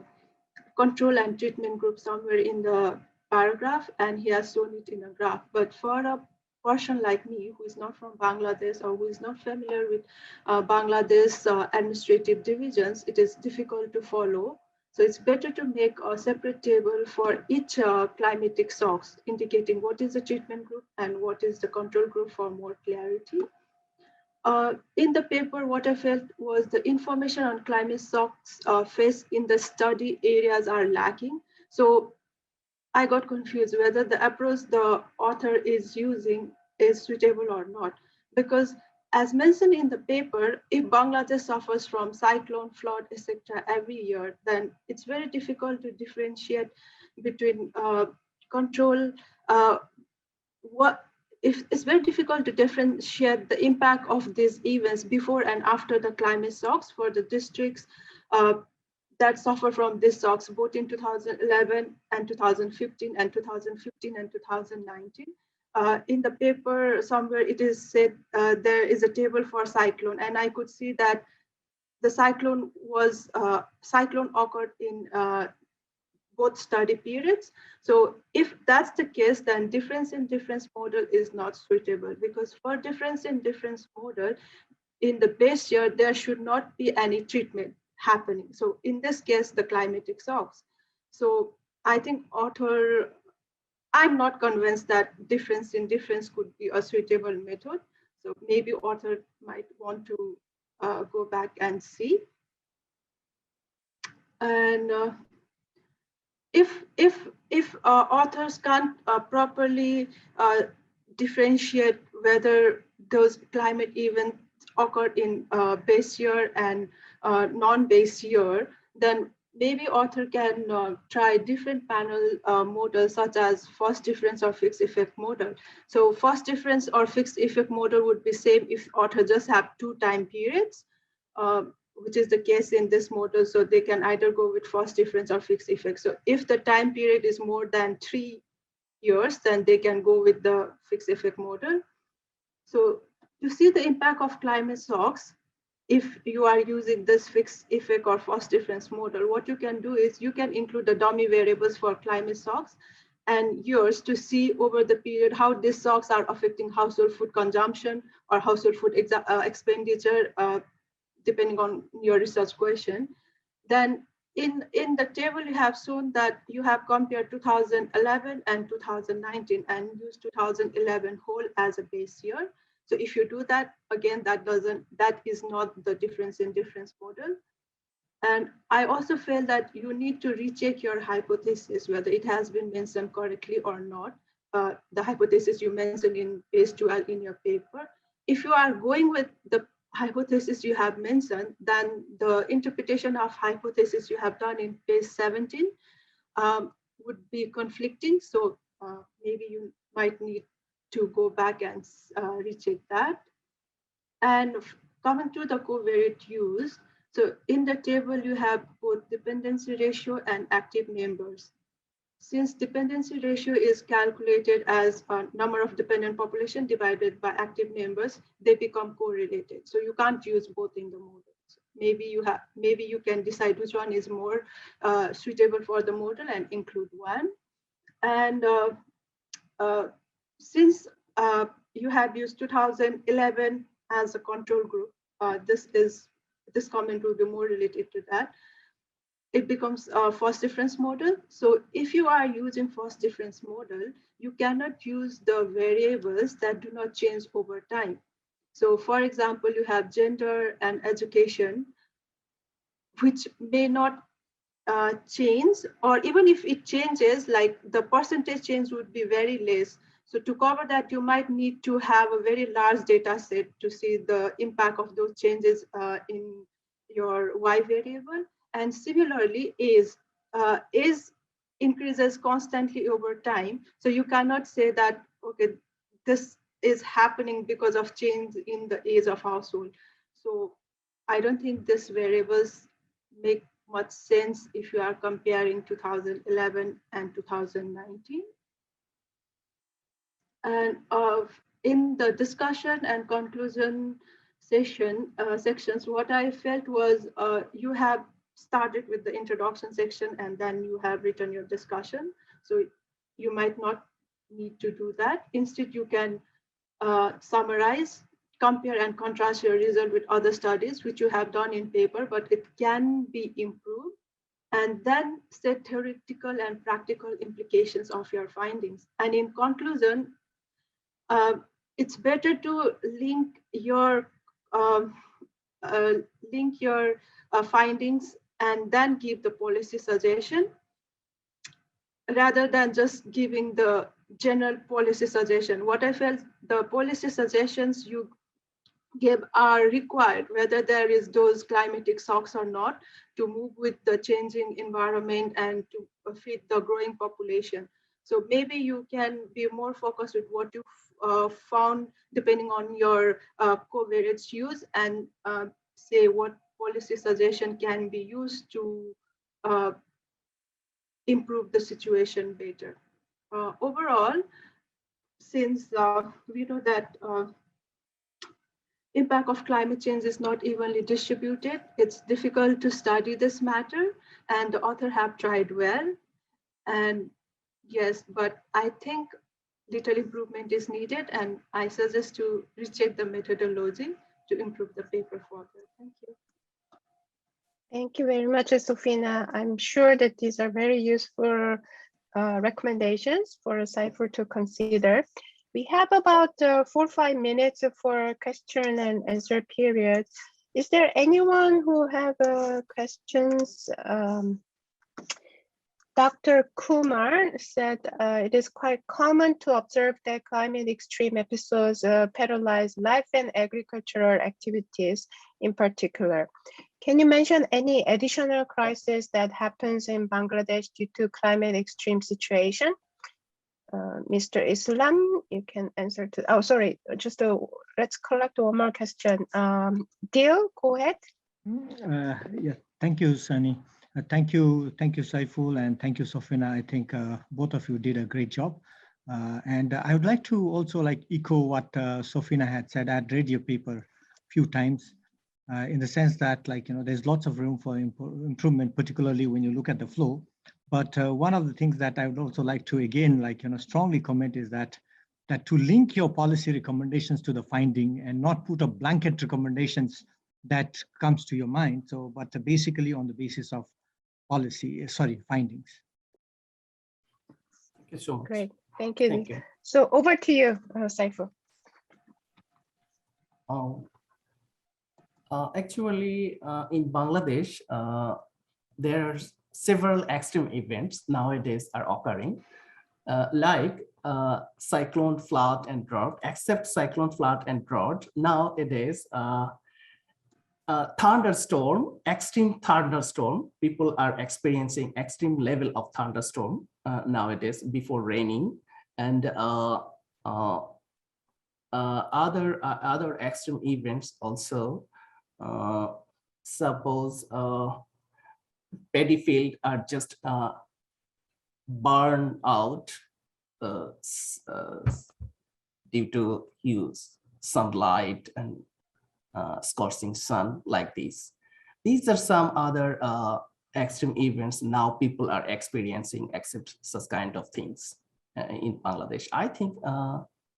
control and treatment group somewhere in the paragraph, and he has shown it in a graph. But for a person like me, who is not from Bangladesh or who is not familiar with Bangladesh administrative divisions, it is difficult to follow. So it's better to make a separate table for each climatic shocks, indicating what is the treatment group and what is the control group for more clarity. In the paper, what I felt was the information on climate shocks faced in the study areas are lacking. So I got confused whether the approach the author is using is suitable or not. Because as mentioned in the paper, if Bangladesh suffers from cyclone, flood, etc. every year, then it's very difficult to differentiate between control. It's very difficult to differentiate the impact of these events before and after the climate shocks for the districts that suffer from these shocks, both in 2011 and 2015 and 2015 and 2019. In the paper somewhere it is said there is a table for cyclone, and I could see that the cyclone occurred in both study periods. So if that's the case, then difference in difference model is not suitable, because for difference in difference model, in the base year, there should not be any treatment happening. So in this case, the climatic shocks. So I think I'm not convinced that difference in difference could be a suitable method. So maybe author might want to go back and see. And if authors can't properly differentiate whether those climate events occurred in base year and non-base year, then maybe author can try different panel models, such as first difference or fixed effect model. So first difference or fixed effect model would be same if author just have 2 time periods, which is the case in this model. So they can either go with first difference or fixed effect. So if the time period is more than 3 years, then they can go with the fixed effect model. So to see the impact of climate shocks, if you are using this fixed effect or first difference model, what you can do is you can include the dummy variables for climate shocks and years to see over the period how these shocks are affecting household food consumption or household food expenditure, depending on your research question. Then in the table, you have shown that you have compared 2011 and 2019 and used 2011 whole as a base year. So if you do that, again, that is not the difference in difference model. And I also feel that you need to recheck your hypothesis, whether it has been mentioned correctly or not. The hypothesis you mentioned in page 12 in your paper. If you are going with the hypothesis you have mentioned, then the interpretation of hypothesis you have done in page 17 would be conflicting. So maybe you might need to go back and recheck that. And coming to the covariate use, so in the table you have both dependency ratio and active members. Since dependency ratio is calculated as a number of dependent population divided by active members, they become correlated. So you can't use both in the model. Maybe you can decide which one is more suitable for the model and include one. And since you have used 2011 as a control group, this comment will be more related to that. It becomes a first difference model. So if you are using first difference model, you cannot use the variables that do not change over time. So for example, you have gender and education, which may not change, or even if it changes, like the percentage change would be very less. So to cover that, you might need to have a very large data set to see the impact of those changes in your Y variable. And similarly, age increases constantly over time. So you cannot say that, okay, this is happening because of change in the age of household. So I don't think these variables make much sense if you are comparing 2011 and 2019. And in the discussion and conclusion sections, what I felt was you have started with the introduction section and then you have written your discussion. So you might not need to do that. Instead, you can summarize, compare and contrast your result with other studies, which you have done in paper, but it can be improved. And then set theoretical and practical implications of your findings. And in conclusion, it's better to link your findings and then give the policy suggestion, rather than just giving the general policy suggestion. What I felt, the policy suggestions you give are required, whether there is those climatic shocks or not, to move with the changing environment and to feed the growing population. So maybe you can be more focused with what you found depending on your covariates use, and say what policy suggestion can be used to improve the situation better. Overall, since we know that impact of climate change is not evenly distributed, it's difficult to study this matter, and the author have tried well. And yes, but I think little improvement is needed, and I suggest to recheck the methodology to improve the paper further. Thank you. Thank you very much, Sofina. I'm sure that these are very useful recommendations for Cypher to consider. We have about 4 or 5 minutes for question and answer period. Is there anyone who have questions? Dr. Kumar said it is quite common to observe that climate extreme episodes paralyze life and agricultural activities in particular. Can you mention any additional crisis that happens in Bangladesh due to climate extreme situation? Mr. Islam, you can answer to, oh, sorry, just let's collect one more question. Dil, go ahead. Yeah, thank you, Sunny. Thank you, Saiful, and thank you, Sofina. I think both of you did a great job. And I would like to also echo what Sofina had said. I'd read your paper a few times in the sense that there's lots of room for improvement, particularly when you look at the flow. But one of the things that I would also like to again strongly comment is that to link your policy recommendations to the finding and not put a blanket recommendations that comes to your mind. So, but basically on the basis of findings. Thank you so much. Great, thank you. Thank you. So over to you, Saiful. Actually, in Bangladesh, there are several extreme events nowadays are occurring, like cyclone, flood, and drought. Except cyclone, flood, and drought, nowadays thunderstorm, extreme thunderstorm. People are experiencing extreme level of thunderstorm nowadays before raining, and other extreme events also. Suppose paddy field are just burned out due to huge sunlight and scorching sun like this. These are some other extreme events now people are experiencing, except such kind of things in Bangladesh. I think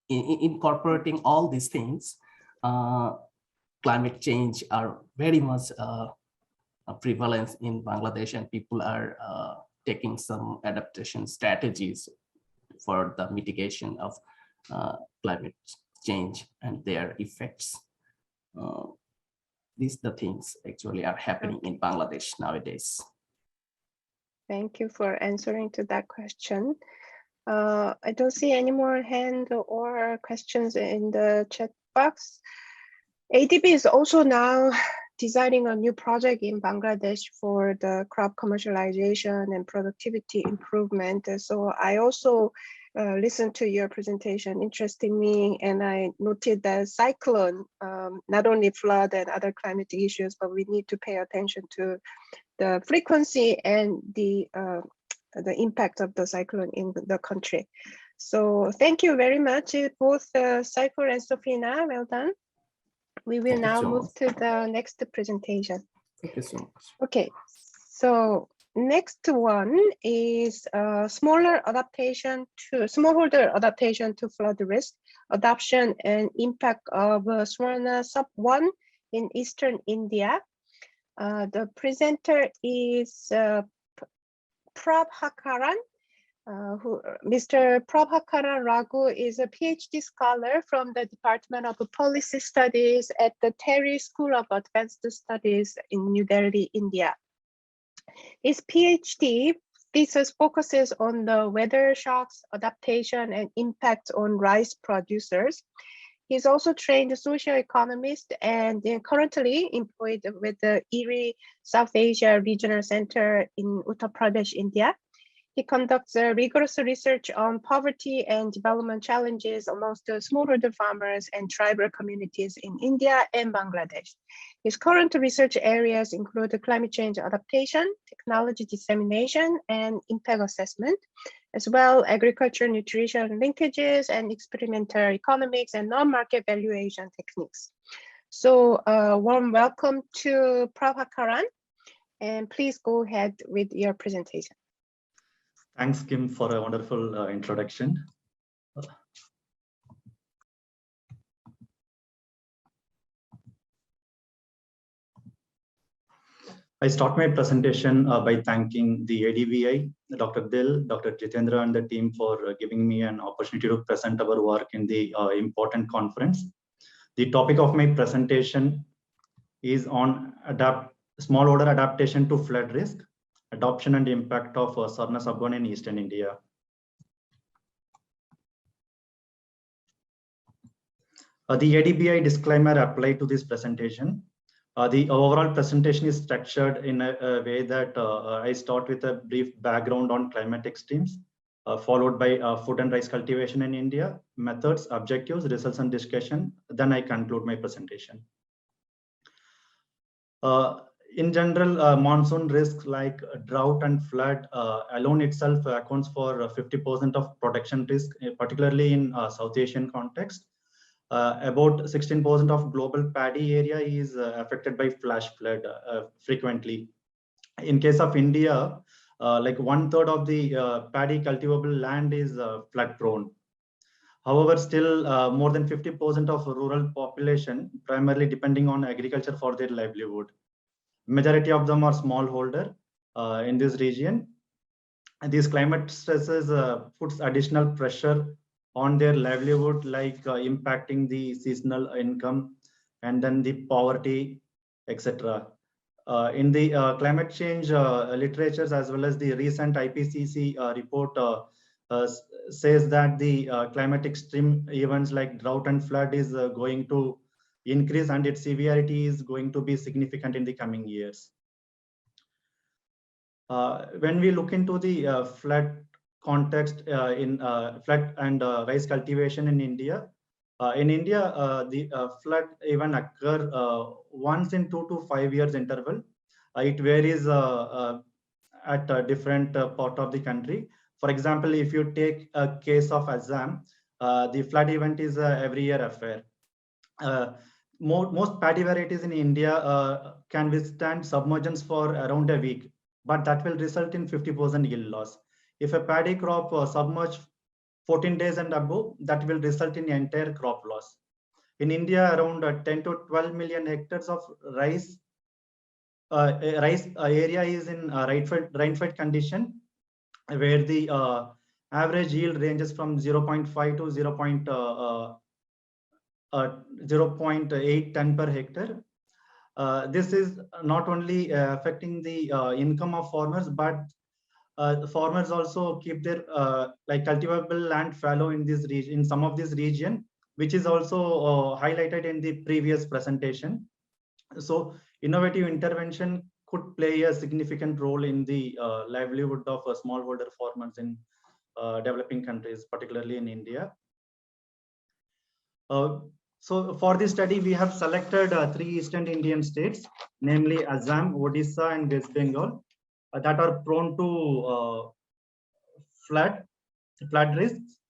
in incorporating all these things, climate change are very much prevalent in Bangladesh, and people are taking some adaptation strategies for the mitigation of climate change and their effects. These the things actually are happening in Bangladesh nowadays. Thank you for answering to that question. I don't see any more hand or questions in the chat box. ADB is also now designing a new project in Bangladesh for the crop commercialization and productivity improvement. So I also listened to your presentation, interesting me, and I noted that cyclone, not only flood and other climatic issues, but we need to pay attention to the frequency and the impact of the cyclone in the country. So thank you very much, both Saiful and Sofina, well done. We will now move to the next presentation. Thank you so much. Okay, so next one is smallholder adaptation to flood risk, adoption and impact of Swarna sub-1 in Eastern India. The presenter is Prabhakaran. Mr. Prabhakaran Raghu is a PhD scholar from the Department of Policy Studies at the Terry School of Advanced Studies in New Delhi, India. His PhD thesis focuses on the weather shocks, adaptation, and impact on rice producers. He's also trained socio-economist and currently employed with the Erie South Asia Regional Center in Uttar Pradesh, India. He conducts rigorous research on poverty and development challenges amongst the smallholder farmers and tribal communities in India and Bangladesh. His current research areas include climate change adaptation, technology dissemination, and impact assessment, as well agriculture nutrition linkages and experimental economics and non-market valuation techniques. So warm welcome to Prabhakaran, and please go ahead with your presentation. Thanks, Kim, for a wonderful introduction. I start my presentation by thanking the ADVI, Dr. Dil, Dr. Jitendra, and the team for giving me an opportunity to present our work in the important conference. The topic of my presentation is on smallholder adaptation to flood risk, adoption and impact of Sarna Sabwan in Eastern India. The ADBI disclaimer applied to this presentation. The overall presentation is structured in a way that I start with a brief background on climate extremes, followed by food and rice cultivation in India, methods, objectives, results, and discussion. Then I conclude my presentation. In general, monsoon risks like drought and flood alone itself accounts for 50% of production risk, particularly in South Asian context. About 16% of global paddy area is affected by flash flood frequently. In case of India, like 1/3 of the paddy cultivable land is flood prone. However, still more than 50% of rural population primarily depending on agriculture for their livelihood. Majority of them are smallholder in this region. And these climate stresses puts additional pressure on their livelihood, like impacting the seasonal income and then the poverty, etc. In the climate change literatures, as well as the recent IPCC report says that the climate extreme events like drought and flood is going to increase, and its severity is going to be significant in the coming years. When we look into the flood context in flood and rice cultivation in India, the flood even occur once in 2 to 5 years interval. It varies at a different part of the country. For example, if you take a case of Assam, the flood event is every year affair. Most paddy varieties in India can withstand submergence for around a week, but that will result in 50% yield loss. If a paddy crop submerged 14 days and above, that will result in entire crop loss. In India, around 10 to 12 million hectares of rice area is in rainfed condition, where the average yield ranges from 0.5 to 0.8 ton per hectare. This is not only affecting the income of farmers, but farmers also keep their like cultivable land fallow in this region, in some of this region, which is also highlighted in the previous presentation. So innovative intervention could play a significant role in the livelihood of smallholder farmers in developing countries, particularly in India. So for this study, we have selected 3 Eastern Indian states, namely Assam, Odisha, and West Bengal, that are prone to flood risks.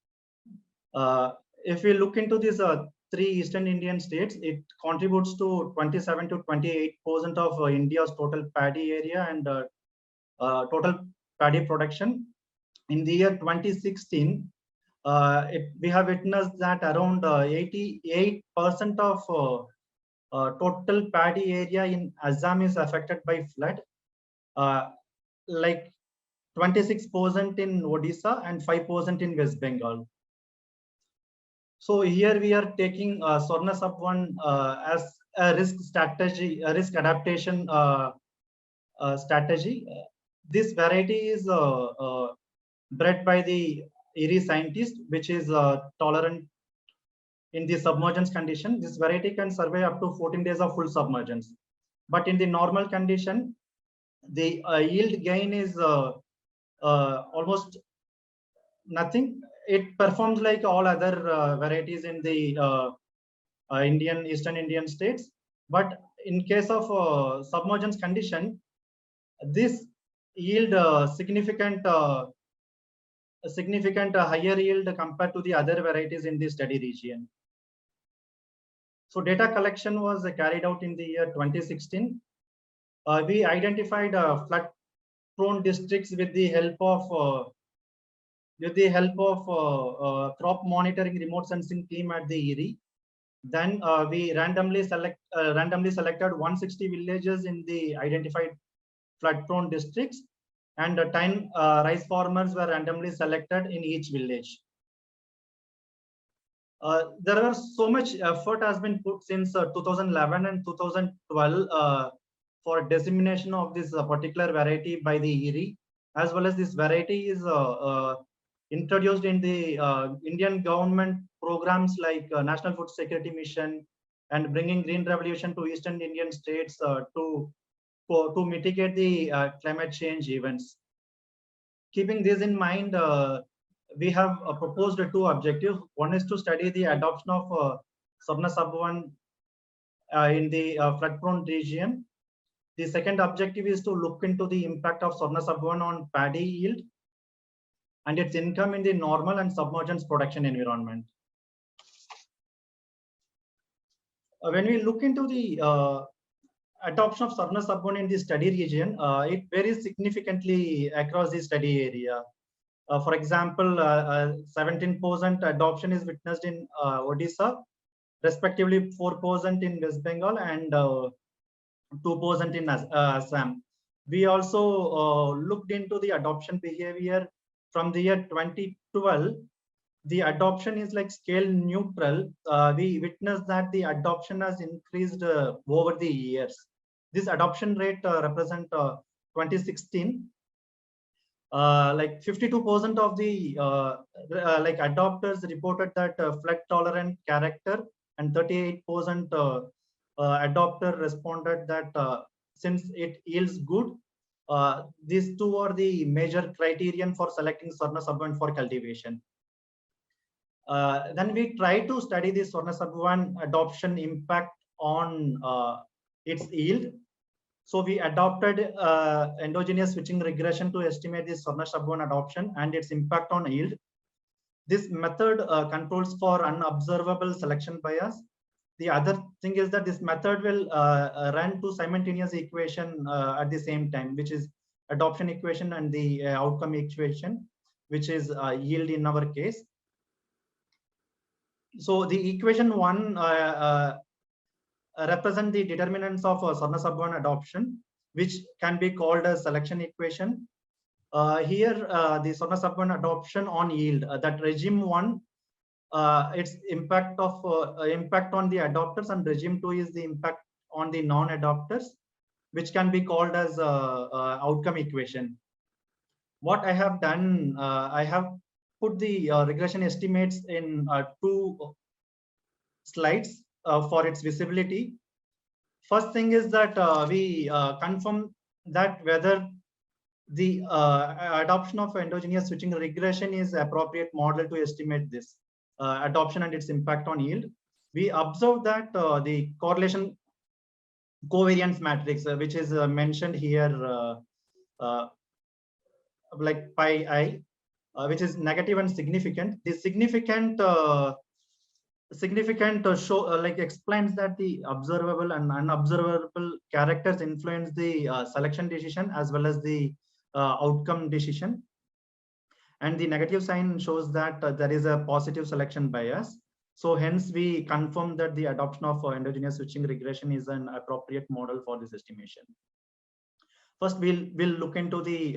If we look into these 3 Eastern Indian states, it contributes to 27 to 28% of India's total paddy area and total paddy production. In the year 2016, we have witnessed that around 88% of total paddy area in Assam is affected by flood, like 26% in Odisha and 5% in West Bengal. So here we are taking Sarna Sabwan as a risk strategy, a risk adaptation strategy. This variety is bred by the Erie scientist, which is tolerant in the submergence condition. This variety can survive up to 14 days of full submergence. But in the normal condition, the yield gain is almost nothing. It performs like all other varieties in the Eastern Indian states. But in case of submergence condition, this yield significant higher yield compared to the other varieties in the study region. So data collection was carried out in the year 2016. We identified flood-prone districts with the help of crop monitoring remote sensing team at the Erie. Then we randomly selected 160 villages in the identified flood-prone districts, and 10 rice farmers were randomly selected in each village. There was so much effort has been put since 2011 and 2012 for dissemination of this particular variety by the Erie, as well as this variety is introduced in the Indian government programs like National Food Security Mission and bringing green revolution to Eastern Indian states to mitigate the climate change events. Keeping this in mind, we have proposed two objectives. One is to study the adoption of Swarna Sabwan in the flood-prone region. The second objective is to look into the impact of Swarna Sabwan on paddy yield and its income in the normal and submergence production environment. When we look into the adoption of Swarna Sabwan in the study region, it varies significantly across the study area. For example, 17% adoption is witnessed in Odisha, respectively 4% in West Bengal and 2% in Assam. We also looked into the adoption behavior from the year 2012. The adoption is like scale neutral. We witnessed that the adoption has increased over the years. This adoption rate represent 2016. Like 52% of the like adopters reported that flood tolerant character, and 38% adopter responded that since it yields good. These two are the major criterion for selecting Swarna Sabwan for cultivation. Then we try to study the Swarna Sabwan adoption impact on its yield. So we adopted endogenous switching regression to estimate the Swarna Sabwan adoption and its impact on yield. This method controls for unobservable selection bias. The other thing is that this method will run two simultaneous equation at the same time, which is adoption equation and the outcome equation, which is yield in our case. So the equation one represent the determinants of Swarna Sabwan adoption, which can be called as selection equation. Here, the Swarna Sabwan adoption on yield, that regime one, its impact of impact on the adopters, and regime two is the impact on the non-adopters, which can be called as outcome equation. What I have done, I have put the regression estimates in two slides for its visibility. First thing is that we confirm that whether the adoption of endogenous switching regression is appropriate model to estimate this adoption and its impact on yield. We observe that the correlation covariance matrix, which is mentioned here, like pi I, which is negative and significant. The significant show like explains that the observable and unobservable characters influence the selection decision as well as the outcome decision, and the negative sign shows that there is a positive selection bias. So hence we confirm that the adoption of endogenous switching regression is an appropriate model for this estimation. First, we'll look into the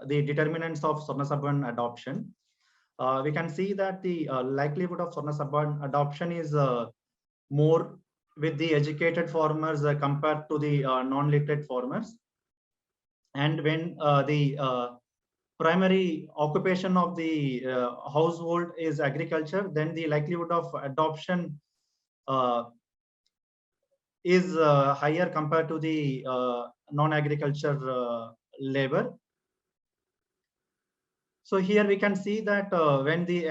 determinants of Swarna Sabwan adoption. We can see that the likelihood of Swarna Sabwan adoption is more with the educated farmers compared to the non-literate farmers. And when the primary occupation of the household is agriculture, then the likelihood of adoption is higher compared to the non-agriculture labor. So here we can see that when the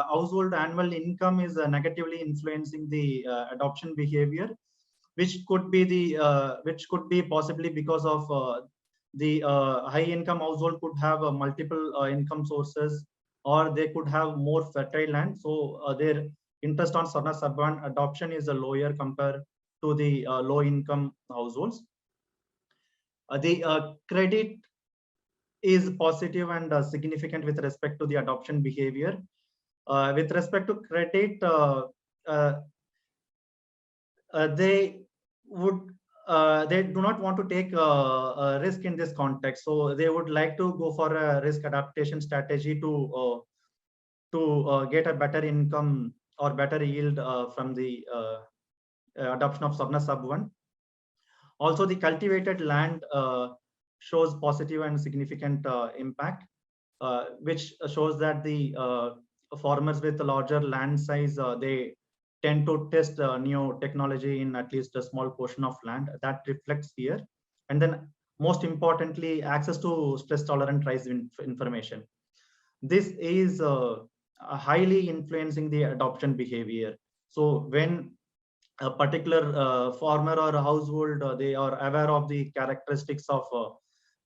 household annual income is negatively influencing the adoption behavior, which could be possibly because of the high income household could have multiple income sources, or they could have more fertile land. So their interest on Sarna Sabban adoption is lower compared to the low income households. The credit is positive and significant with respect to the adoption behavior. With respect to credit, they do not want to take a risk in this context, so they would like to go for a risk adaptation strategy to get a better income or better yield from the adoption of Sabna Sub 1. Also, the cultivated land shows positive and significant impact, which shows that the farmers with a larger land size, they tend to test new technology in at least a small portion of land. That reflects here. And then most importantly, access to stress tolerant rice information. This is highly influencing the adoption behavior. So when a particular farmer or a household, they are aware of the characteristics of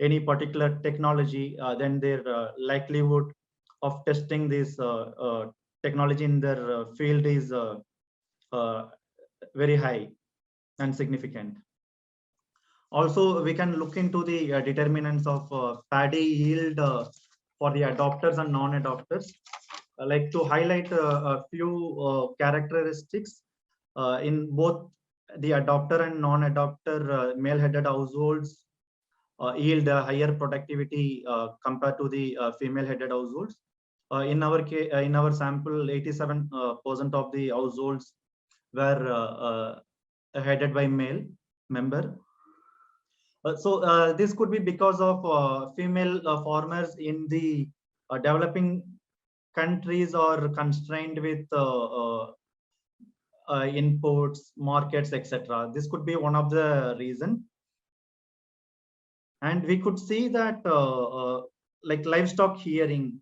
any particular technology, then their likelihood of testing this technology in their field is very high and significant. Also, we can look into the determinants of paddy yield for the adopters and non-adopters. I like to highlight a few characteristics in both the adopter and non-adopter male-headed households yield higher productivity compared to the female-headed households. In our sample, 87% of the households were headed by male member. So this could be because of female farmers in the developing countries are constrained with inputs, markets, etc. This could be one of the reason. And we could see that like livestock rearing,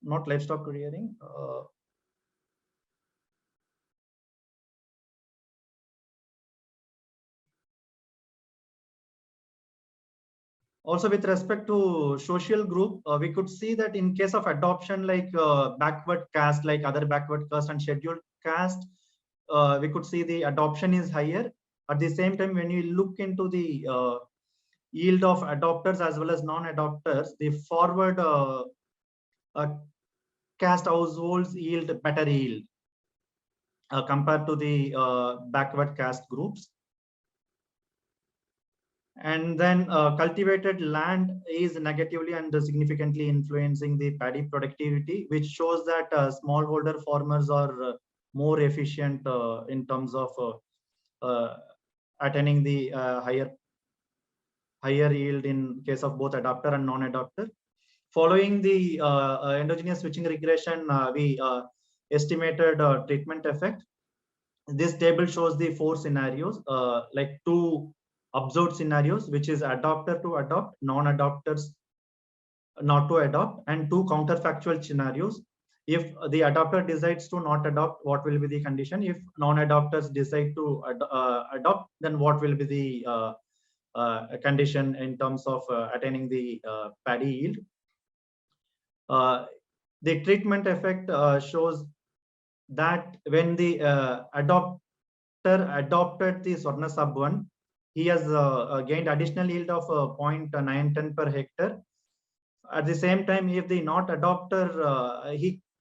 not livestock rearing. Also, with respect to social group, we could see that in case of adoption, like backward caste, like other backward caste and scheduled caste, we could see the adoption is higher. At the same time, when you look into the yield of adopters as well as non-adopters, the forward caste households yield better yield compared to the backward caste groups. And then cultivated land is negatively and significantly influencing the paddy productivity, which shows that smallholder farmers are more efficient in terms of attaining the higher yield in case of both adopter and non-adopter. Following the endogenous switching regression, we estimated treatment effect. This table shows the 4 scenarios, like 2 observed scenarios, which is adopter to adopt, non-adopters not to adopt, and 2 counterfactual scenarios. If the adopter decides to not adopt, what will be the condition? If non-adopters decide to adopt, then what will be the condition in terms of attaining the paddy yield? The treatment effect shows that when the adopter adopted the Swarna Sub 1, he has gained additional yield of 0.910 per hectare. At the same time, if the not adopter,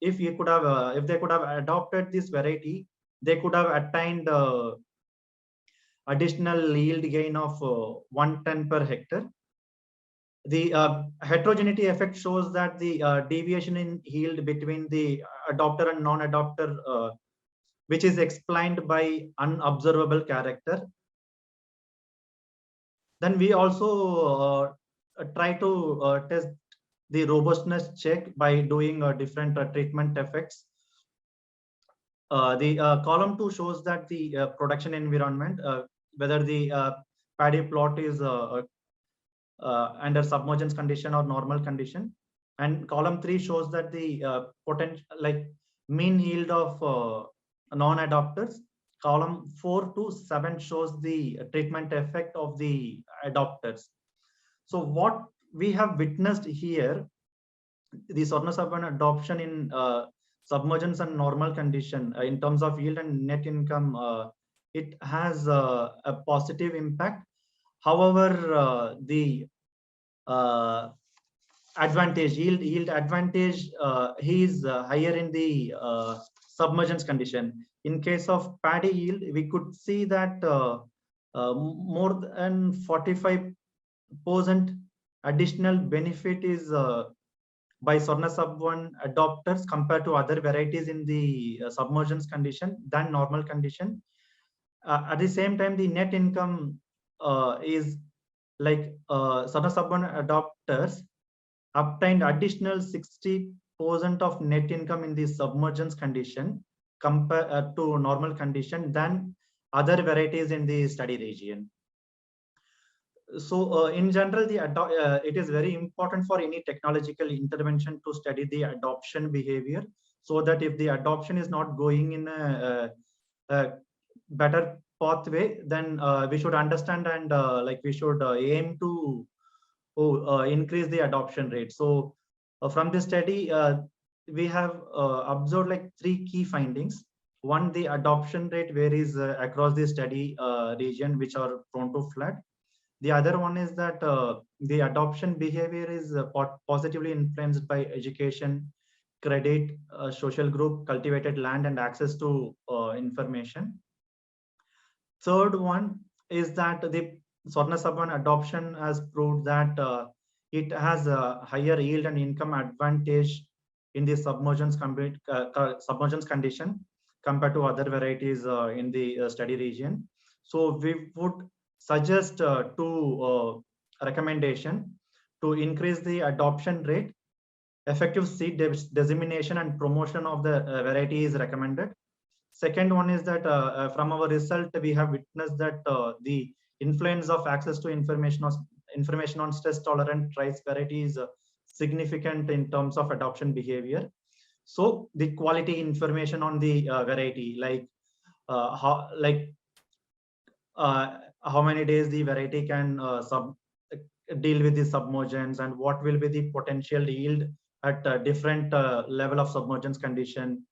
if they could have adopted this variety, they could have attained additional yield gain of 110 per hectare. The heterogeneity effect shows that the deviation in yield between the adopter and non-adopter, which is explained by unobservable character. Then we also try to test the robustness check by doing different treatment effects. The column 2 shows that the production environment, whether the paddy plot is under submergence condition or normal condition, and column 3 shows that the potential, like mean yield of non-adopters. Column 4 to 7 shows the treatment effect of the adopters. So what we have witnessed here, the Sorna-Sabban adoption in submergence and normal condition in terms of yield and net income, it has a positive impact. However, the advantage, yield advantage, is higher in the submergence condition. In case of paddy yield, we could see that more than 45% additional benefit is by Sorna-Sabban adopters compared to other varieties in the submergence condition than normal condition. At the same time, the net income is like Sorna-Sabban adopters obtained additional 60% of net income in the submergence condition compared to normal condition than other varieties in the study region. So in general, it is very important for any technological intervention to study the adoption behavior, so that if the adoption is not going in a better pathway, then we should understand and like we should aim to increase the adoption rate. So from this study, we have observed like 3 key findings. One, the adoption rate varies across the study region which are prone to flood. The other one is that the adoption behavior is positively influenced by education, credit, social group, cultivated land, and access to information. Third one is that the Sorna-Sabban adoption has proved that it has a higher yield and income advantage in the submergence condition compared to other varieties in the study region. So we would suggest to recommendation to increase the adoption rate. Effective seed dissemination and promotion of the variety is recommended. Second one is that from our result, we have witnessed that the influence of access to information on stress tolerant rice variety is significant in terms of adoption behavior. So the quality information on the variety, like how many days the variety can deal with the submergence, and what will be the potential yield at different level of submergence condition,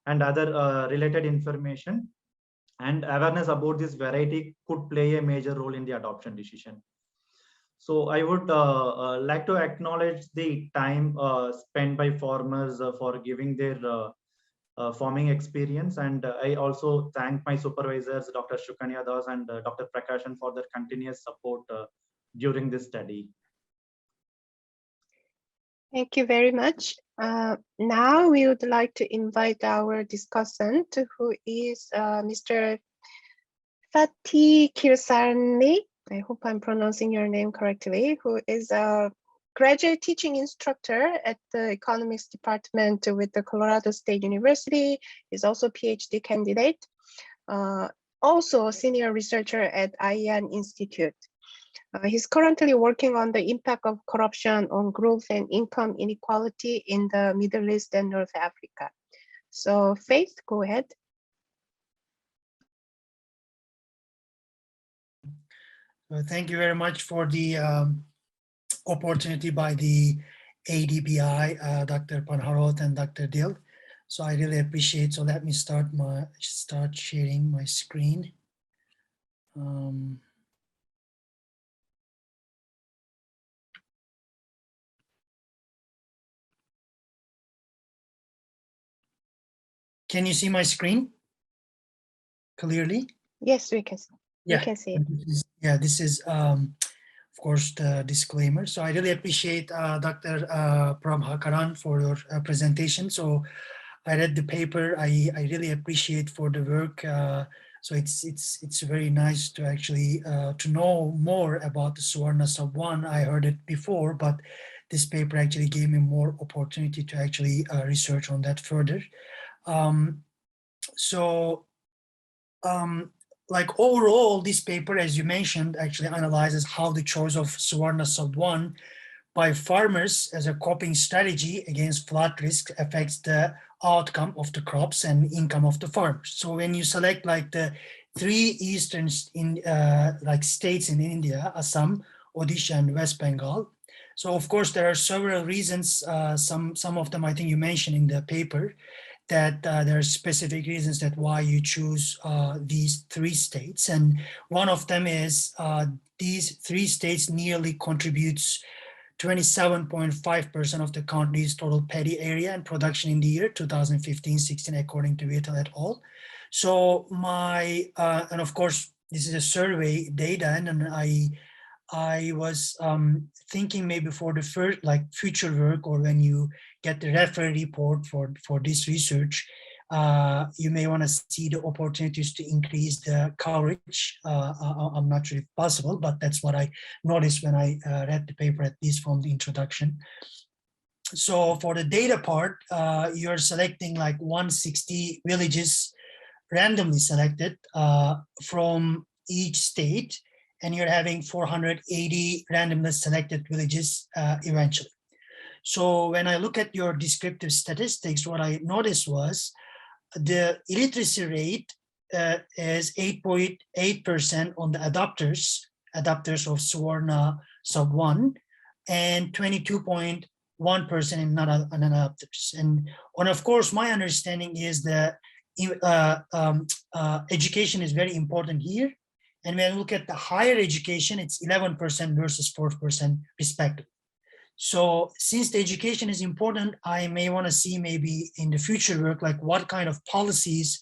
and other related information and awareness about this variety could play a major role in the adoption decision. So I would like to acknowledge the time spent by farmers for giving their farming experience, and I also thank my supervisors, Dr. Shukanya Das and Dr. Prakashan, for their continuous support during this study. Thank you very much. Now we would like to invite our discussant, who is Mr. Fatih Kirsani. I hope I'm pronouncing your name correctly, who is a graduate teaching instructor at the economics department with the Colorado State University. He's also a PhD candidate, also a senior researcher at IAN Institute. He's currently working on the impact of corruption on growth and income inequality in the Middle East and North Africa. So Faith, go ahead. Thank you very much for the opportunity by the ADBI, Dr. Panharot and Dr. Dil. So I really appreciate. So let me start sharing my screen. Can you see my screen clearly? Yes, we can. Yeah, we can see it. This is of course the disclaimer. So I really appreciate Dr. Prabhakaran for your presentation. So I read the paper. I really appreciate for the work So it's very nice to actually to know more about the Suvarna sub-1. I heard it before, but this paper actually gave me more opportunity to actually research on that further. Like overall, this paper, as you mentioned, actually analyzes how the choice of Suvarna sub-1 by farmers as a coping strategy against flood risk affects the outcome of the crops and income of the farmers. So when you select like the 3 eastern like states in India, Assam, Odisha, and West Bengal. So of course there are several reasons. Some of them I think you mentioned in the paper, that there are specific reasons that why you choose these 3 states. And one of them is these 3 states nearly contributes 27.5% of the country's total paddy area and production in the year 2015-16, according to Vietal et al. So and of course, this is a survey data, and I was thinking maybe for the first, like future work, or when you get the reference report for this research, you may want to see the opportunities to increase the coverage. I'm not sure if possible, but that's what I noticed when I read the paper, at least from the introduction. So for the data part, you're selecting like 160 villages randomly selected from each state, and you're having 480 randomly selected villages eventually. So when I look at your descriptive statistics, what I noticed was the illiteracy rate is 8.8% on the adopters of Suvarna sub-1, and 22.1% in non-adopters. And of course, my understanding is that education is very important here. And when I look at the higher education, it's 11% versus 4% respectively. So since the education is important, I may want to see maybe in the future work, like what kind of policies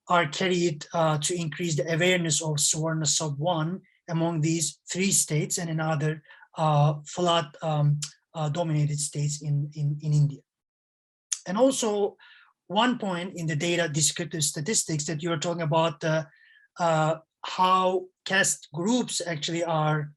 are carried to increase the awareness of Suvarna sub-1 among these 3 states and in other flood dominated states in India. And also one point in the data descriptive statistics that you're talking about how caste groups actually are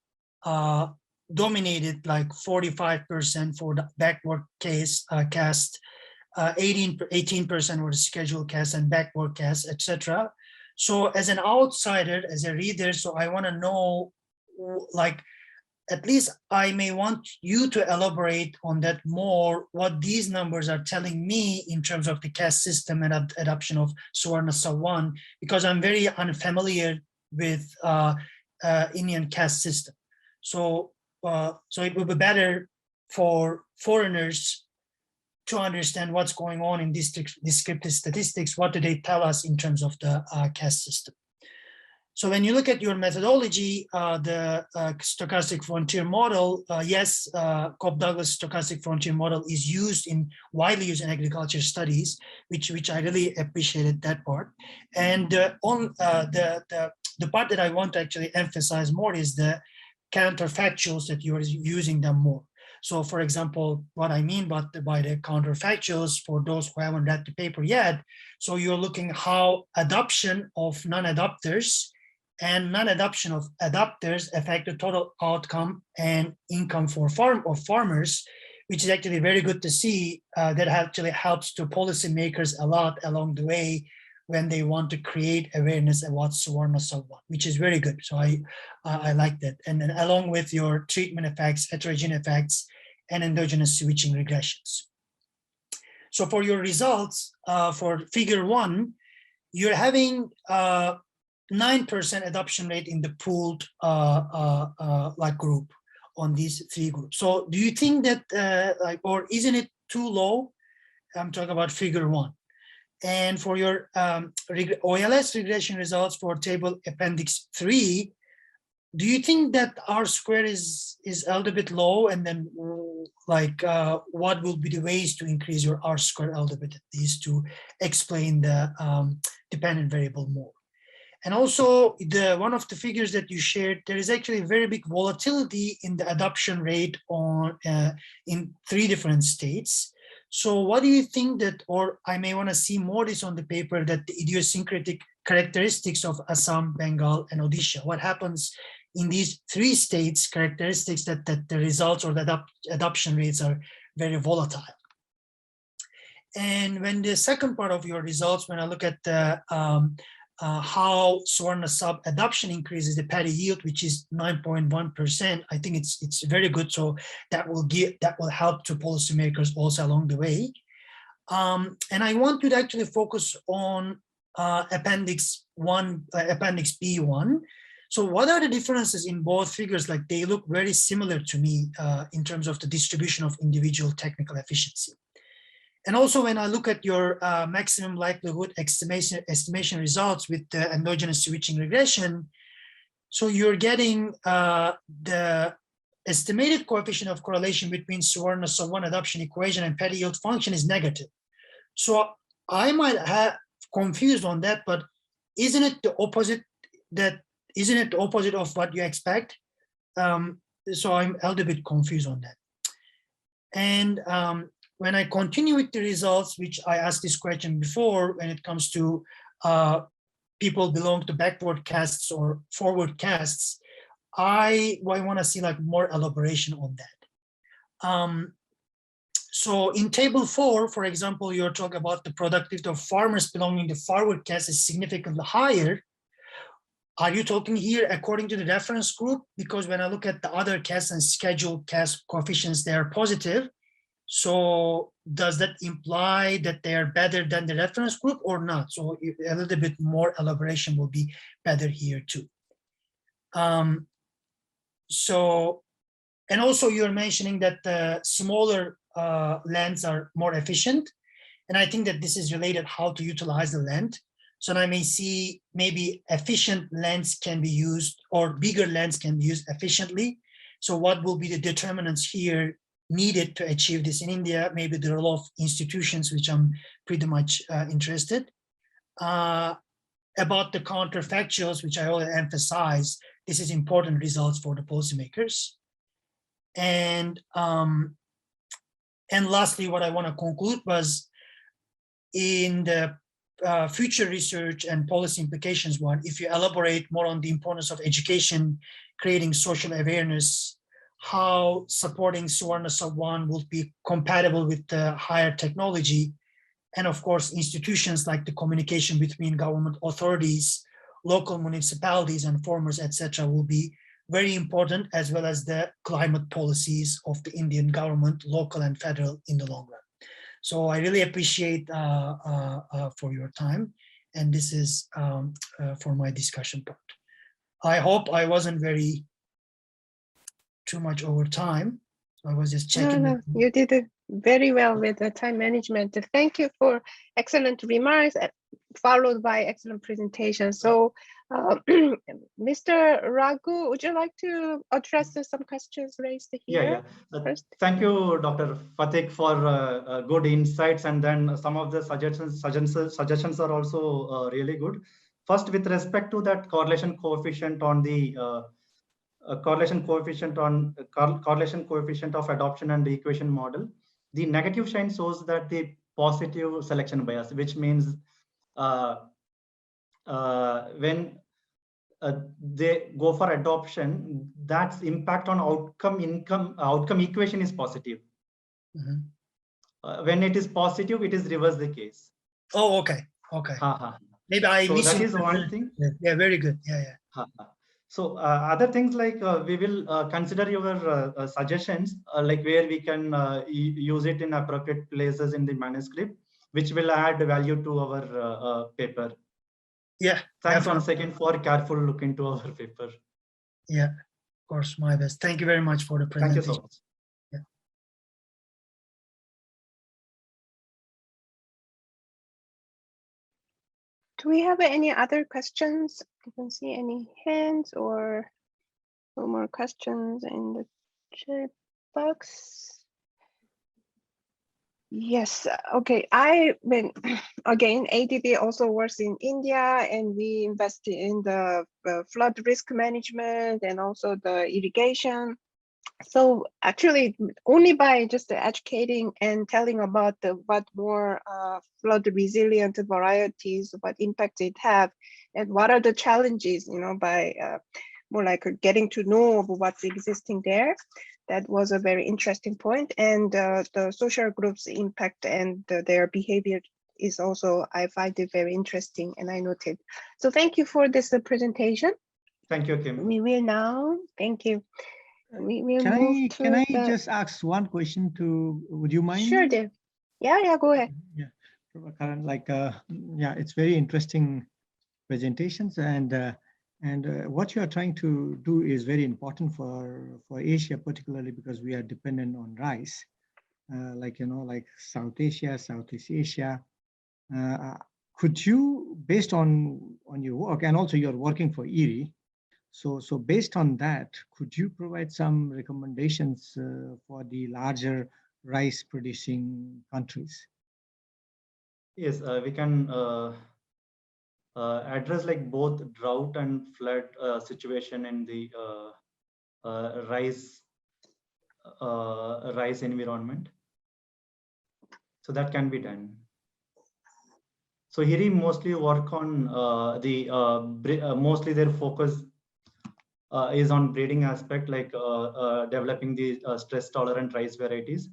dominated, like 45% for the backward caste, 18% for the scheduled caste and backward caste, etc. So as an outsider, as a reader, so I want to know, like, at least I may want you to elaborate on that more, what these numbers are telling me in terms of the caste system and adoption of Suvarna sub-1, because I'm very unfamiliar with Indian caste system. So it would be better for foreigners to understand what's going on in these descriptive statistics. What do they tell us in terms of the caste system? So when you look at your methodology, the stochastic frontier model, yes, Cobb-Douglas stochastic frontier model is widely used in agriculture studies, which I really appreciated that part. And on the part that I want to actually emphasize more is the counterfactuals that you're using them more. So for example, what I mean by the counterfactuals, for those who haven't read the paper yet, so you're looking how adoption of non-adopters and non-adoption of adopters affect the total outcome and income for farmers, which is actually very good to see. That actually helps to policymakers a lot along the way when they want to create awareness about Suvarna sub-1, which is very good. So I like that. And then along with your treatment effects, heterogeneous effects, and endogenous switching regressions. So for your results, for figure 1, you're having 9% adoption rate in the pooled like group on these 3 groups. So do you think that or isn't it too low? I'm talking about figure 1. And for your OLS regression results for table appendix 3, do you think that R-square is a little bit low? And then what will be the ways to increase your R-square a little bit, at least to explain the dependent variable more? And also one of the figures that you shared, there is actually very big volatility in the adoption rate in 3 different states. So what do you think that, or I may want to see more this on the paper, that the idiosyncratic characteristics of Assam, Bengal, and Odisha. What happens in these 3 states, characteristics that the results or the adoption rates are very volatile. And when the second part of your results, when I look at the how Suvarna sub adoption increases the paddy yield, which is 9.1%, I think it's very good. So that will help to policymakers also along the way. And I want to actually focus on Appendix B1. So what are the differences in both figures? Like, they look very similar to me in terms of the distribution of individual technical efficiency. And also when I look at your maximum likelihood estimation results with the endogenous switching regression, so you're getting the estimated coefficient of correlation between Suvarna sub-1 adoption equation and paddy yield function is negative. So I might have confused on that, but isn't it the opposite of what you expect? So I'm a little bit confused on that. And when I continue with the results, which I asked this question before, when it comes to people belong to backward castes or forward castes, I want to see like more elaboration on that. So in table 4, for example, you're talking about the productivity of farmers belonging to forward caste is significantly higher. Are you talking here according to the reference group? Because when I look at the other castes and scheduled caste coefficients, they are positive. So does that imply that they are better than the reference group or not? So a little bit more elaboration will be better here too. So, and also you're mentioning that the smaller lands are more efficient. And I think that this is related how to utilize the land. So I may see maybe efficient lands can be used or bigger lands can be used efficiently. So what will be the determinants here needed to achieve this in India? Maybe the role of institutions, which I'm pretty much interested. About the counterfactuals, which I already emphasized, this is important results for the policymakers. And lastly, what I want to conclude was in the future research and policy implications one, if you elaborate more on the importance of education, creating social awareness, how supporting Suvarna sub-1 will be compatible with the higher technology, and of course, institutions like the communication between government authorities, local municipalities and farmers, etc., will be very important, as well as the climate policies of the Indian government, local and federal, in the long run. So I really appreciate for your time, and this is for my discussion part. I hope I wasn't very too much over time. So I was just checking. No, you did it very well with the time management. Thank you for excellent remarks, followed by excellent presentation. So, Mr. Raghu, would you like to address some questions raised here? First? Thank you, Dr. Fatik, for good insights, and then some of the suggestions are also really good. First, with respect to that correlation coefficient on the correlation coefficient of adoption and the equation model, the negative sign shows that the positive selection bias, which means when they go for adoption, that's impact on outcome equation is positive. Mm-hmm. When it is positive, it is reverse the case. Oh, okay. Maybe I so that is one thing. Yeah, very good. Yeah. So other things like we will consider your suggestions, like where we can use it in appropriate places in the manuscript, which will add value to our paper. Yeah. Thanks once again for careful look into our paper. Yeah, of course, my best. Thank you very much for the presentation. Thank you so much. Yeah. Do we have any other questions? I don't see any hands or no more questions in the chat box. Yes, okay. Again, ADB also works in India, and we invest in the flood risk management and also the irrigation. So actually, only by just educating and telling about what more flood resilient varieties, what impact it have, and what are the challenges, by more like getting to know of what's existing there. That was a very interesting point. And the social groups' impact and their behavior is also, I find it very interesting, and I noted. So thank you for this presentation. Thank you, Kim. We will now, thank you. We will Can move I to can I the, just ask one question to? Would you mind? Sure, dear. Yeah, go ahead. Yeah, Karan, like yeah, it's very interesting presentations, and what you are trying to do is very important for Asia, particularly because we are dependent on rice, like like South Asia, Southeast Asia. Could you, based on your work, and also you're working for IRI, so based on that, could you provide some recommendations for the larger rice producing countries? Yes, we can address like both drought and flood situation in the rice environment. So that can be done. So here we mostly work on mostly their focus is on breeding aspect, like developing the stress tolerant rice varieties.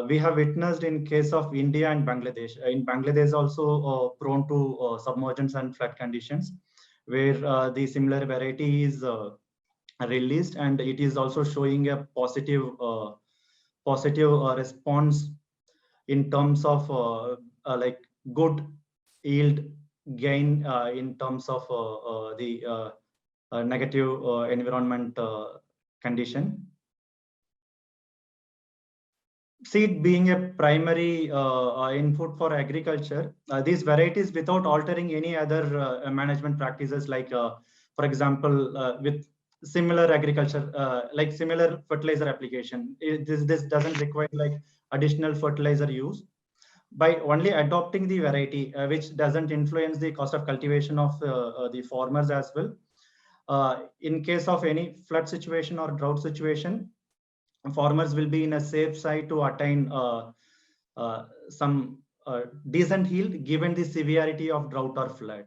We have witnessed in case of India and Bangladesh. In Bangladesh also prone to submergence and flood conditions, where the similar variety is released, and it is also showing a positive response in terms of like good yield gain in terms of the negative environment condition. Seed being a primary input for agriculture, these varieties without altering any other management practices, like for example with similar agriculture, like similar fertilizer application, this doesn't require like additional fertilizer use. By only adopting the variety which doesn't influence the cost of cultivation of the farmers as well. In case of any flood situation or drought situation, farmers will be in a safe side to attain some decent yield given the severity of drought or flood.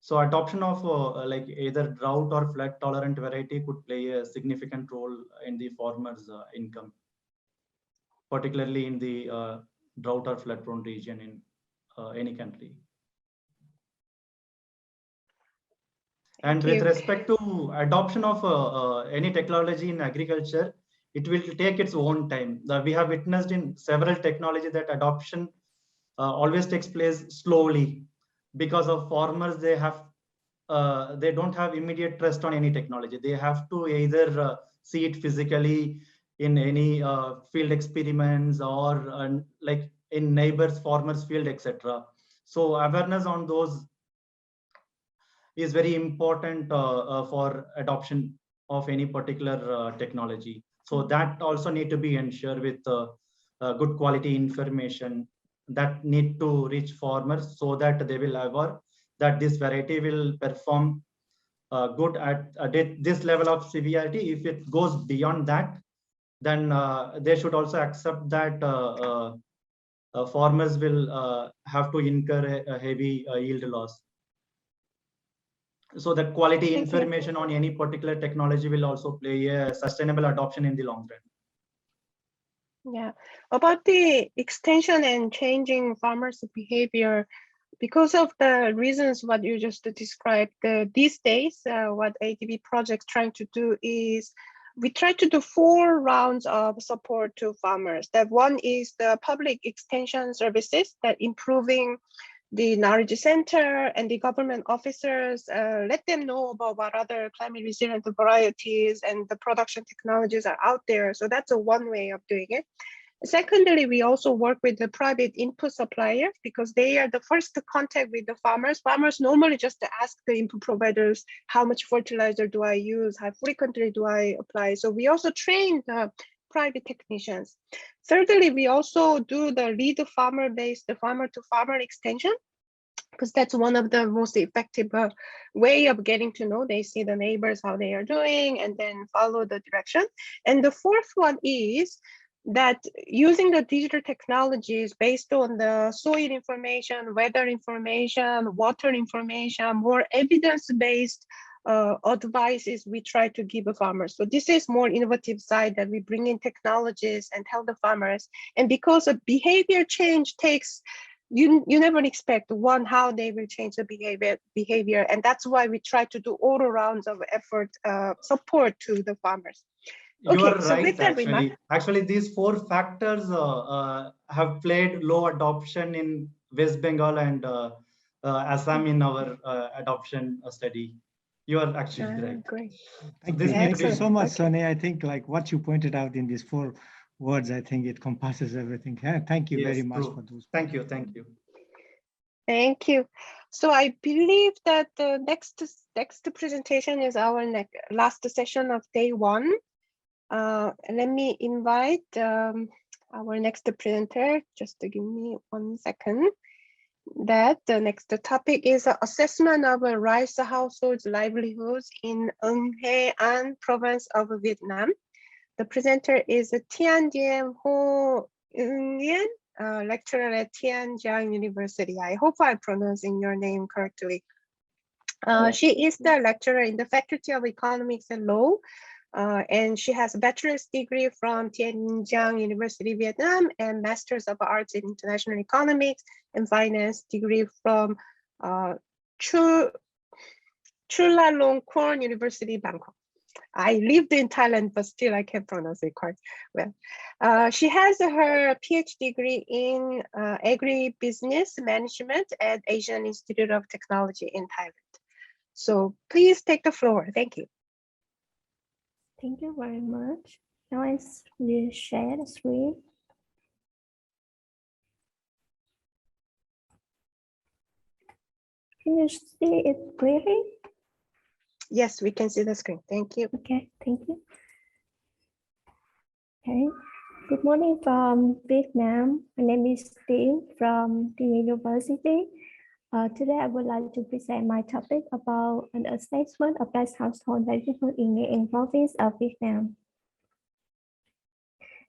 So adoption of like either drought or flood tolerant variety could play a significant role in the farmers' income, particularly in the drought or flood prone region in any country. And with respect to adoption of any technology in agriculture, it will take its own time. We have witnessed in several technologies that adoption always takes place slowly, because of farmers, they don't have immediate trust on any technology. They have to either see it physically in any field experiments, or like in neighbors farmers field, etc. So awareness on those is very important for adoption of any particular technology. So that also need to be ensured with good quality information that need to reach farmers, so that they will aware that this variety will perform good at this level of severity. If it goes beyond that, then they should also accept that farmers will have to incur a heavy yield loss. So the quality information on any particular technology will also play a sustainable adoption in the long run. Yeah, about the extension and changing farmers' behavior, because of the reasons what you just described, these days, what ADB project trying to do is we try to do 4 rounds of support to farmers. That one is the public extension services, that improving the knowledge center and the government officers, let them know about what other climate resilient varieties and the production technologies are out there. So that's one way of doing it. Secondly, we also work with the private input suppliers, because they are the first to contact with the farmers. Farmers normally just ask the input providers, how much fertilizer do I use? How frequently do I apply? So we also train the private technicians. Thirdly, we also do the lead farmer based, the farmer to farmer extension. because that's one of the most effective way of getting to know. They see the neighbors, how they are doing, and then follow the direction. And the fourth one is that using the digital technologies based on the soil information, weather information, water information, more evidence-based advices we try to give the farmers. So this is more innovative side that we bring in technologies and tell the farmers. And because of behavior change takes, you never expect how they will change the behavior. And that's why we try to do all rounds of effort support to the farmers. You Okay, are so right, with that actually. remark, Actually, these 4 factors have played low adoption in West Bengal and Assam in our adoption study. You are actually right. Great. Thank So you. Thank you Excellent. so much, Okay. Sonny. I think like what you pointed out in these 4 words, I think it encompasses everything. Yeah, thank you very much for those. Thank you. Thank you. Thank you. So I believe that the next presentation is our last session of day 1. Let me invite our next presenter, just to give me 1 second. That the next topic is assessment of rice households' livelihoods in Eung Hae An province of Vietnam. The presenter is Tian Diem Ho Eun Yen, lecturer at Tian Giang University. I hope I'm pronouncing your name correctly. She is the lecturer in the Faculty of Economics and Law, and she has a bachelor's degree from Tien Giang University, Vietnam, and Master's of Arts in International Economics and Finance degree from Chulalongkorn University, Bangkok. I lived in Thailand, but still I can't pronounce it quite well. She has her PhD degree in agribusiness management at Asian Institute of Technology in Thailand. So please take the floor. Thank you. Thank you very much. Now I will share the screen. Can you see it clearly? Yes, we can see the screen. Thank you. Okay, thank you. Okay, good morning from Vietnam. My name is Tim from the university. Today I would like to present my topic about an assessment of rice household livelihood in Nghệ An province of Vietnam.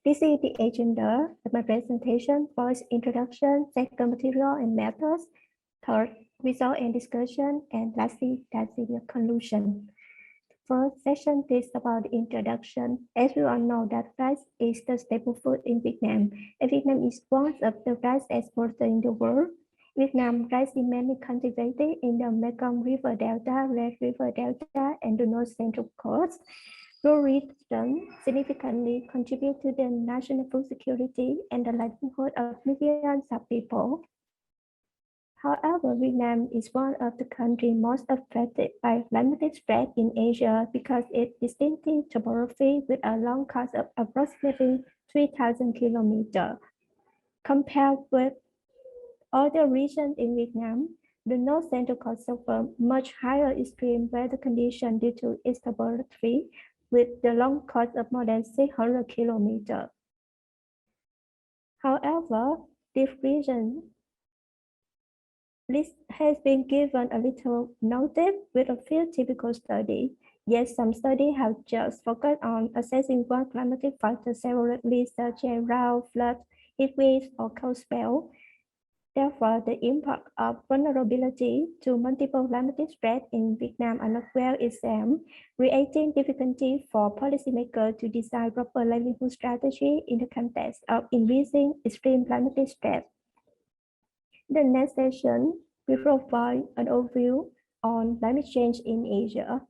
This is the agenda of my presentation. First, introduction, second, material and methods, third, result and discussion, and lastly, that's the conclusion. First session is about the introduction. As we all know that rice is the staple food in Vietnam, and Vietnam is one of the rice exporters in the world. Vietnam rice is mainly cultivated in the Mekong River Delta, Red River Delta, and the North Central Coast. Rural regions significantly contribute to the national food security and the livelihood of millions of people. However, Vietnam is one of the countries most affected by climate spread in Asia because its distinctive topography with a long coast of approximately 3,000 kilometers. Compared with other regions in Vietnam, the North Central Coast suffers much higher extreme weather conditions due to its topography, with the long coast of more than 600 kilometers. However, this region has been given a little notice with a few typical studies. Yet some studies have just focused on assessing one climatic factor separately, such as drought, flood, heat waves, or cold spell. Therefore, the impact of vulnerability to multiple climatic spread in Vietnam are not well examined, creating difficulty for policymakers to design proper livelihood strategy in the context of increasing extreme climatic spread. The next session will provide an overview on climate change in Asia.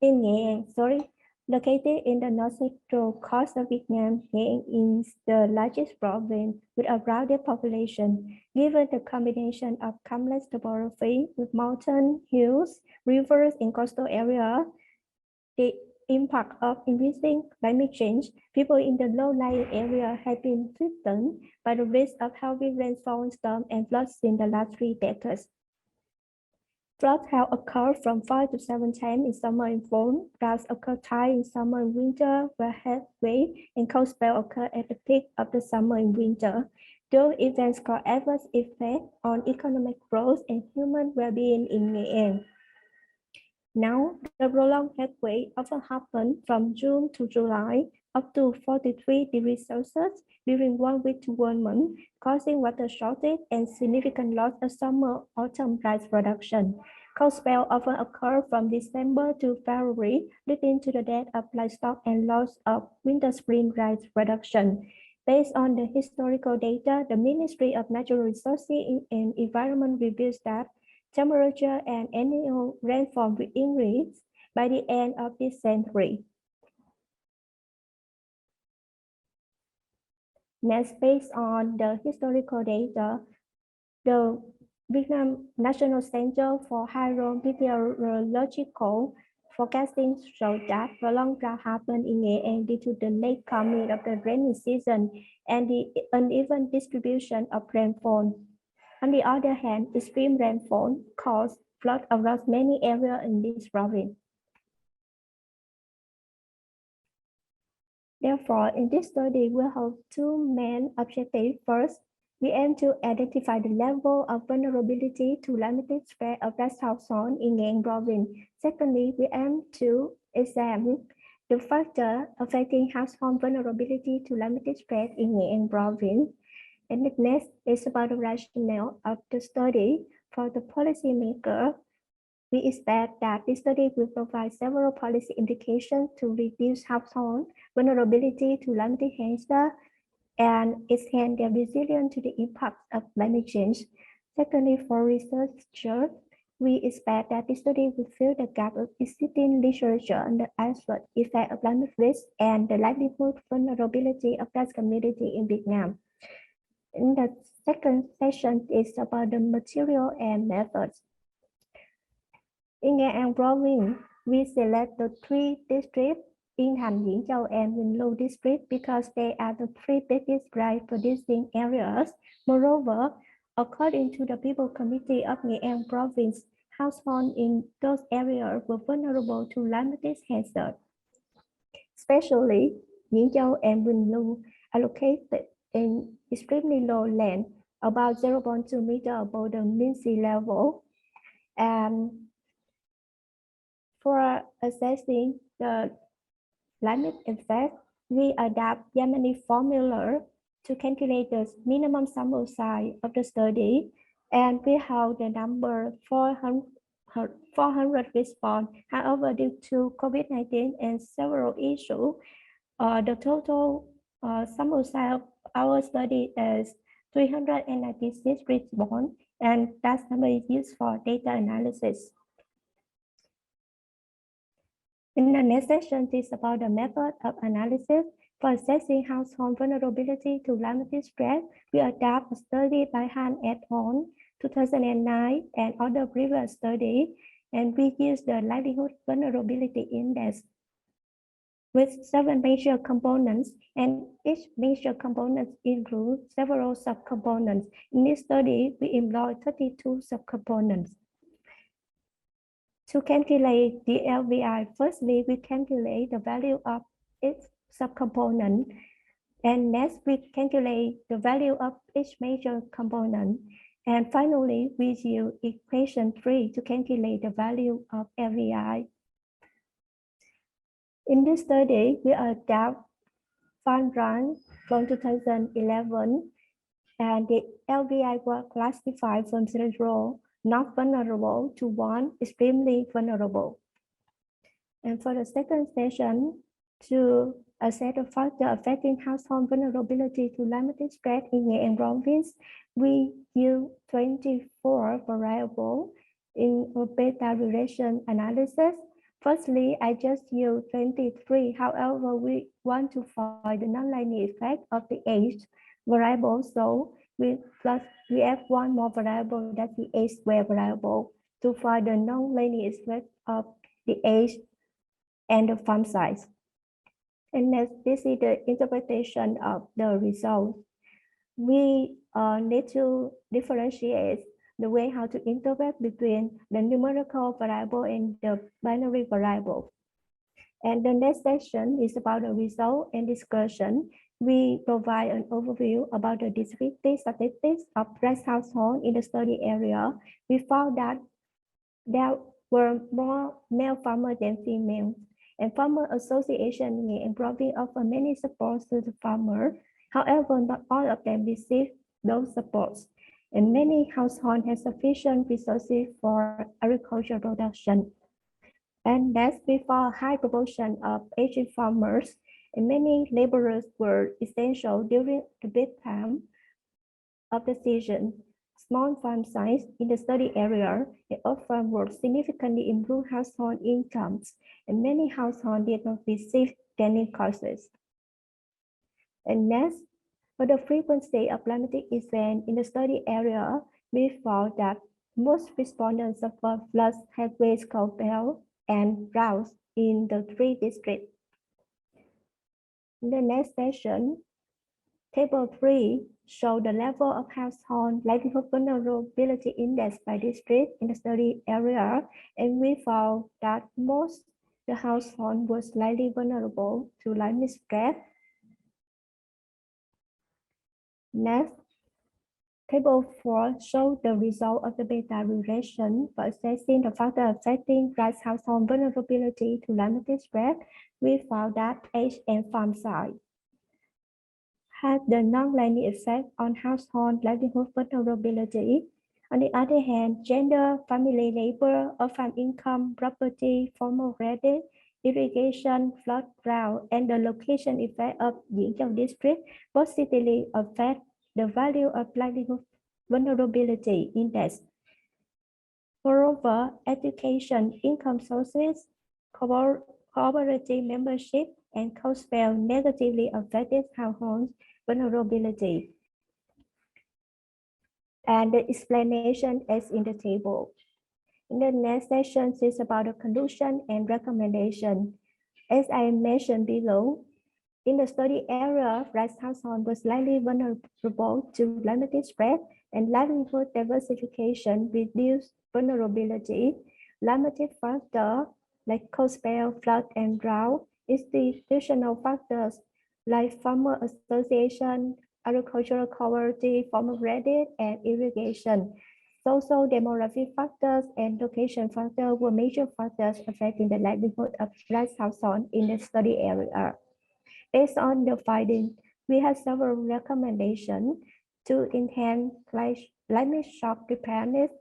In Nghệ An, located in the north central coast of Vietnam, Nghệ An is the largest province with a rounded population. Given the combination of complex topography with mountains, hills, rivers, and coastal areas, the impact of increasing climate change, people in the low-lying area have been threatened by the risk of heavy rainfall, storms, and floods in the last 3 decades. Floods have occurred from 5 to 7 times in summer and fall. Droughts occur twice in summer and winter, where heat wave and cold spell occur at the peak of the summer and winter. Those events cause adverse effects on economic growth and human well-being in Nghệ An. Now, the prolonged heatwave often happens from June to July, up to 43 degrees Celsius during 1 week to 1 month, causing water shortage and significant loss of summer-autumn rice production. Cold spells often occur from December to February, leading to the death of livestock and loss of winter-spring rice production. Based on the historical data, the Ministry of Natural Resources and Environment reveals that temperature and annual rainfall will increase by the end of this century. Next, based on the historical data, the Vietnam National Center for Hydrometeorological forecasting showed that prolonged drought happened in Nghệ An due to the late coming of the rainy season and the uneven distribution of rainfall. On the other hand, extreme rainfall caused floods across many areas in this province. Therefore, in this study, we have two main objectives. First, we aim to identify the level of vulnerability to limited spread of breast household in Nghệ An province. Secondly, we aim to examine the factor affecting household vulnerability to limited spread in Nghệ An province. And the next is about the rationale of the study for the policymaker. We expect that this study will provide several policy indications to reduce household vulnerability to limited hazard and enhance their resilience to the impact of climate change. Secondly, for researchers, we expect that this study will fill the gap of existing literature on the adverse effect of climate risk and the livelihood vulnerability of that community in Vietnam. In the second session is about the material and methods. In Nghệ An province, we select the three districts, Yên Thành, Diễn Châu, and Vinh Lưu district because they are the three biggest rice producing areas. Moreover, according to the People Committee of Nghệ An province, households in those areas were vulnerable to climate hazard. Especially, Diễn Châu and Vinh Lưu are located in extremely low land, about 0.2 meters above the mean sea level. And for assessing the climate effect, we adapt Yamani formula to calculate the minimum sample size of the study, and we have the number 400 response. However, due to COVID-19 and several issues, the total sample size of our study is 396 response, and that number is used for data analysis. In the next session, is about the method of analysis for assessing household vulnerability to climate spread. We adapt a study by Han et al. 2009 and other previous study, and we use the livelihood vulnerability index with 7 major components, and each major component includes several subcomponents. In this study, we employ 32 subcomponents. To calculate the LVI, firstly, we calculate the value of each subcomponent, and next we calculate the value of each major component. And finally, we use equation 3 to calculate the value of LVI. In this study, we adapt fund run from 2011, and the LVI was classified from 0, not vulnerable, to 1, extremely vulnerable. And for the second session, to assess the factor affecting household vulnerability to climate spread in Nghệ An province, we use 24 variables in a beta regression analysis. Firstly, I just use 23. However, we want to find the nonlinear effect of the age variable, so we add one more variable, that's the age square variable, to find the nonlinear effect of the age and the farm size. And next, this is the interpretation of the result. We need to differentiate the way how to interpret between the numerical variable and the binary variable. And the next section is about the result and discussion. we provide an overview about the descriptive statistics of rice households in the study area. We found that there were more male farmers than females, and farmer association and growing offer many supports to the farmer. However, not all of them receive those supports, and many households have sufficient resources for agricultural production. And that's before a high proportion of Asian farmers, and many laborers were essential during the big time of the season. Small farm size in the study area often would significantly improve household incomes, and many households did not receive training courses. And next, for the frequency of climatic events in the study area, we found that most respondents suffered floods, headwaves, cold spells, and droughts in the 3 districts. In the next session, Table 3 shows the level of household livelihood vulnerability index by district in the study area, and we found that most the household was slightly vulnerable to climate stress. Next, Table 4 shows the result of the beta regression for assessing the factor affecting rice household vulnerability to climate stress. We found that age and farm size had the non-linear effect on household livelihood vulnerability. On the other hand, gender, family labor, or farm income, property, formal credit, irrigation, flood, drought, and the location effect of Diễn Châu district positively affect the value of livelihood vulnerability index. Moreover, education, income sources, cooperative membership, and co-spell negatively affected households' vulnerability. And the explanation is in the table. In the next session is about the conclusion and recommendation. As I mentioned below, in the study area, rice household was slightly vulnerable to climate stress, and livelihood diversification reduced vulnerability. Climate factors like cold spell, flood, and drought, institutional factors like farmer association, agricultural cooperative, farmer credit, and irrigation. Social demographic factors and location factors were major factors affecting the livelihood of rice households in the study area. Based on the findings, we have several recommendations to enhance climate shock preparedness,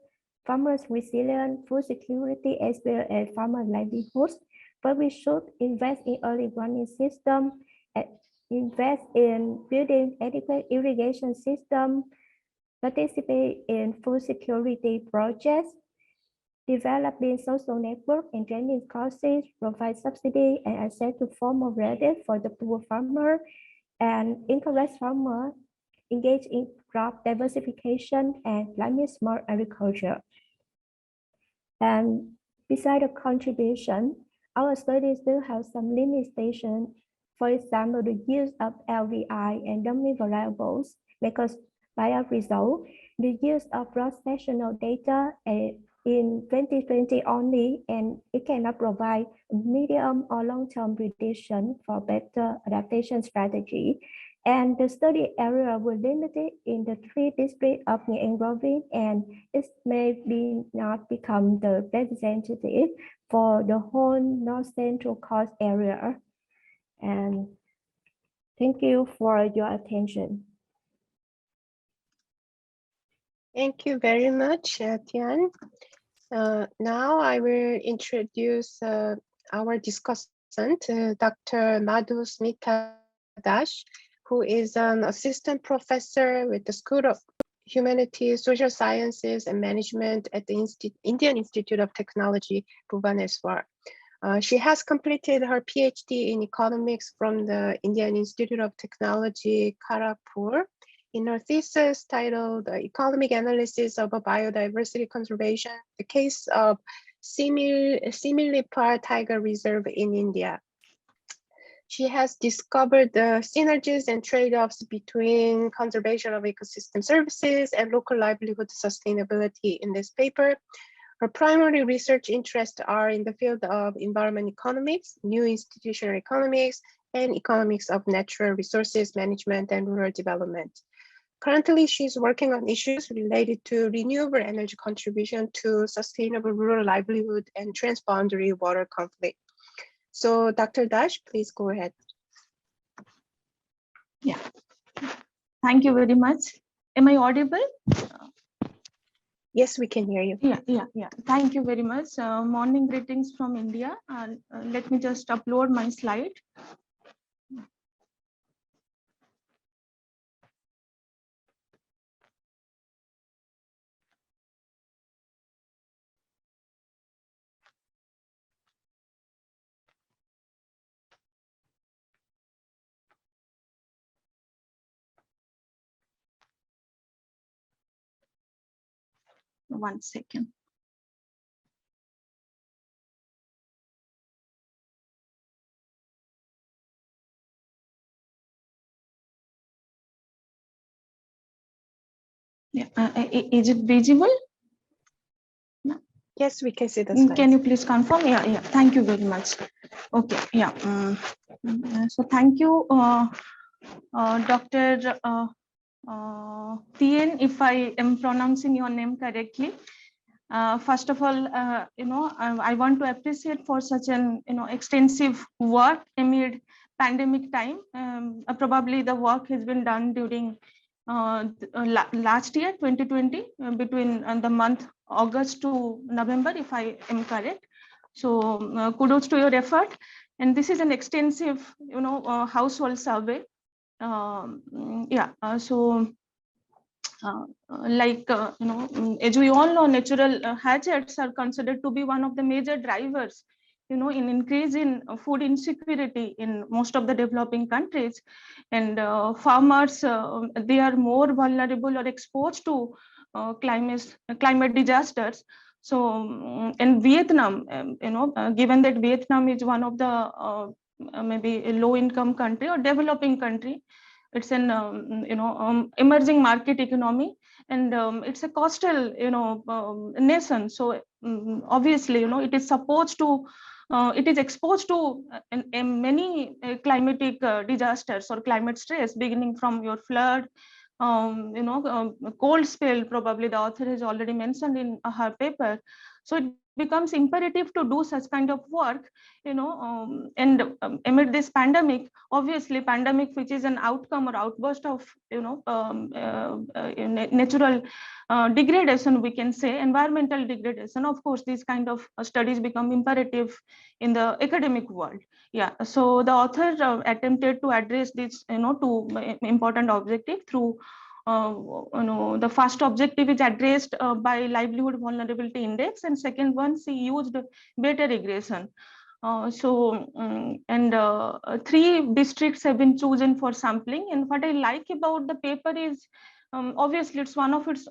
farmers' resilience, food security, as well as farmer livelihoods. But we should invest in early warning system, invest in building adequate irrigation system, participate in food security projects, developing social network and training courses, provide subsidy and access to formal credit for the poor farmer, and encourage farmers engage in crop diversification and climate smart agriculture. And beside the contribution, our studies still have some limitations. For example, the use of LVI and dummy variables, because by a result, the use of cross-sectional data in 2020 only, and it cannot provide medium or long-term prediction for better adaptation strategy. And the study area will limit it in the 3 districts of Nghệ An province, and it may be not become the representative for the whole North Central Coast area. And thank you for your attention. Thank you very much, Tian. Now I will introduce our discussant, Dr. Madhu Smita Dash, who is an assistant professor with the School of Humanities, Social Sciences, and Management at the Indian Institute of Technology, Bhubaneswar. She has completed her PhD in economics from the Indian Institute of Technology, Kharagpur, in her thesis titled Economic Analysis of a Biodiversity Conservation, the Case of Similipal Tiger Reserve in India. She has discovered the synergies and trade-offs between conservation of ecosystem services and local livelihood sustainability in this paper. Her primary research interests are in the field of environment economics, new institutional economics, and economics of natural resources management and rural development. Currently, she's working on issues related to renewable energy contribution to sustainable rural livelihood and transboundary water conflict. So Dr. Dash, please go ahead. Yeah, thank you very much. Am I audible? Yes, we can hear you. Yeah. Thank you very much. Morning greetings from India. Let me just upload my slide. One second. Yeah, is it visible? Yes, we can see the slides. Can you please confirm? Yeah. Thank you very much. Okay. Yeah. So thank you, Dr. Tien, if I am pronouncing your name correctly. First of all, I want to appreciate for such an extensive work amid pandemic time. Probably the work has been done during last year, 2020, between the month August to November, if I am correct. So kudos to your effort. And this is an extensive, household survey. As we all know, natural hazards are considered to be one of the major drivers, in increase in food insecurity in most of the developing countries. And farmers, they are more vulnerable or exposed to climate disasters. So in Vietnam, given that Vietnam is one of the maybe a low income country or developing country, it's an emerging market economy, and it's a coastal nation. So obviously it is supposed to it is exposed to many climatic disasters or climate stress, beginning from your flood, cold spell. Probably the author has already mentioned in her paper. So it becomes imperative to do such kind of work, and amid this pandemic, obviously pandemic, which is an outcome or outburst of natural degradation, we can say environmental degradation. Of course, these kind of studies become imperative in the academic world. Yeah, so the author attempted to address this two important objectives through the first objective is addressed by livelihood vulnerability index, and second one, she used beta regression. Three districts have been chosen for sampling. And what I like about the paper is, obviously it's one of its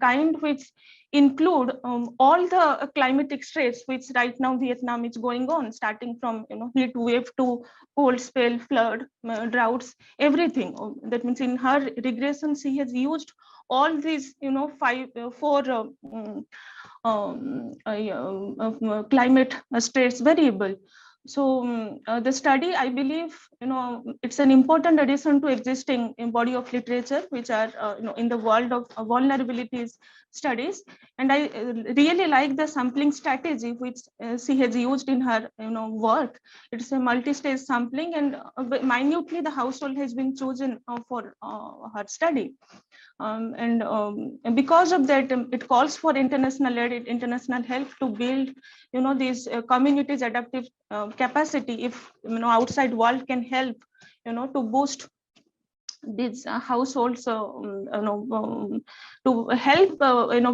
kind which include all the climatic stress which right now Vietnam is going on, starting from heat wave to cold spell, flood, droughts, everything. That means in her regression she has used all these four climate stress variable. So the study, I believe, it's an important addition to existing body of literature, which are in the world of vulnerabilities studies. And I really like the sampling strategy which she has used in her work. It's a multi-stage sampling, and minutely the household has been chosen for her study. And because of that, it calls for international aid, international help to build, these communities' adaptive capacity. If outside world can help, to boost these households, to help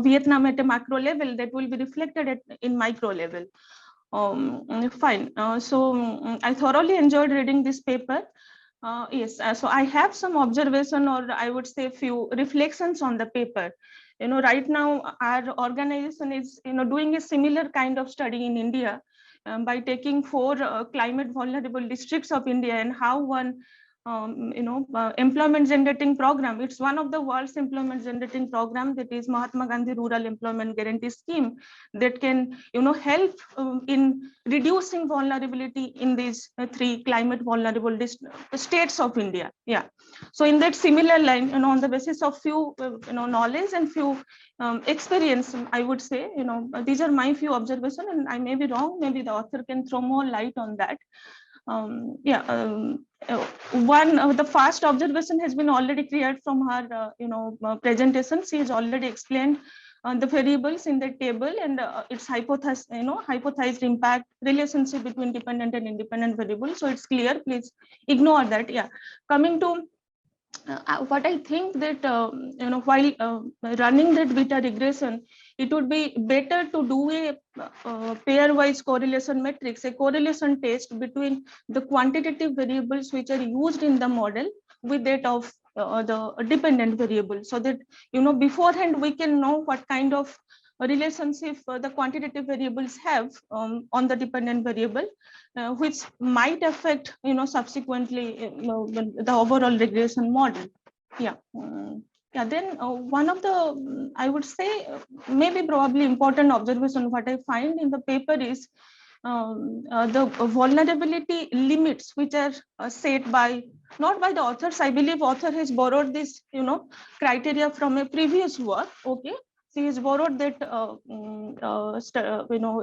Vietnam at a macro level, that will be reflected in micro level. Fine. I thoroughly enjoyed reading this paper. Yes, so I have some observation, or I would say a few reflections on the paper. Right now our organization is doing a similar kind of study in India by taking 4 climate vulnerable districts of India, and how one employment generating program. It's one of the world's employment generating program, that is Mahatma Gandhi Rural Employment Guarantee Scheme, that can help in reducing vulnerability in these 3 climate vulnerable states of India. Yeah. So in that similar line, on the basis of few knowledge and few experience, I would say, these are my few observations, and I may be wrong. Maybe the author can throw more light on that. One of the first observation has been already cleared from her presentation. She has already explained the variables in the table and its hypothesized impact relationship between dependent and independent variables. So it's clear, please ignore that. Yeah, coming to what I think that while running that beta regression, it would be better to do a pairwise correlation matrix, a correlation test between the quantitative variables which are used in the model with that of the dependent variable, so that beforehand we can know what kind of relationship the quantitative variables have on the dependent variable, which might affect subsequently the overall regression model. Yeah. Yeah, then one of the, I would say, maybe probably important observation what I find in the paper is the vulnerability limits which are set by, not by the authors. I believe author has borrowed this criteria from a previous work. Okay, she has borrowed that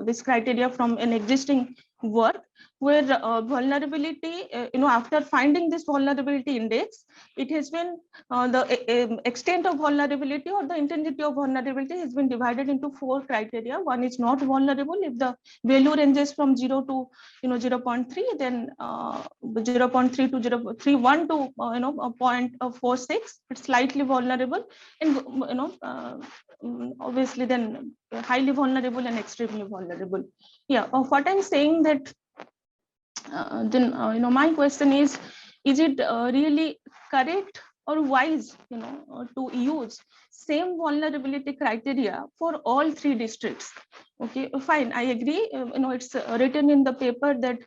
this criteria from an existing work, where vulnerability, after finding this vulnerability index, it has been the extent of vulnerability or the intensity of vulnerability has been divided into 4 criteria. One is not vulnerable if the value ranges from 0 to 0.3, then 0.3 to 0.31 to 0.46, it's slightly vulnerable, and obviously then highly vulnerable and extremely vulnerable. Yeah, what I'm saying that then my question is it really correct or wise to use same vulnerability criteria for all 3 districts? Okay, fine, I agree. It's written in the paper that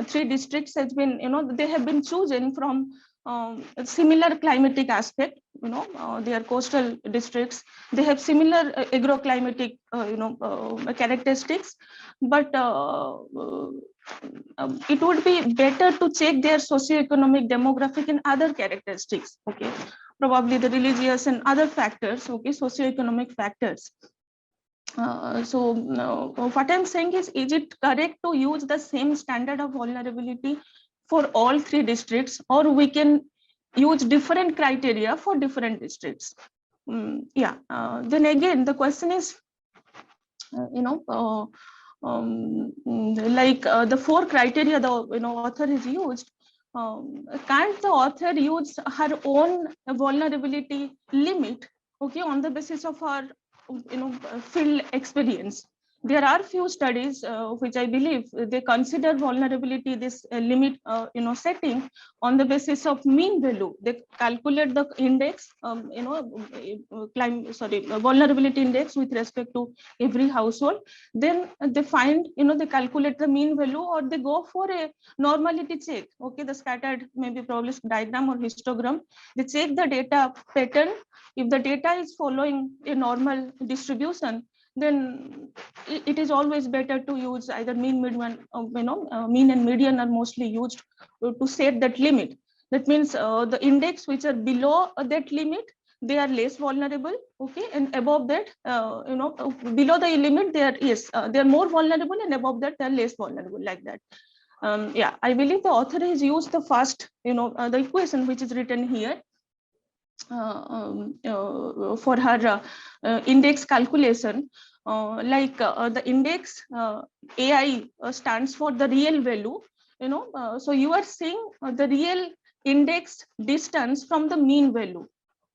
3 districts has been, they have been chosen from a similar climatic aspect. They are coastal districts, they have similar agroclimatic characteristics, but it would be better to check their socio-economic, demographic and other characteristics. Okay, probably the religious and other factors. Okay, socio-economic factors. So what I'm saying is it correct to use the same standard of vulnerability for all 3 districts, or we can use different criteria for different districts? Yeah, then again the question is, like the 4 criteria the author has used, can't the author use her own vulnerability limit, okay, on the basis of her field experience? There are few studies which I believe they consider vulnerability, this limit setting on the basis of mean value. They calculate the index, vulnerability index with respect to every household. Then they find, they calculate the mean value, or they go for a normality check. Okay, the scattered maybe probably diagram or histogram. They check the data pattern. If the data is following a normal distribution, then it is always better to use either mean, median, mean and median are mostly used to set that limit. That means the index which are below that limit, they are less vulnerable. Okay, and above that, below the limit, they are more vulnerable, and above that, they are less vulnerable, like that. Yeah, I believe the author has used the first, the equation which is written here for her index calculation. Like the index AI stands for the real value, so you are seeing the real index distance from the mean value.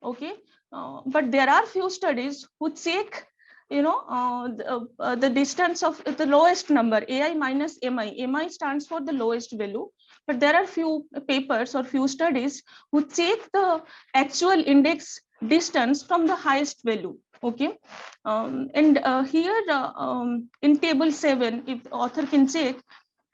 Okay, but there are few studies who check the distance of the lowest number, AI minus MI. MI stands for the lowest value, but there are few papers or few studies who check the actual index distance from the highest value. Okay, and here in table 7, if the author can check,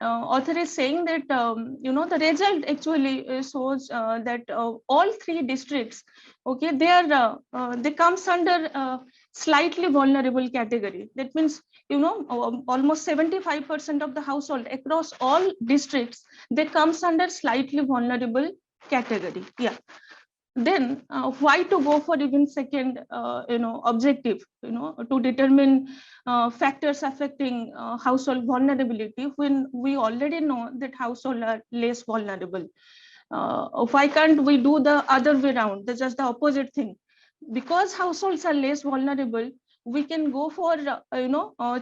author is saying that the result actually shows that all three districts, okay, they comes under slightly vulnerable category. That means almost 75% of the household across all districts, they comes under slightly vulnerable category. Yeah. Then why to go for even second objective, to determine factors affecting household vulnerability, when we already know that households are less vulnerable? Why can't we do the other way around, just the opposite thing? Because households are less vulnerable, we can go for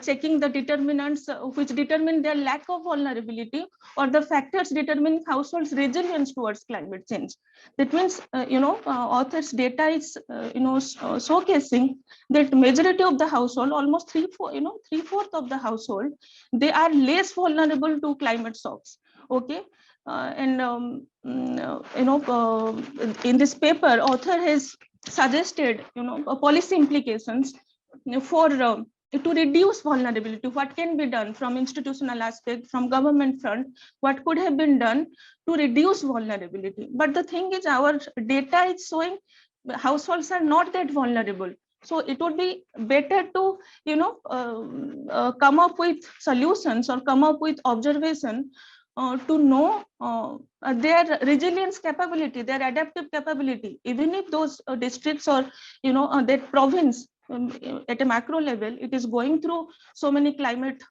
checking the determinants which determine their lack of vulnerability, or the factors determining households resilience towards climate change. That means authors data is showcasing that majority of the household, almost three-fourths of the household, they are less vulnerable to climate shocks. Okay. In this paper, author has suggested policy implications for to reduce vulnerability. What can be done from institutional aspect, from government front, what could have been done to reduce vulnerability? But the thing is, our data is showing households are not that vulnerable. So it would be better to come up with solutions or come up with observation to know their resilience capability, their adaptive capability, even if those districts or that province at a macro level, it is going through so many climate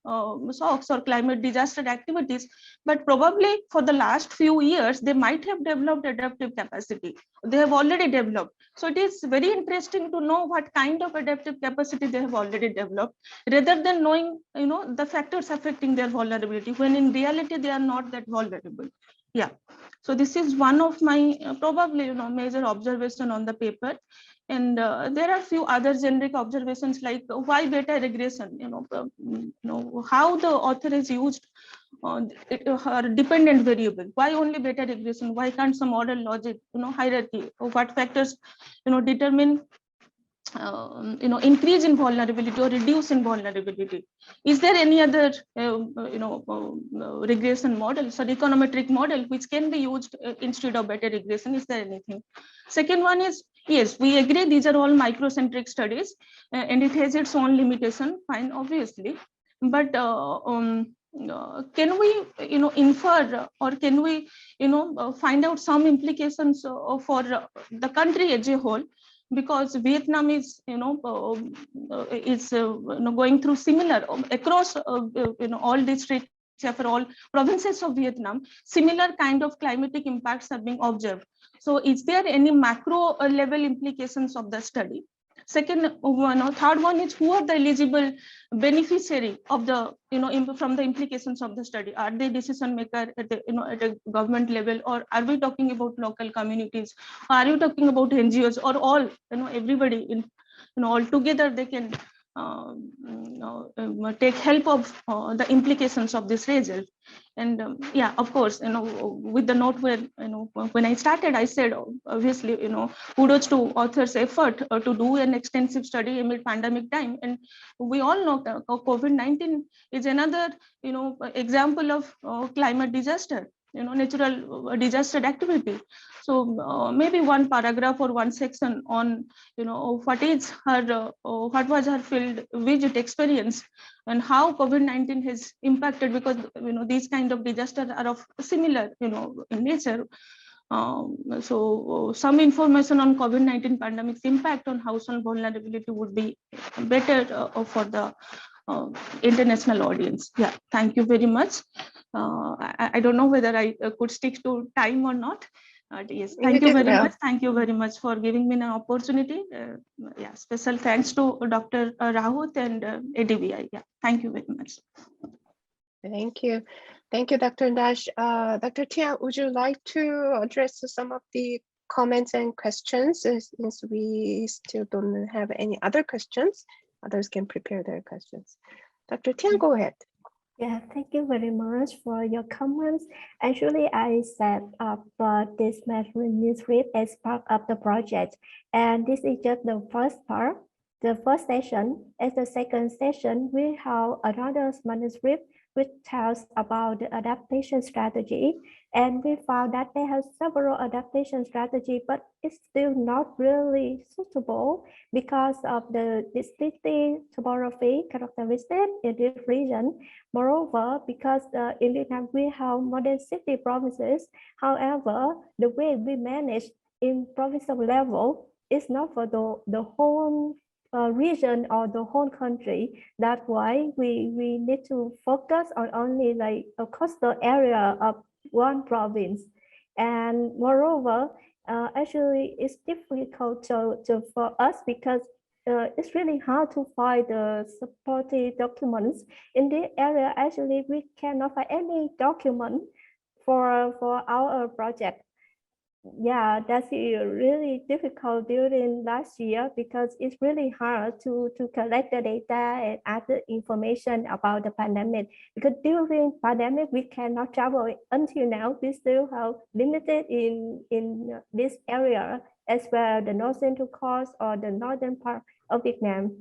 shocks or climate disaster activities, but probably for the last few years, they might have developed adaptive capacity. They have already developed. So it is very interesting to know what kind of adaptive capacity they have already developed, rather than knowing, the factors affecting their vulnerability, when in reality, they are not that vulnerable. Yeah. So this is one of my probably, major observation on the paper. And there are a few other generic observations, like why beta regression, how the author has used her dependent variable. Why only beta regression? Why can't some order logic, hierarchy? What factors, determine increase in vulnerability or reduce in vulnerability? Is there any other regression model, so econometric model, which can be used instead of beta regression? Is there anything? Second one is, yes, we agree these are all microcentric studies, and it has its own limitation, fine, obviously, but can we infer, or can we find out some implications for the country as a whole? Because Vietnam is going through similar across all districts, for all provinces of Vietnam, similar kind of climatic impacts are being observed. So is there any macro level implications of the study? Second one, third one is, who are the eligible beneficiary of the from the implications of the study? Are they decision maker at the, at a government level, or are we talking about local communities? Are you talking about NGOs, or all everybody in all together they can take help of the implications of this result? And yeah, of course, with the note where when I started, I said obviously kudos to authors' effort to do an extensive study amid pandemic time. And we all know that COVID-19 is another example of climate disaster, natural disaster activity. So maybe one paragraph or one section on what is her what was her field visit experience, and how COVID-19 has impacted, because these kind of disasters are of similar in nature. So some information on COVID-19 pandemic's impact on household vulnerability would be better for the international audience. Yeah, thank you very much. I don't know whether I could stick to time or not. Yes, thank you very much. Thank you very much for giving me an opportunity. Yeah, special thanks to Dr. Rahut and ADBI. Yeah, thank you very much. Thank you. Thank you, Dr. Nash. Dr. Tian, would you like to address some of the comments and questions, since we still don't have any other questions? Others can prepare their questions. Dr. Tian, go ahead. Yeah, thank you very much for your comments. Actually, I set up this manuscript as part of the project, and this is just the first part, the first session. As the second session, we have another manuscript which tells about the adaptation strategy. And we found that they have several adaptation strategies, but it's still not really suitable because of the distinctive topography characteristic in this region. Moreover, because in Vietnam we have more than 60 provinces, however, the way we manage in provincial level is not for the whole region or the whole country. That's why we need to focus on only like a coastal area of one province. And moreover, actually it's difficult for us because it's really hard to find the supporting documents. In this area, actually, we cannot find any document for our project. Yeah, that's really difficult during last year because it's really hard to collect the data and other information about the pandemic. Because during pandemic, we cannot travel. Until now, we still have limited in this area as well, the north central coast or the northern part of Vietnam.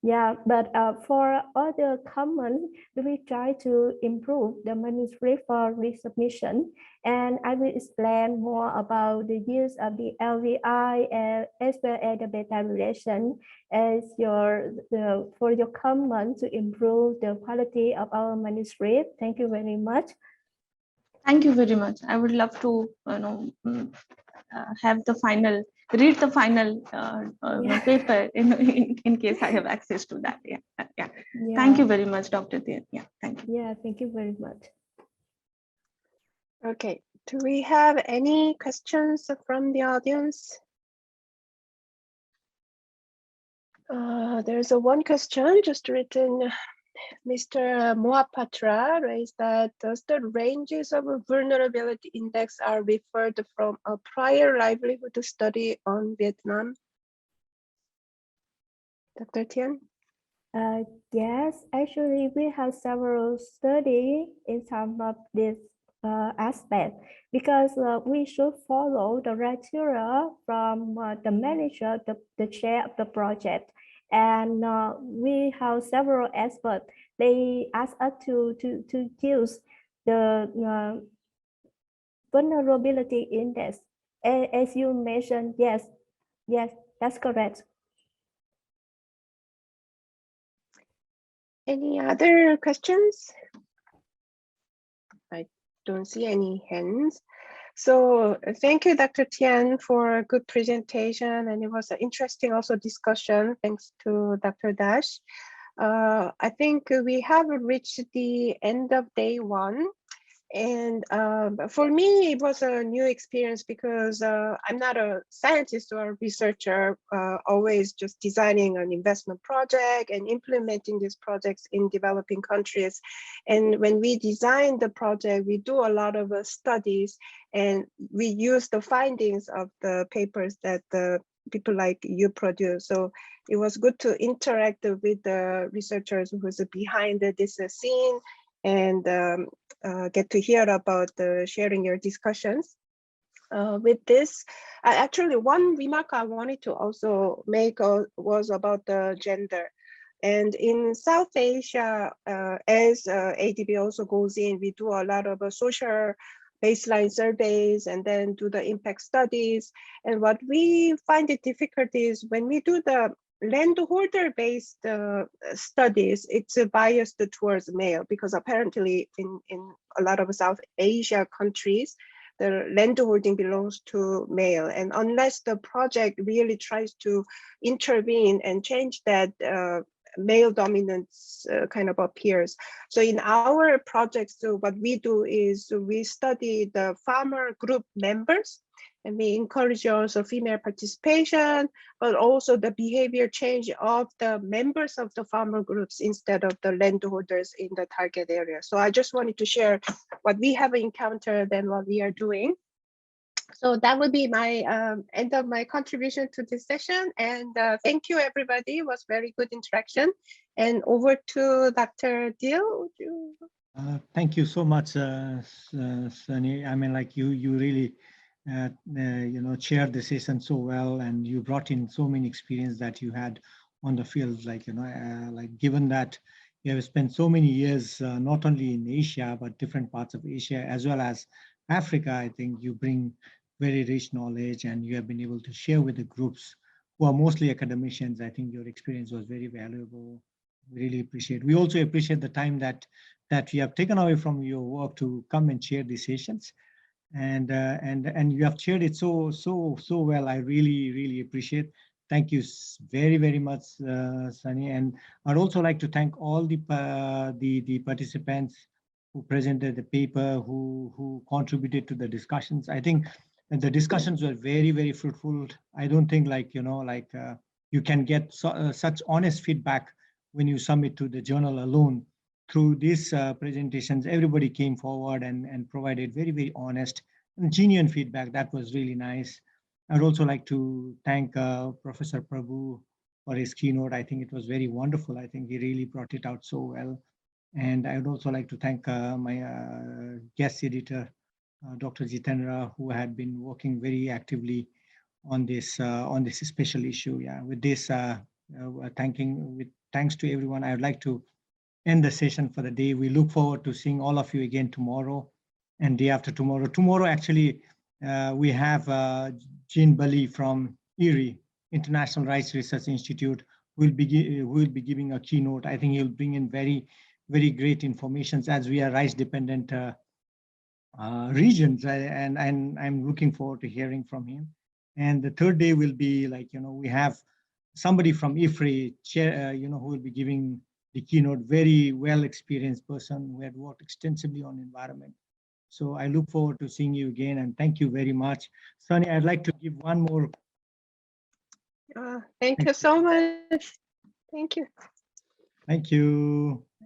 Yeah, but for other comments, we try to improve the manuscript for resubmission. And I will explain more about the use of the LVI as well as the beta relation as for your comment to improve the quality of our manuscript. Thank you very much. Thank you very much. I would love to have the final, read the final paper in case I have access to that. Yeah. Thank you very much, Dr. Dil. Yeah, thank you. Yeah, thank you very much. Okay, do we have any questions from the audience? There's one question just written. Mr. Mohapatra raised that does the ranges of a vulnerability index are referred from a prior livelihood study on Vietnam? Dr. Thien? Yes, actually we have several studies in terms of this aspect because we should follow the criteria from the manager, the chair of the project. And we have several experts. They ask us to use the vulnerability index. As you mentioned, yes, that's correct. Any other questions? I don't see any hands. So thank you, Dr. Thien, for a good presentation. And it was an interesting also discussion. Thanks to Dr. Dash. I think we have reached the end of day one. And for me, it was a new experience because I'm not a scientist or a researcher, always just designing an investment project and implementing these projects in developing countries. And when we design the project, we do a lot of studies and we use the findings of the papers that the people like you produce. So it was good to interact with the researchers who's behind this scene and get to hear about sharing your discussions. With this, actually one remark I wanted to also make was about the gender. And in South Asia, as ADB also goes in, we do a lot of social baseline surveys and then do the impact studies. And what we find it difficult is when we do the landholder-based studies, it's biased towards male because apparently in a lot of South Asia countries, the landholding belongs to male. And unless the project really tries to intervene and change that, male dominance kind of appears. So in our projects, so what we do is we study the farmer group members and we encourage also female participation, but also the behavior change of the members of the farmer groups instead of the landholders in the target area. So I just wanted to share what we have encountered and what we are doing. So that would be my end of my contribution to this session. And thank you, everybody. It was very good interaction. And over to Dr. Dil. Thank you so much, Sunny. I mean, like you really, chaired the session so well, and you brought in so many experience that you had on the field. Like, like given that you have spent so many years, not only in Asia, but different parts of Asia, as well as Africa. I think you bring very rich knowledge, and you have been able to share with the groups who are mostly academicians. I think your experience was very valuable. We really appreciate. We also appreciate the time that you have taken away from your work to come and share these sessions, and you have shared it so well. I really appreciate. Thank you very much, Sunny. And I'd also like to thank all the participants who presented the paper, who contributed to the discussions. I think the discussions were very fruitful. I don't think you can get such honest feedback when you submit to the journal alone. Through these presentations, everybody came forward and provided very honest and genuine feedback. That was really nice. I'd also like to thank Professor Prabhu for his keynote. I think it was very wonderful. I think he really brought it out so well. And I would also like to thank my guest editor, Dr. Jitendra, who had been working very actively on this special issue. Yeah, with this, thanks to everyone, I would like to end the session for the day. We look forward to seeing all of you again tomorrow and day after tomorrow. Tomorrow, actually, we have Jean Bali from IRI, International Rights Research Institute, who will be giving a keynote. I think he'll bring in very great information, as we are rights dependent regions, and I'm looking forward to hearing from him. And the third day will be we have somebody from IFRI, who will be giving the keynote, very well experienced person who had worked extensively on environment. So I look forward to seeing you again, and thank you very much. Sunny, I'd like to give one more. Thank you so much. Thank you. Thank you.